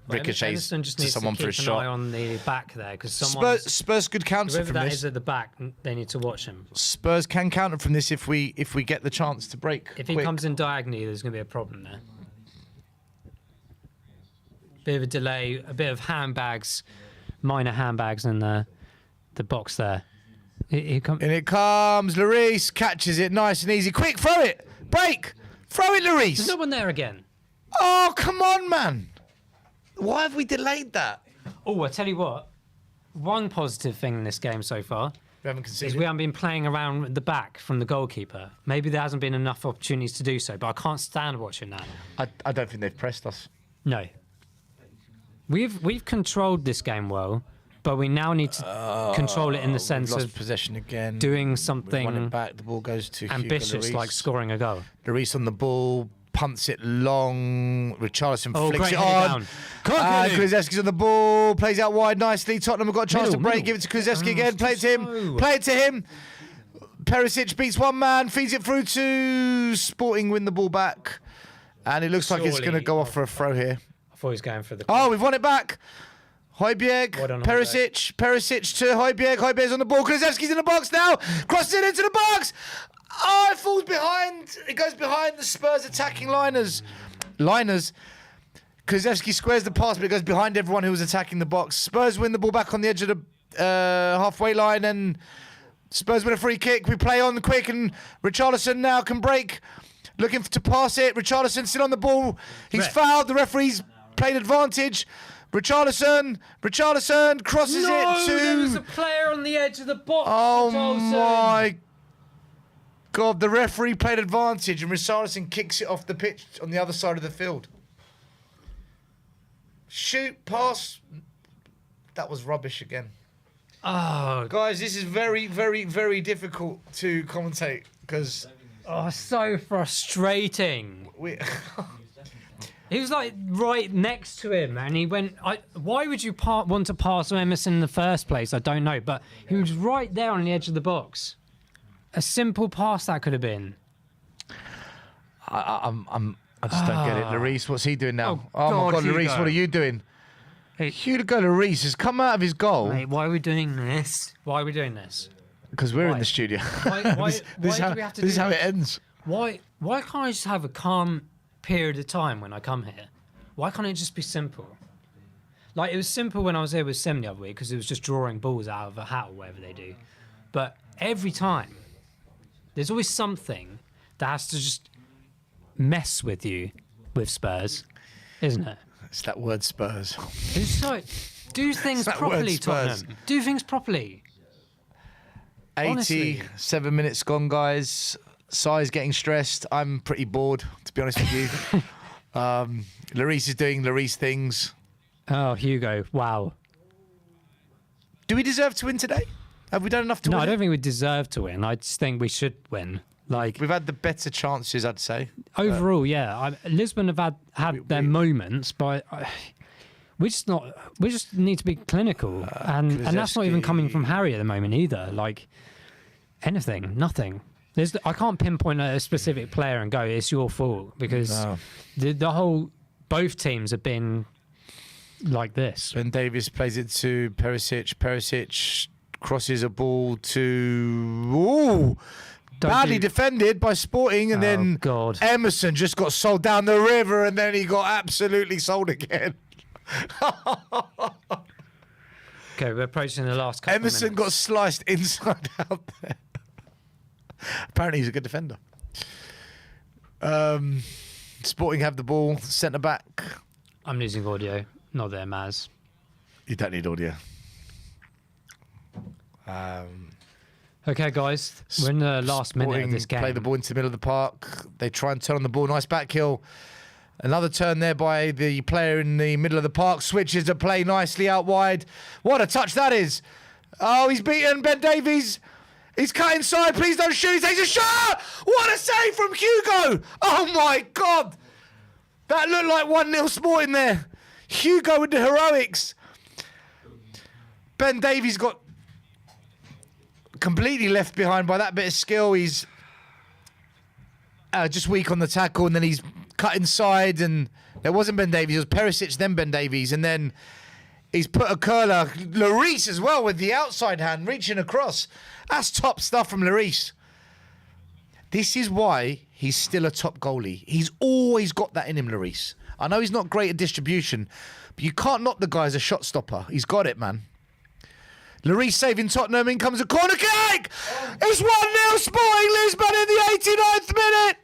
ricochets Edison just to needs someone to for a keep an eye shot. on the back there because Spurs could counter whoever from that this. is at the back, they need to watch him. Spurs can counter from this if we get the chance to break. If he quick. comes in diagonally, there's going to be a problem there. Bit of a delay, a bit of handbags, minor handbags in the box there. He And it comes, Lloris catches it nice and easy. Quick, throw it, break, throw it, There's Lloris. no one there again. Oh, come on, man. Why have we delayed that? Oh, I tell you what. One positive thing in this game so far We haven't is conceded. we haven't been playing around the back from the goalkeeper. Maybe there hasn't been enough opportunities to do so, but I can't stand watching that. I don't think they've pressed us. No. We've controlled this game well, but we now need to control it in the We've sense lost of possession again. doing We want it something back. The ball goes to ambitious, Hugo Lloris. like scoring a goal. Lloris on the ball, punts it long. Richarlison Oh, flicks great it header on. down. Koke! Kulusevski's on the ball, plays out wide nicely. Tottenham have got a chance to break. Middle. Give it to Kulusevski again. it's Play it to him. slow. Play it to him. Perisic beats one man, feeds it through to Sporting, win the ball back. And it looks like it's Surely- going to go off for a throw here. I thought he was going for the. Oh, we've won it back. Højbjerg, Well done, Perisic to Højbjerg. Højbjerg's on the ball. Kulusevski's in the box now. Crosses it into the box. Oh, it falls behind. It goes behind the Spurs attacking liners. Kulusevski squares the pass, but it goes behind everyone who was attacking the box. Spurs win the ball back on the edge of the halfway line, and Spurs win a free kick. We play on quick, and Richarlison now can break. Looking to pass it. Richarlison still on the ball. He's Ref. fouled. The referee's played advantage. Richarlison crosses it to. there was a player on the edge of the box. Oh Richarlison. my God! The referee played advantage, and Richarlison kicks it off the pitch on the other side of the field. Shoot, pass. That was rubbish again. Oh, Guys, this is very, very, very difficult to commentate because so frustrating. we. He was like right next to him, and he went. Why would you want to pass to Emerson in the first place? I don't know, but he was right there on the edge of the box. A simple pass that could have been. I just don't get it. Lloris, what's he doing now? Oh, Oh, my God, God, Lloris, Hugo. what are you doing? Hugo Lloris has come out of his goal Mate, why are we doing this? Why are we doing this? because we're in Why? the studio. Why this do is how, we have to this is do how this? it ends. Why can't I just have a calm period of time when I come here? Why can't it just be simple? Like, it was simple when I was here with Sim the other week because it was just drawing balls out of a hat or whatever they do. But every time, there's always something that has to just mess with you with Spurs, isn't it? It's that word Spurs. It's like, do things that word, properly, Spurs. Tottenham. Do things properly. Honestly. 87 minutes gone, guys. Sai's getting stressed. I'm pretty bored, to be honest with you. Lloris is doing Lloris things. Oh, Hugo, wow. Do we deserve to win today? Have we done enough to No, win? I it? don't think we deserve to win. I just think we should win. Like, We've had the better chances, I'd say. overall, yeah. Lisbon have had their moments, but we just need to be clinical, and that's not even coming from Harry at the moment either. Like, nothing. I can't pinpoint a specific player and go, it's your fault, because No. the whole both teams have been like this. Ben Davies plays it to Perisic. Perisic crosses a ball to... Ooh! Badly defended by Sporting, and then God. Emerson just got sold down the river, and then he got absolutely sold again. Okay, we're approaching the last couple Emerson of got minutes. sliced inside out there. Apparently he's a good defender. Sporting have the ball, centre back. I'm losing audio. Not there, Maz. You don't need audio. Okay, guys, we're in the last minute of Sporting this game. play the ball into the middle of the park. They try and turn on the ball. Nice back heel. Another turn there by the player in the middle of the park. Switches the play nicely out wide. What a touch that is. Oh, he's beaten Ben Davies. He's cut inside. Please don't shoot. He takes a shot. What a save from Hugo. Oh, my God. That looked like 1-0 Sporting there. Hugo with the heroics. Ben Davies got completely left behind by that bit of skill. He's just weak on the tackle, and then he's cut inside, and there wasn't Ben Davies. It was Perisic, then Ben Davies, and then he's put a curler. Lloris as well with the outside hand reaching across. That's top stuff from Lloris. This is why he's still a top goalie. He's always got that in him, Lloris. I know he's not great at distribution, but you can't knock the guy as a shot stopper. He's got it, man. Lloris saving Tottenham. In comes a corner kick. It's 1-0 Sporting Lisbon in the 89th minute.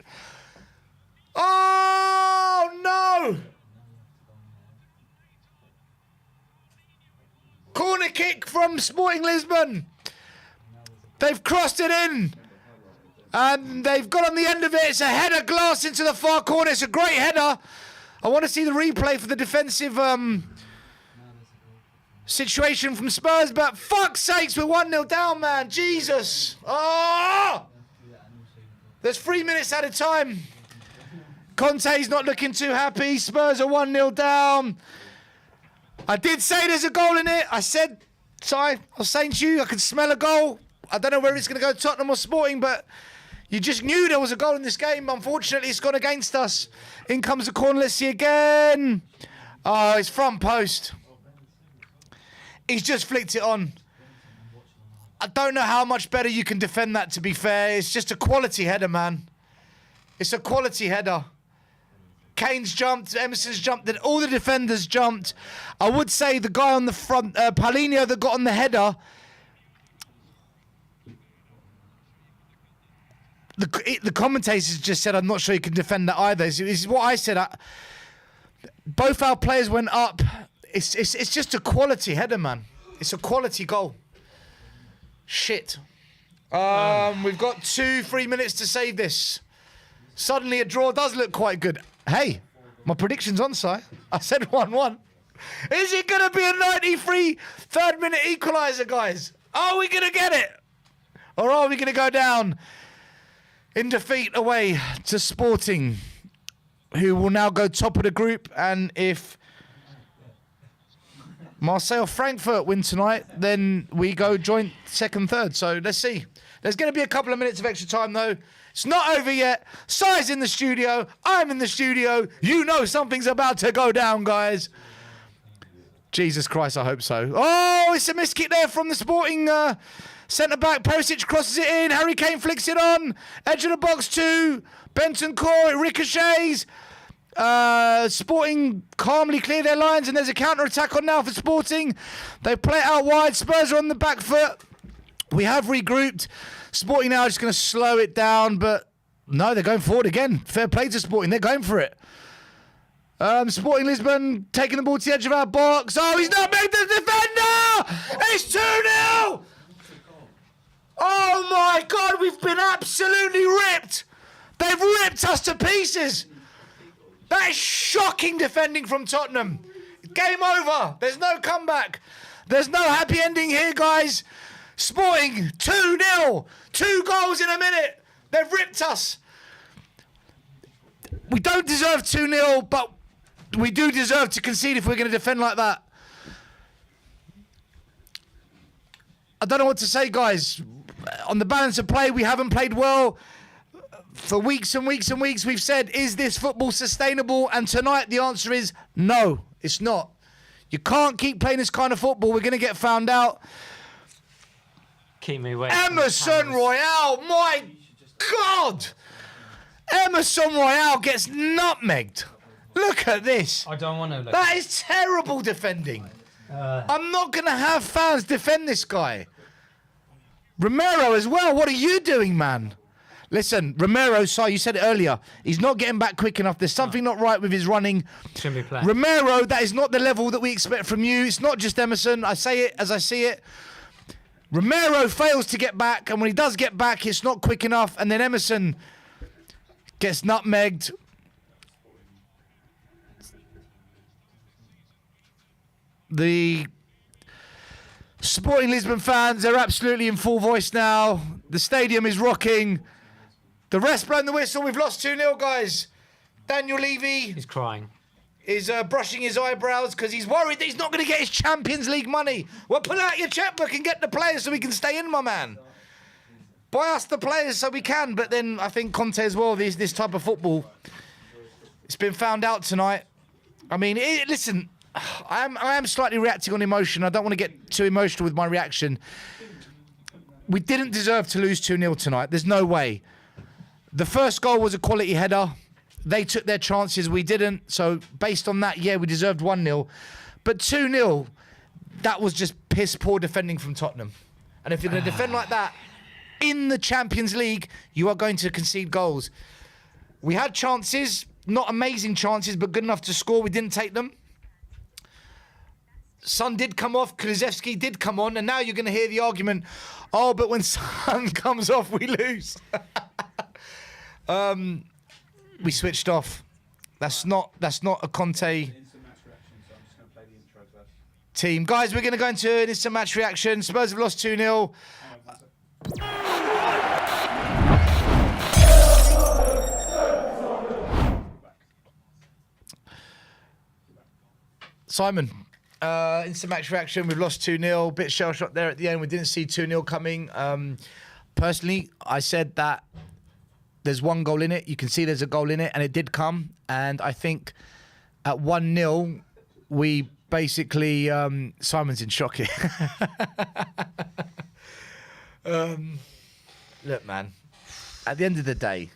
Oh, no. Corner kick from Sporting Lisbon. They've crossed it in. And they've got on the end of it. It's a header glass into the far corner. It's a great header. I want to see the replay for the defensive situation from Spurs, but fuck's sakes, we're 1-0 down, man. Jesus. Oh! There's 3 minutes at a time. Conte's not looking too happy. Spurs are 1-0 down. I did say there's a goal in it. I said, sorry, I was saying to you, I could smell a goal. I don't know whether it's going to go Tottenham or Sporting, but you just knew there was a goal in this game. Unfortunately, it's gone against us. In comes the corner. Let's see again. Oh, it's front post. He's just flicked it on. I don't know how much better you can defend that, to be fair. It's just a quality header, man. It's a quality header. Kane's jumped, Emerson's jumped, and all the defenders jumped. I would say the guy on the front, Paulinho, that got on the header, the commentators just said, I'm not sure you can defend that either. This is what I said. Both our players went up. It's just a quality header, man. It's a quality goal. Shit. We've got 2-3 minutes to save this. Suddenly a draw does look quite good. Hey, my prediction's on, Si. I said 1-1. Is it going to be a 93 third minute equaliser, guys? Are we going to get it? Or are we going to go down in defeat away to Sporting, who will now go top of the group? And if Marseille or Frankfurt win tonight, then we go joint second, third. So let's see. There's going to be a couple of minutes of extra time, though. It's not over yet. Si's in the studio. I'm in the studio. You know something's about to go down, guys. Jesus Christ, I hope so. Oh, it's a miss kick there from the Sporting centre-back. Perisic crosses it in. Harry Kane flicks it on. Edge of the box to Bentancur. It ricochets. Sporting calmly clear their lines, and there's a counter-attack on now for Sporting. They play it out wide. Spurs are on the back foot. We have regrouped. Sporting now just going to slow it down, but no, they're going forward again. Fair play to Sporting. They're going for it. Sporting Lisbon taking the ball to the edge of our box. Oh, he's not made the defender! It's 2-0! Oh my God, we've been absolutely ripped. They've ripped us to pieces. That is shocking defending from Tottenham. Game over. There's no comeback. There's no happy ending here, guys. Sporting 2-0. 2 goals in a minute. They've ripped us. We don't deserve 2-0, but we do deserve to concede if we're going to defend like that. I don't know what to say, guys. On the balance of play, we haven't played well. For weeks and weeks and weeks, we've said, is this football sustainable? And tonight, the answer is no, it's not. You can't keep playing this kind of football. We're going to get found out. Keep me away. Emerson Royale, my God! Emerson Royale gets nutmegged. Look at this. I don't want to look. That is terrible defending. I'm not going to have fans defend this guy. Romero as well. What are you doing, man? Listen, Romero, sorry, you said it earlier. He's not getting back quick enough. There's something not right with his running. Shouldn't be playing. Romero, that is not the level that we expect from you. It's not just Emerson. I say it as I see it. Romero fails to get back, and when he does get back, it's not quick enough. And then Emerson gets nutmegged. The Sporting Lisbon fans are absolutely in full voice now. The stadium is rocking. The ref's blown the whistle. We've lost 2-0, guys. Daniel Levy He's crying. is brushing his eyebrows because he's worried that he's not going to get his Champions League money. Well, pull out your checkbook and get the players so we can stay in, my man. Buy us the players so we can. But then I think Conte as well, this type of football, it's been found out tonight. I mean, listen, I am slightly reacting on emotion. I don't want to get too emotional with my reaction. We didn't deserve to lose 2-0 tonight. There's no way. The first goal was a quality header. They took their chances. We didn't. So based on that, yeah, we deserved 1-0. But 2-0, that was just piss poor defending from Tottenham. And if you're going to defend like that in the Champions League, you are going to concede goals. We had chances, not amazing chances, but good enough to score. We didn't take them. Son did come off, Kulusevski did come on, and now you're going to hear the argument, oh, but when Son comes off, we lose. We switched off. That's not a Conte team. Guys, we're going to go into an instant match reaction. Spurs have lost 2-0. Simon, instant match reaction. We've lost 2-0. Bit shell shock there at the end. We didn't see 2-0 coming. Personally, I said that there's one goal in it. You can see there's a goal in it, and it did come. And I think at 1-0, we basically... Simon's in shock here. Look, man, at the end of the day,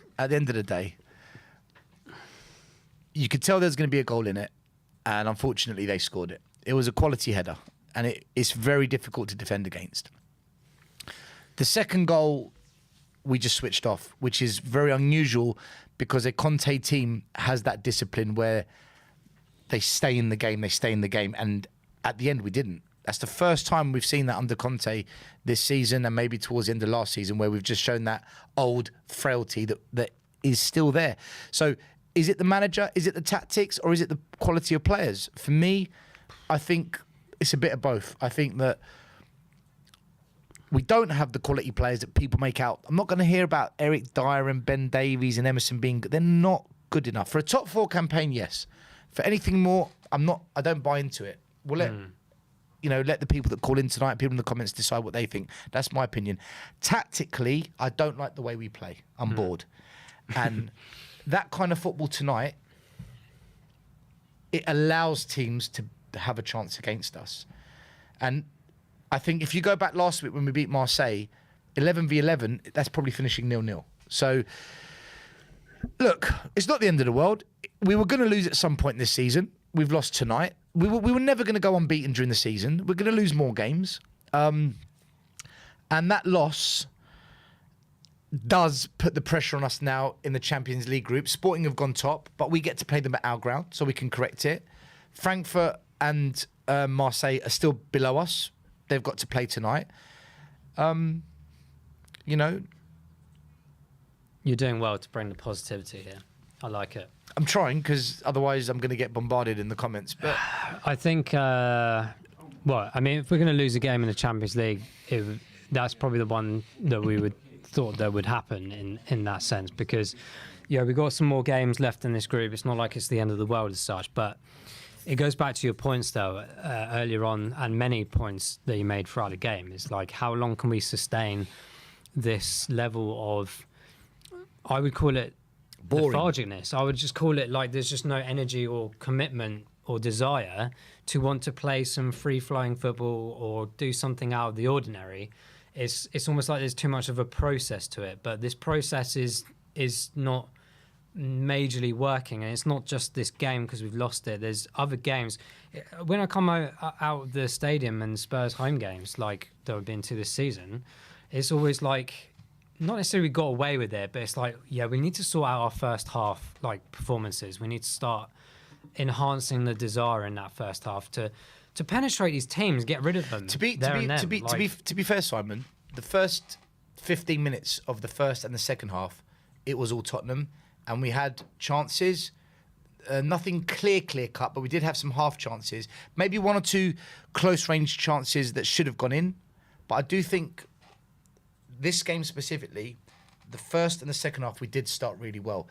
you could tell there's going to be a goal in it. And unfortunately, they scored it. It was a quality header, and it's very difficult to defend against. The second goal, we just switched off, which is very unusual because a Conte team has that discipline where they stay in the game, and at the end, we didn't. That's the first time we've seen that under Conte this season, and maybe towards the end of last season, where we've just shown that old frailty that is still there. So is it the manager, is it the tactics, or is it the quality of players? For me, I think it's a bit of both. I think that we don't have the quality players that people make out. I'm not going to hear about Eric Dyer and Ben Davies and Emerson being good. They're not good enough. For a top four campaign, yes. For anything more, I don't buy into it. We'll let the people that call in tonight, people in the comments decide what they think. That's my opinion. Tactically, I don't like the way we play. I'm bored. And that kind of football tonight, it allows teams to have a chance against us. And I think if you go back last week when we beat Marseille, 11v11, that's probably finishing 0-0. So, look, it's not the end of the world. We were going to lose at some point this season. We've lost tonight. We were never going to go unbeaten during the season. We're going to lose more games. And that loss does put the pressure on us now in the Champions League group. Sporting have gone top, but we get to play them at our ground, so we can correct it. Frankfurt and Marseille are still below us. They've got to play tonight. You're doing well to bring the positivity here. I like it. I'm trying, because otherwise I'm going to get bombarded in the comments. But I think, if we're going to lose a game in the Champions League, that's probably the one that we would thought that would happen in that sense, because we've got some more games left in this group. It's not like it's the end of the world as such, but it goes back to your points though earlier on, and many points that you made throughout the game. It's like, how long can we sustain this level of I would call it Boring. lethargicness. I would just call it like there's just no energy or commitment or desire to want to play some free-flowing football or do something out of the ordinary. It's almost like there's too much of a process to it, but this process is not majorly working, and it's not just this game because we've lost it. There's other games. When I come out of the stadium and Spurs home games like that I've been to this season, it's always like not necessarily got away with it, but it's like, yeah, we need to sort out our first half like performances. We need to start enhancing the desire in that first half to penetrate these teams, get rid of them. To be fair, Simon, the first 15 minutes of the first and the second half, it was all Tottenham, and we had chances. Nothing clear cut, but we did have some half chances. Maybe one or two close range chances that should have gone in. But I do think this game specifically, the first and the second half, we did start really well.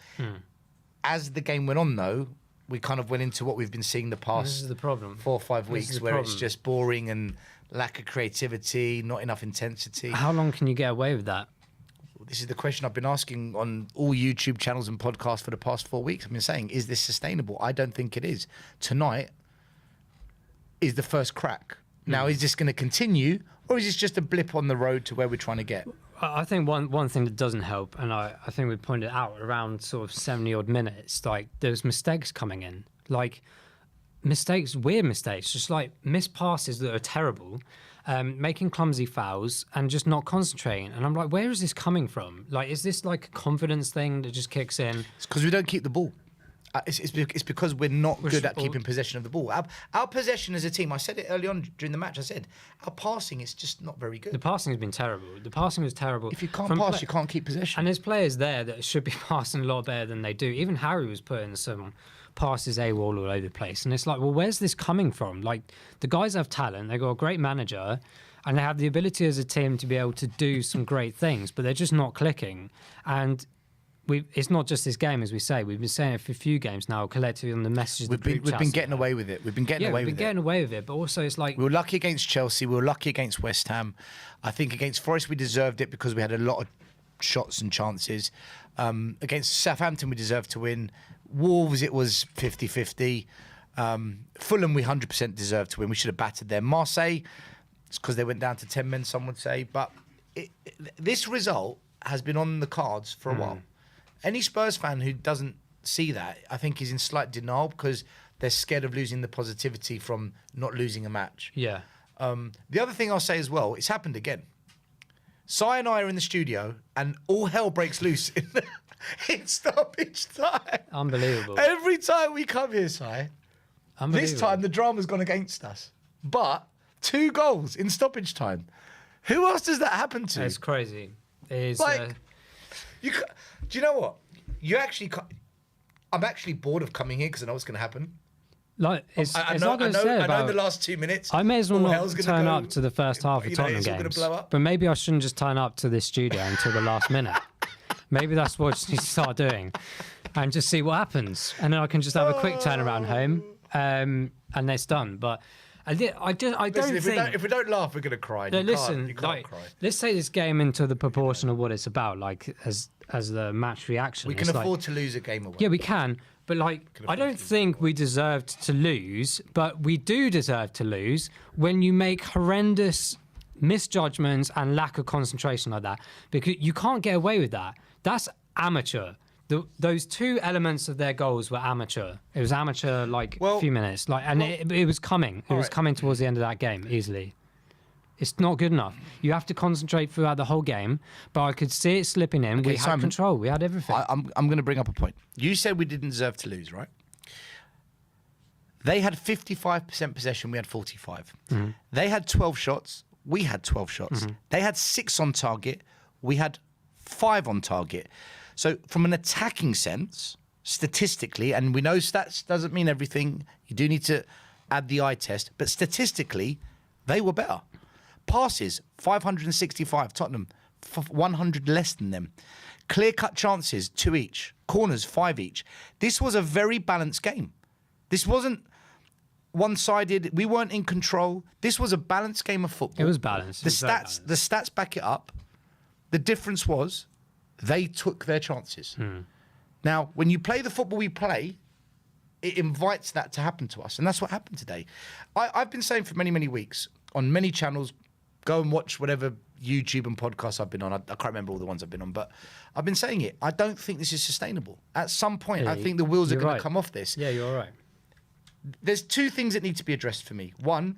As the game went on, though, we kind of went into what we've been seeing the past This is the problem. 4 or 5 This weeks, is the where it's problem. just boring and lack of creativity, not enough intensity. How long can you get away with that? This is the question I've been asking on all YouTube channels and podcasts for the past 4 weeks. I've been saying, is this sustainable? I don't think it is. Tonight is the first crack. Now, is this going to continue, or is this just a blip on the road to where we're trying to get? I think one thing that doesn't help, and I think we pointed out around sort of 70 odd minutes, like there's mistakes coming in, like mistakes, weird mistakes, just like missed passes that are terrible, making clumsy fouls and just not concentrating. And I'm like, where is this coming from? Like, is this like a confidence thing that just kicks in? It's because we don't keep the ball. It's because we're not good at keeping possession of the ball. Our possession as a team, I said it early on during the match, I said, our passing is just not very good. The passing has been terrible. The passing was terrible. If you can't pass, you can't keep possession. And there's players there that should be passing a lot better than they do. Even Harry was putting some passes AWOL all over the place. And it's like, well, where's this coming from? Like, the guys have talent. They've got a great manager. And they have the ability as a team to be able to do some great things. But they're just not clicking. And it's not just this game, as we say. We've been saying it for a few games now, collectively on the messages. We've been getting away with it. We've been getting away with it. But also, it's like We were lucky against Chelsea. We were lucky against West Ham. I think against Forest we deserved it because we had a lot of shots and chances. Against Southampton we deserved to win. Wolves it was 50-50. Fulham we 100% deserved to win. We should have battered them. Marseille, it's because they went down to 10 men, some would say. But this result has been on the cards for a while. Any Spurs fan who doesn't see that, I think, is in slight denial because they're scared of losing the positivity from not losing a match. yeah. The other thing I'll say as well, it's happened again. Si and I are in the studio and all hell breaks loose in stoppage time. Unbelievable. Every time we come here, Si, Unbelievable. this time the drama's gone against us. But 2 goals in stoppage time. Who else does that happen to? It's crazy. It's Like, do you know what? I'm actually bored of coming here because I know what's going to happen. like it's I it's know, not going to I say know about. the last 2 minutes. I may as well all not hell's gonna turn go, up to the first half of you know, Tottenham it's all gonna games. blow up. But maybe I shouldn't just turn up to this studio until the last minute. Maybe that's what I just need to start doing, and just see what happens, and then I can just have a quick turnaround home, and it's done. But I don't Listen, think. if we don't laugh, we're going to cry. No, You listen, can't like, cry. let's take this game into the proportion of what it's about, like as the match reaction. We can It's like- afford to lose a game away. Yeah, we can. But like, I don't think we deserved to lose, but we do deserve to lose when you make horrendous misjudgments and lack of concentration like that. Because you can't get away with that. That's amateur. Those 2 elements of their goals were amateur. It was amateur, like a few minutes, like, and it was coming. It was coming towards the end of that game easily. It's not good enough. You have to concentrate throughout the whole game. But I could see it slipping in. We had Simon, control. We had everything. I'm going to bring up a point. You said we didn't deserve to lose, right? They had 55% possession. We had 45. They had 12 shots. We had 12 shots. They had 6 on target. We had 5 on target. So from an attacking sense, statistically, and we know stats doesn't mean everything. You do need to add the eye test. But statistically, they were better. Passes, 565. Tottenham, 100 less than them. Clear-cut chances, 2 each. Corners, 5 each. This was a very balanced game. This wasn't one-sided. We weren't in control. This was a balanced game of football. It was balanced. The stats back it up. The difference was They took their chances. Now, when you play the football we play, it invites that to happen to us. And that's what happened today. I've been saying for many, many weeks on many channels, go and watch whatever YouTube and podcasts I've been on. I can't remember all the ones I've been on, but I've been saying it. I don't think this is sustainable. At some point, I think the wheels are going to come off this. Yeah, you're right. There's two things that need to be addressed for me. One,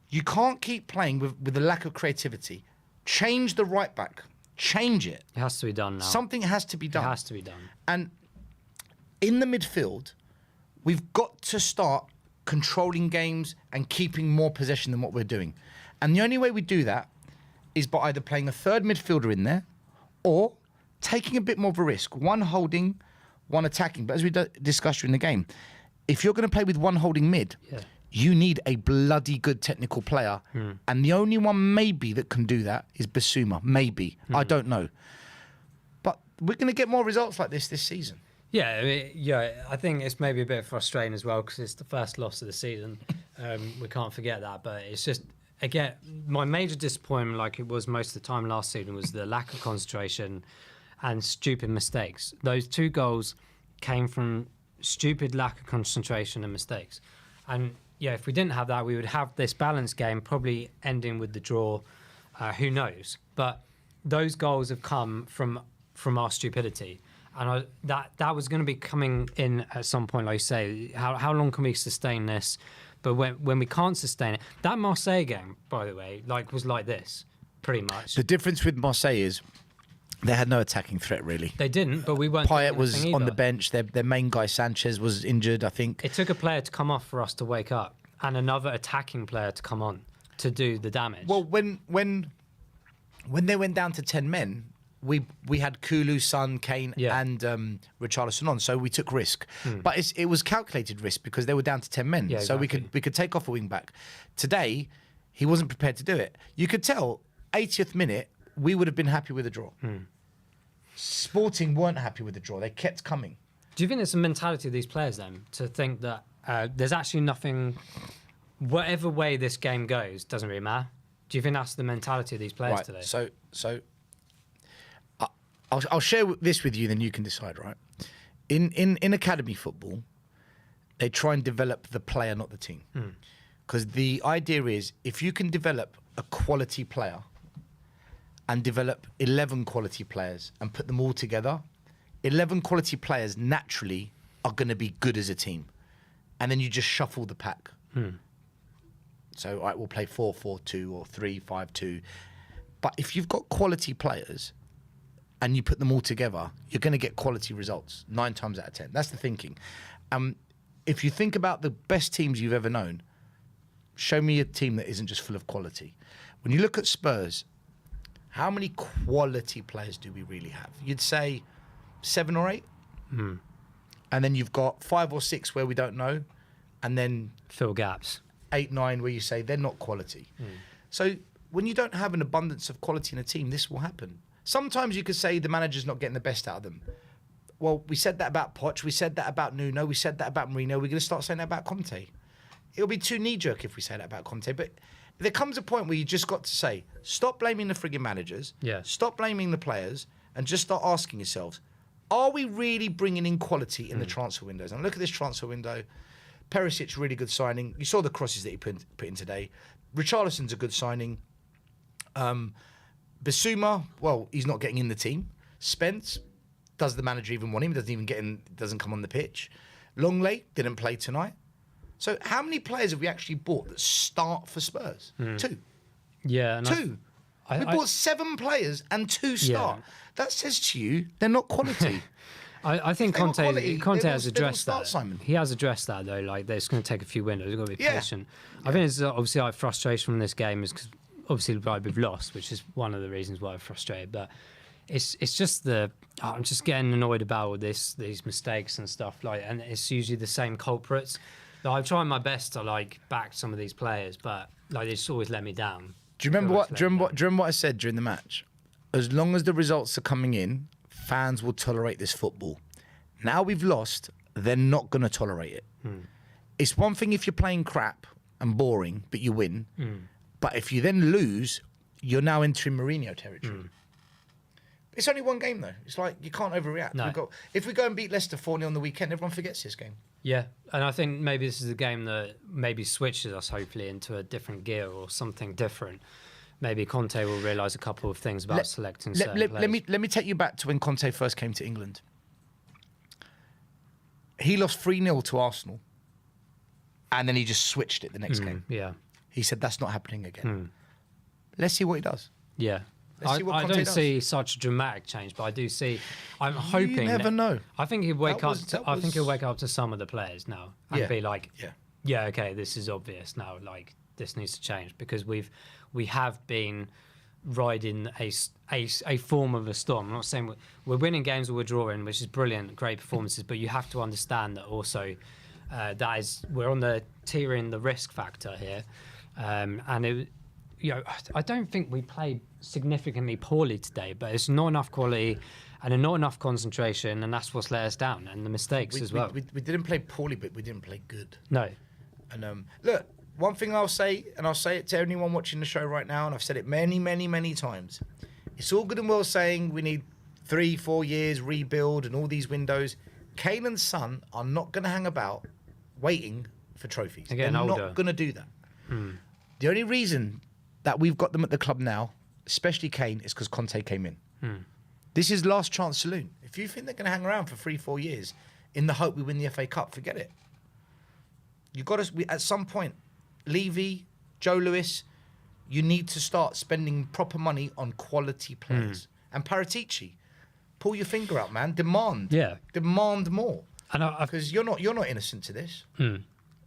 you can't keep playing with the lack of creativity. Change the right back. Change it. It has to be done now. Something has to be done. It has to be done. And in the midfield, we've got to start controlling games and keeping more possession than what we're doing. And the only way we do that is by either playing a third midfielder in there or taking a bit more of a risk. One holding, one attacking. But as we discussed during the game, if you're going to play with one holding mid, you need a bloody good technical player. And the only one maybe that can do that is Basuma. Maybe. I don't know. But we're going to get more results like this season. Yeah, I think it's maybe a bit frustrating as well because it's the first loss of the season. We can't forget that. But it's just, again, my major disappointment, like it was most of the time last season, was the lack of concentration and stupid mistakes. Those 2 goals came from stupid lack of concentration and mistakes. And yeah, if we didn't have that, we would have this balanced game, probably ending with the draw. Who knows? But those goals have come from our stupidity. And that was going to be coming in at some point, like you say. How long can we sustain this? But when we can't sustain it, that Marseille game, by the way, was like this, pretty much. The difference with Marseille is they had no attacking threat, really. They didn't, but we weren't. Payet was on the bench. Their main guy, Sanchez, was injured, I think. It took a player to come off for us to wake up and another attacking player to come on to do the damage. Well, when they went down to 10 men, we had Kulu, Son, Kane, and Richarlison on, so we took risk. But it was calculated risk because they were down to 10 men, so exactly. we could take off a wing back. Today, he wasn't prepared to do it. You could tell, 80th minute, we would have been happy with a draw. Sporting weren't happy with the draw. They kept coming. Do you think it's a mentality of these players then to think that there's actually nothing, whatever way this game goes, doesn't really matter? Do you think that's the mentality of these players today? So I'll share this with you, then you can decide, right? In academy football, they try and develop the player, not the team. Because the idea is, if you can develop a quality player and develop 11 quality players and put them all together, 11 quality players naturally are going to be good as a team. And then you just shuffle the pack. So, all right, we'll play 4-4-2 or 3-5-2. But if you've got quality players and you put them all together, you're going to get quality results 9 times out of 10. That's the thinking. If you think about the best teams you've ever known, show me a team that isn't just full of quality. When you look at Spurs, how many quality players do we really have? You'd say 7 or 8? And then you've got 5 or 6 where we don't know, and then fill gaps. 8, 9 where you say they're not quality. So when you don't have an abundance of quality in a team, this will happen. Sometimes you could say the manager's not getting the best out of them. Well, we said that about Poch, we said that about Nuno, we said that about Mourinho, we're going to start saying that about Conte. It'll be too knee-jerk if we say that about Conte, but there comes a point where you just got to say, stop blaming the frigging managers, stop blaming the players, and just start asking yourselves, are we really bringing in quality in the transfer windows? And look at this transfer window. Perisic, really good signing. You saw the crosses that he put in today. Richarlison's a good signing. Basuma, well, he's not getting in the team. Spence, does the manager even want him? Doesn't even get in, doesn't come on the pitch. Longley didn't play tonight. So how many players have we actually bought that start for Spurs? 2. Yeah. And 2. We bought 7 players and 2 start. That says to you, they're not quality. I think Conte has addressed that. Simon. He has addressed that, though. Like, it's going to take a few windows. We've got to be patient. I think it's obviously like frustration from this game is because obviously we've lost, which is one of the reasons why I'm frustrated. But it's just I'm just getting annoyed about all these mistakes and stuff. And it's usually the same culprits. I'm trying my best to back some of these players, but they just always let me down. Do you remember what I said during the match? As long as the results are coming in, fans will tolerate this football. Now we've lost, they're not going to tolerate it. It's one thing if you're playing crap and boring, but you win. But if you then lose, you're now entering Mourinho territory. It's only one game, though. It's like, you can't overreact. No. If we go and beat Leicester 4-0 on the weekend, everyone forgets this game. Yeah, and I think maybe this is a game that maybe switches us, hopefully, into a different gear or something different. Maybe Conte will realise a couple of things about selecting certain players. Let me take you back to when Conte first came to England. He lost 3-0 to Arsenal, and then he just switched it the next game. Yeah. He said, that's not happening again. Let's see what he does. Yeah. Let's see what I Conte don't does. see such a dramatic change, but I do see. I'm hoping. You never know. I think he'll wake up. I think he'll was- wake up to some of the players now and Yeah. be like, Yeah. yeah, okay, this is obvious now. Like, this needs to change because we have been riding a form of a storm. I'm not saying we're winning games or we're drawing, which is brilliant, great performances, but you have to understand that also that is we're on the tiering the risk factor here, and it. I don't think we played significantly poorly today, but it's not enough quality and not enough concentration, and that's what's let us down, and the mistakes as well. We didn't play poorly, but we didn't play good. No. And look, one thing I'll say, and I'll say it to anyone watching the show right now, and I've said it many, many, many times. It's all good and well saying we need 3-4 years rebuild and all these windows. Kane and Son are not going to hang about waiting for trophies. They're They're getting older. not going to do that. The only reason that we've got them at the club now, especially Kane, is because Conte came in. This is last chance saloon. If you think they're going to hang around for 3-4 years in the hope we win the FA Cup, forget it. You got to, at some point, Levy, Joe Lewis, you need to start spending proper money on quality players. And Paratici, pull your finger out, man. Demand. Yeah. Demand more. And Because you're not innocent to this.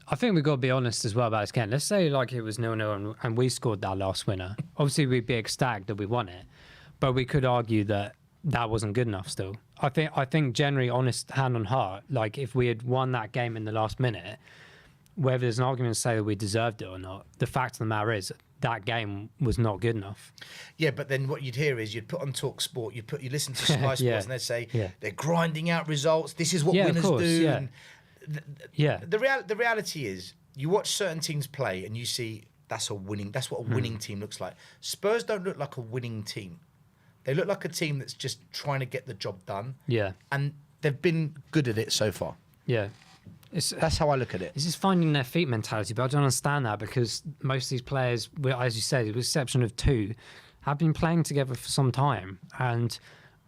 I think we've got to be honest as well about this game. Let's say like it was 0-0 and we scored that last winner. Obviously, we'd be ecstatic that we won it, but we could argue that that wasn't good enough still. I think generally, honest, hand on heart, like if we had won that game in the last minute, whether there's an argument to say that we deserved it or not, the fact of the matter is that game was not good enough. Yeah, but then what you'd hear is you'd put on Talk Sport, you listen to Sky Sports, Yeah. and they'd say Yeah. they're grinding out results. This is what Yeah, of winners course, do. yeah. And Yeah. the reality is, you watch certain teams play and you see that's what a winning team looks like. Spurs don't look like a winning team. They look like a team that's just trying to get the job done. Yeah. And they've been good at it so far. Yeah. That's how I look at it. It's just finding their feet mentality, but I don't understand that because most of these players, as you said, with the exception of two, have been playing together for some time. And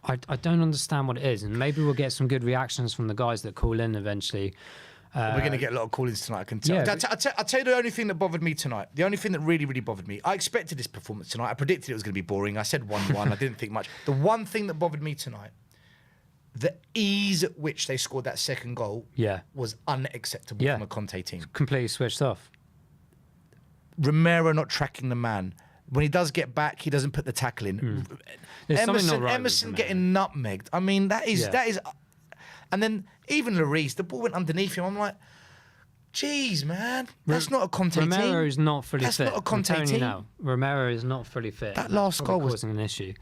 I don't understand what it is. And maybe we'll get some good reactions from the guys that call in eventually. We're going to get a lot of call-ins tonight, I can tell. Yeah, I'll tell you the only thing that bothered me tonight. The only thing that really, really bothered me. I expected this performance tonight. I predicted it was going to be boring. I said 1-1. I didn't think much. The one thing that bothered me tonight, the ease at which they scored that second goal was unacceptable from a Conte team. Completely switched off. Romero not tracking the man. When he does get back, he doesn't put the tackle in. There's something not right with Emerson Romero. getting nutmegged. I mean, that is. And then even Lloris, the ball went underneath him. I'm like, geez, man, that's not a Conte team. Romero is not fully fit. That's not a Conte I'm telling you team. now, Romero is not fully fit. That and last that's goal probably was- causing an issue.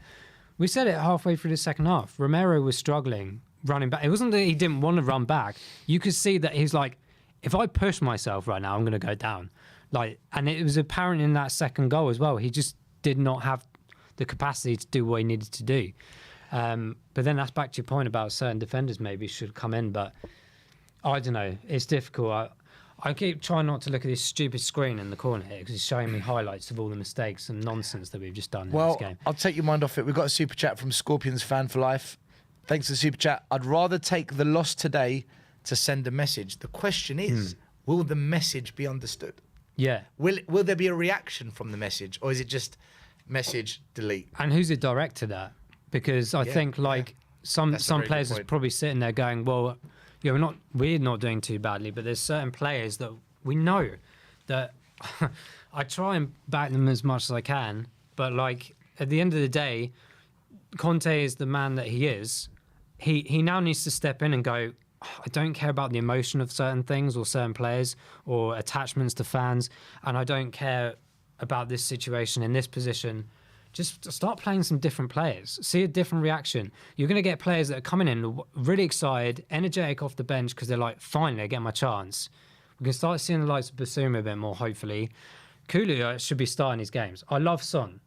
We said it halfway through the second half. Romero was struggling running back. It wasn't that he didn't want to run back. You could see that he's like, if I push myself right now, I'm going to go down. Like, and it was apparent in that second goal as well. He just did not have the capacity to do what he needed to do. But then that's back to your point about certain defenders maybe should come in. But I don't know. It's difficult. I keep trying not to look at this stupid screen in the corner here because it's showing me highlights of all the mistakes and nonsense that we've just done in this game. I'll take your mind off it. We've got a super chat from Scorpions Fan for Life. Thanks for the super chat. I'd rather take the loss today to send a message. The question is, will the message be understood? Yeah. Will there be a reaction from the message, or is it just message delete? And who's it directed at? Because I think like some That's a very good players are point. probably sitting there going, well, yeah, we're not doing too badly, but there's certain players that we know that I try and back them as much as I can, but like at the end of the day, Conte is the man that he is. He now needs to step in and go, I don't care about the emotion of certain things or certain players or attachments to fans, and I don't care about this situation in this position. Just start playing some different players. See a different reaction. You're going to get players that are coming in really excited, energetic off the bench because they're like, finally, I get my chance. We can start seeing the likes of Basuma a bit more, hopefully. Kulu should be starting his games. I love Son.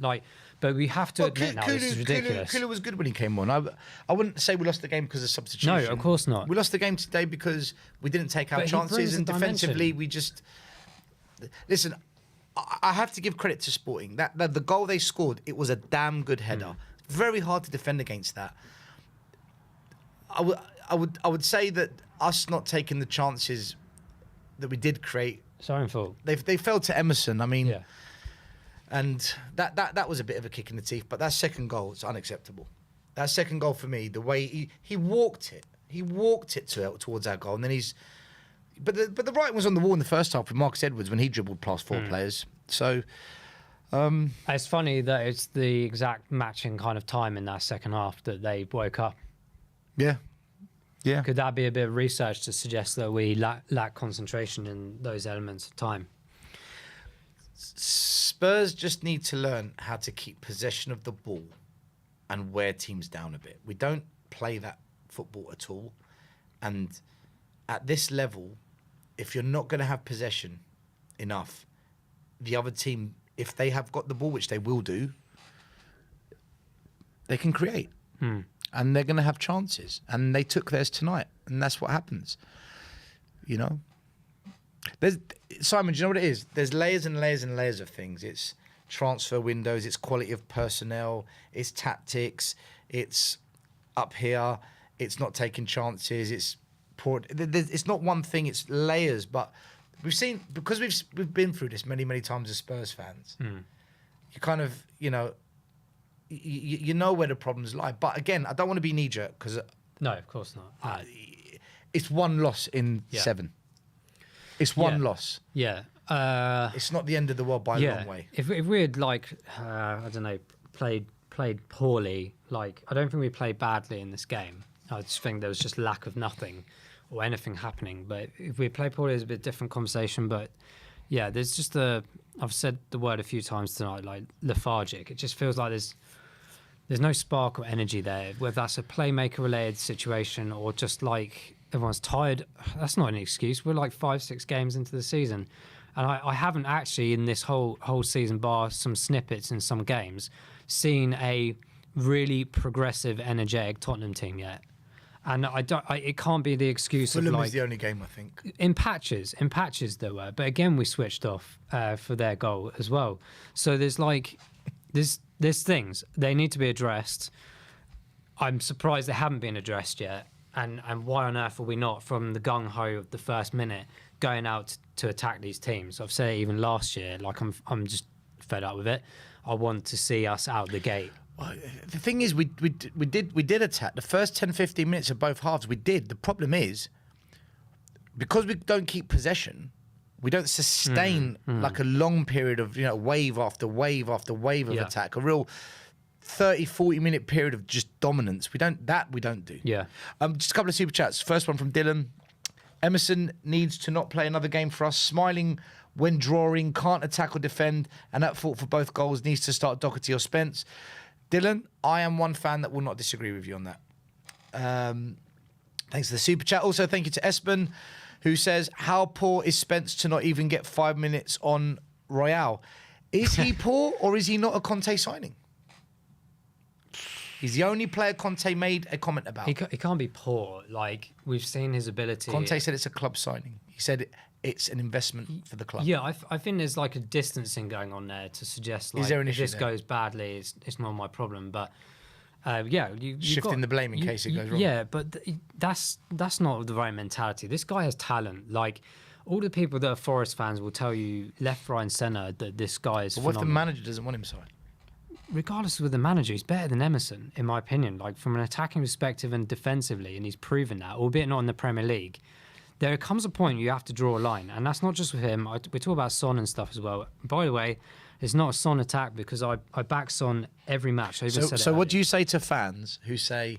Like, but we have to admit now this is ridiculous. Kulu was good when he came on. I wouldn't say we lost the game because of substitution. No, of course not. We lost the game today because we didn't take our But he chances, brings and the defensively dimension. we just listen. I have to give credit to Sporting. That the goal they scored, it was a damn good header. Very hard to defend against that. I would say that us not taking the chances that we did create, It's our own fault. they fell to Emerson. I mean, Yeah. and that was a bit of a kick in the teeth. But that second goal is unacceptable. That second goal for me, the way he walked it, towards our goal, and then he's. But the writing was on the wall in the first half with Marcus Edwards when he dribbled past 4 players. So It's funny that it's the exact matching kind of time in that second half that they woke up. yeah. Could that be a bit of research to suggest that we lack concentration in those elements of time? Spurs just need to learn how to keep possession of the ball and wear teams down a bit. We don't play that football at all. And at this level, if you're not going to have possession enough, the other team, if they have got the ball, which they will do, they can create. And they're going to have chances. And they took theirs tonight. And that's what happens. You know? Simon, do you know what it is? There's layers and layers and layers of things. It's transfer windows, it's quality of personnel, it's tactics, it's up here, it's not taking chances, it's poor. It's not one thing, it's layers. But we've seen, because we've been through this many times as Spurs fans, you kind of, you know where the problems lie. But again, I don't want to be knee-jerk because No, of course not. it's one loss in 7. It's one loss. Yeah. It's not the end of the world by a long way. If we had I don't know, played poorly, like I don't think we played badly in this game. I just think there was just lack of nothing or anything happening. But if we played poorly, it's a bit different conversation. But yeah, there's just I've said the word a few times tonight, like lethargic. It just feels like there's no spark or energy there, whether that's a playmaker related situation or just like everyone's tired. That's not an excuse. We're like 5-6 games into the season. And I haven't actually in this whole season, bar some snippets in some games, seen a really progressive, energetic Tottenham team yet. And it can't be the excuse Fulham of is the only game, I think. In patches there were. But again, we switched off for their goal as well. So there's things. They need to be addressed. I'm surprised they haven't been addressed yet. And why on earth are we not, from the gung-ho of the first minute, going out to attack these teams? I've said it even last year, like I'm just fed up with it. I want to see us out the gate. Well, the thing is, we did attack. The first 10-15 minutes of both halves, we did. The problem is, because we don't keep possession, we don't sustain like a long period of, wave after wave after wave of attack, a real 30-40 minute period of just dominance. We don't do. Yeah. Just a couple of super chats. First one from Dylan. Emerson needs to not play another game for us. Smiling when drawing, can't attack or defend, and at fault for both goals, needs to start Doherty or Spence. Dylan, I am one fan that will not disagree with you on that. Thanks for the super chat. Also, thank you to Espen, who says, how poor is Spence to not even get 5 minutes on Royale? Is he poor or is he not a Conte signing? He's the only player Conte made a comment about. He can't be poor. Like, we've seen his ability. Conte said it's a club signing. He said it's an investment for the club. Yeah, I think there's like a distancing going on there to suggest like, Is there an if issue this there? goes badly, it's not my problem. But you Shifting the blame in case it goes wrong. Yeah, but that's not the right mentality. This guy has talent. Like, all the people that are Forest fans will tell you left, right, and centre that this guy is But what if the phenomenal. manager doesn't want him signed? Regardless of the manager, he's better than Emerson, in my opinion. Like, from an attacking perspective and defensively, and he's proven that, albeit not in the Premier League. There comes a point you have to draw a line, and that's not just with him. We talk about Son and stuff as well. By the way, it's not a Son attack because I back Son every match. So what do you say to fans who say,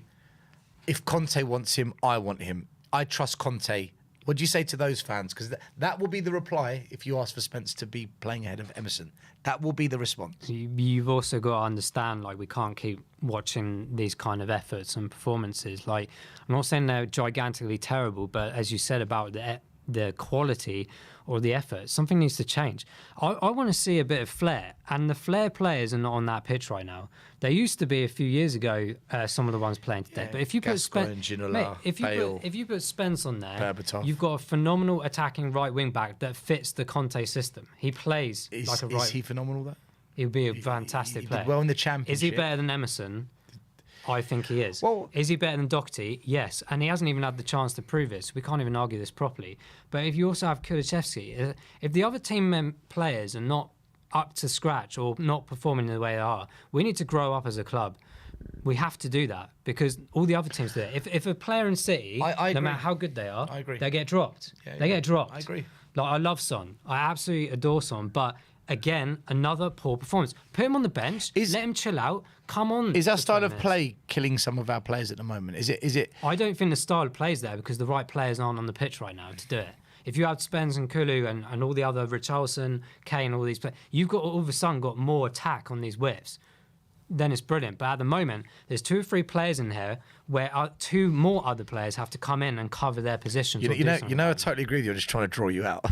if Conte wants him, I want him. I trust Conte. What do you say to those fans? Because that will be the reply if you ask for Spence to be playing ahead of Emerson. That will be the response. You've also got to understand, like, we can't keep watching these kind of efforts and performances. Like, I'm not saying they're gigantically terrible, but as you said about the quality or the effort. Something needs to change. I want to see a bit of flair, and the flair players are not on that pitch right now. There used to be a few years ago some of the ones playing today. Yeah, but if you put if you put Spence on there, Berbatov. you've got a phenomenal attacking right wing back that fits the Conte system. He plays like a right. Is he phenomenal though? He would be a fantastic He player. did well in the Championship. Is he better than Emerson? I think he is. Well, is he better than Doherty? Yes. And he hasn't even had the chance to prove it, so we can't even argue this properly. But if you also have Kulusevski, if the other team players are not up to scratch or not performing the way they are, we need to grow up as a club. We have to do that because all the other teams do it. If a player in City, I no agree. matter how good they are, I agree. they get dropped. Yeah, they get dropped. I agree. Like, I love Son. I absolutely adore Son, but again, another poor performance. Put him on the bench, let him chill out, come on. Is our for style 20 of minutes. play killing some of our players at the moment? Is it? I don't think the style of play is there because the right players aren't on the pitch right now to do it. If you have Spence and Kulu and all the other Richarlison, Kane, all these players, you've got all of a sudden got more attack on these whiffs. Then it's brilliant. But at the moment, there's 2 or 3 players in here where 2 more other players have to come in and cover their positions. You know, I totally agree with you. I'm just trying to draw you out.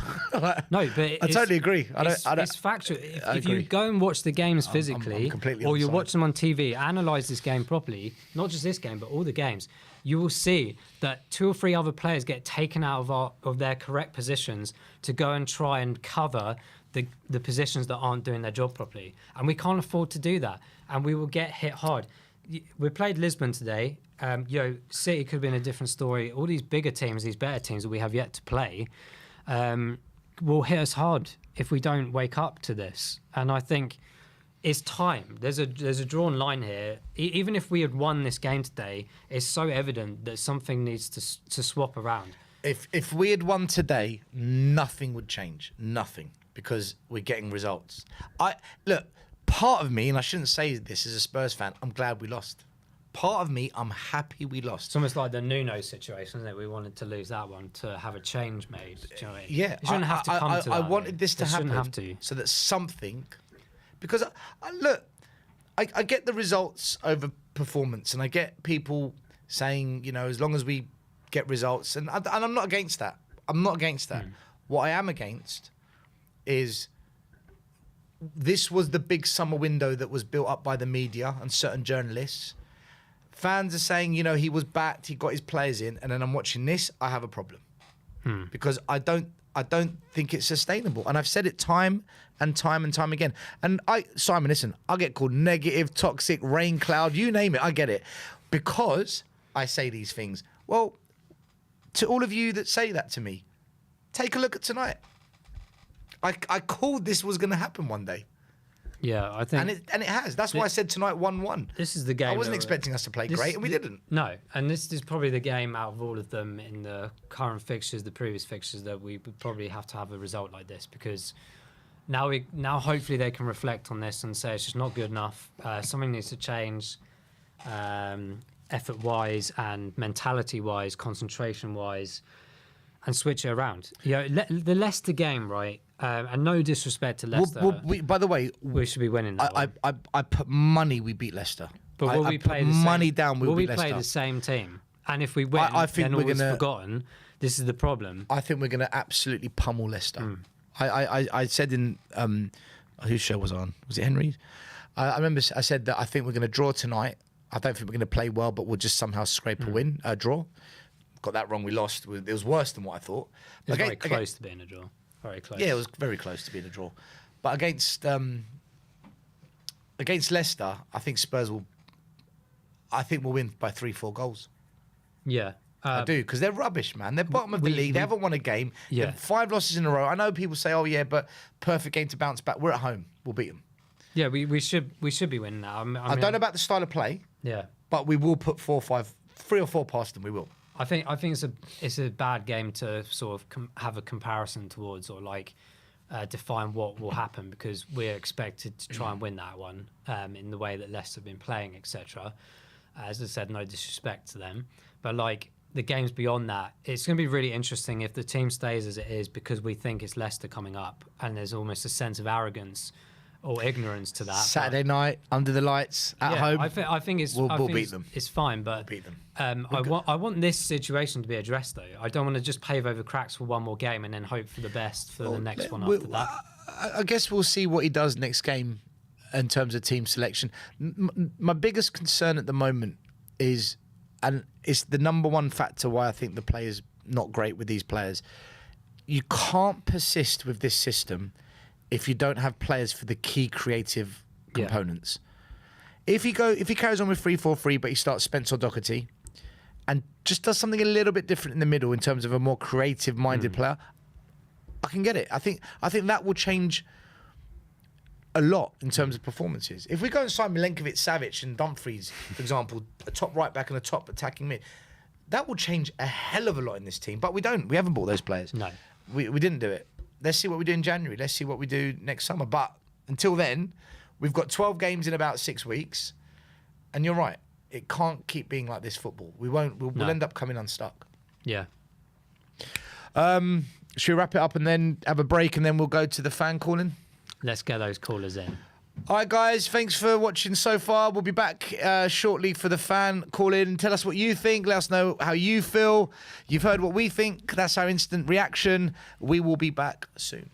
No, but I totally agree. It's factual. If you go and watch the games physically, I'm completely or on you side. watch them on TV, analyze this game properly, not just this game, but all the games, you will see that 2 or 3 other players get taken out of their correct positions to go and try and cover the positions that aren't doing their job properly. And we can't afford to do that. And we will get hit hard. We played Lisbon today. City could have been a different story. All these bigger teams, these better teams that we have yet to play, will hit us hard if we don't wake up to this. And I think it's time. There's a drawn line here. Even if we had won this game today, it's so evident that something needs to swap around. If we had won today, nothing would change. Nothing. Because we're getting results. Part of me, and I shouldn't say this as a Spurs fan, I'm glad we lost. Part of me, I'm happy we lost. It's almost like the Nuno situation, isn't it? We wanted to lose that one to have a change made. Do you know what I mean? Yeah, It shouldn't have to come to that. I wanted this to It happen shouldn't have to. so that something... Because, I get the results over performance, and I get people saying, as long as we get results, and I'm not against that. I'm not against that. What I am against is... This was the big summer window that was built up by the media and certain journalists. Fans are saying, he was backed, he got his players in, and then I'm watching this, I have a problem. Because I don't think it's sustainable. And I've said it time and time again. And Simon, listen, I get called negative, toxic, rain cloud, you name it, I get it. Because I say these things. Well, to all of you that say that to me, take a look at tonight. I called this was going to happen one day. Yeah, I think... And it has. That's why I said tonight 1-1. This is the game... I wasn't expecting us to play great, and we didn't. No, and this is probably the game out of all of them in the current fixtures, the previous fixtures, that we would probably have to have a result like this, because now hopefully they can reflect on this and say it's just not good enough. Something needs to change, effort-wise and mentality-wise, concentration-wise, and switch it around. The Leicester game, right? And no disrespect to Leicester. By the way, we should be winning that one. I put money we beat Leicester. But will we play put the same, money down we will beat we play Leicester. the same team? And if we win, I think then we're all is gonna- forgotten. This is the problem. I think we're going to absolutely pummel Leicester. I said in whose show was I on? Was it Henry's? I remember I said that I think we're going to draw tonight. I don't think we're going to play well, but we'll just somehow scrape a draw. Got that wrong. We lost. It was worse than what I thought. It was very close to being a draw. Very close. Yeah, it was very close to being a draw. But against Leicester, I think Spurs will. I think we'll win by 3-4 goals. Yeah. I do, because they're rubbish, man. They're bottom of the league. They haven't won a game. Yeah. They've 5 losses in a row. I know people say, "Oh yeah, but perfect game to bounce back." We're at home. We'll beat them. Yeah, we should be winning now. I don't know about the style of play. Yeah. But we will put 3 or 4 past them. We will. I think it's a bad game to sort of have a comparison towards, or define what will happen, because we're expected to try and win that one in the way that Leicester have been playing, etc. As I said, no disrespect to them, but the games beyond that, it's going to be really interesting if the team stays as it is, because we think it's Leicester coming up, and there's almost a sense of arrogance or ignorance to that. Saturday night under the lights at home. I think it's we'll beat them. It's fine, but beat them. I want this situation to be addressed though. I don't want to just pave over cracks for one more game and then hope for the best for the next one after that. I guess we'll see what he does next game in terms of team selection. My biggest concern at the moment is, and it's the number one factor why I think the player's not great with these players. You can't persist with this system if you don't have players for the key creative components. If he carries on with 3-4-3, but he starts Spencer Doherty and just does something a little bit different in the middle in terms of a more creative-minded player, I can get it. I think that will change a lot in terms of performances. If we go and sign Milenkovic, Savic, and Dumfries, for example, a top right back and a top attacking mid, that will change a hell of a lot in this team. But we don't. We haven't bought those players. No, we didn't do it. Let's see what we do in January. Let's see what we do next summer. But until then, we've got 12 games in about 6 weeks, and you're right. It can't keep being like this football. We won't. We'll end up coming unstuck. Yeah. Should we wrap it up and then have a break, and then we'll go to the fan calling? Let's get those callers in. All right, guys. Thanks for watching so far. We'll be back shortly for the fan call in. Tell us what you think. Let us know how you feel. You've heard what we think. That's our instant reaction. We will be back soon.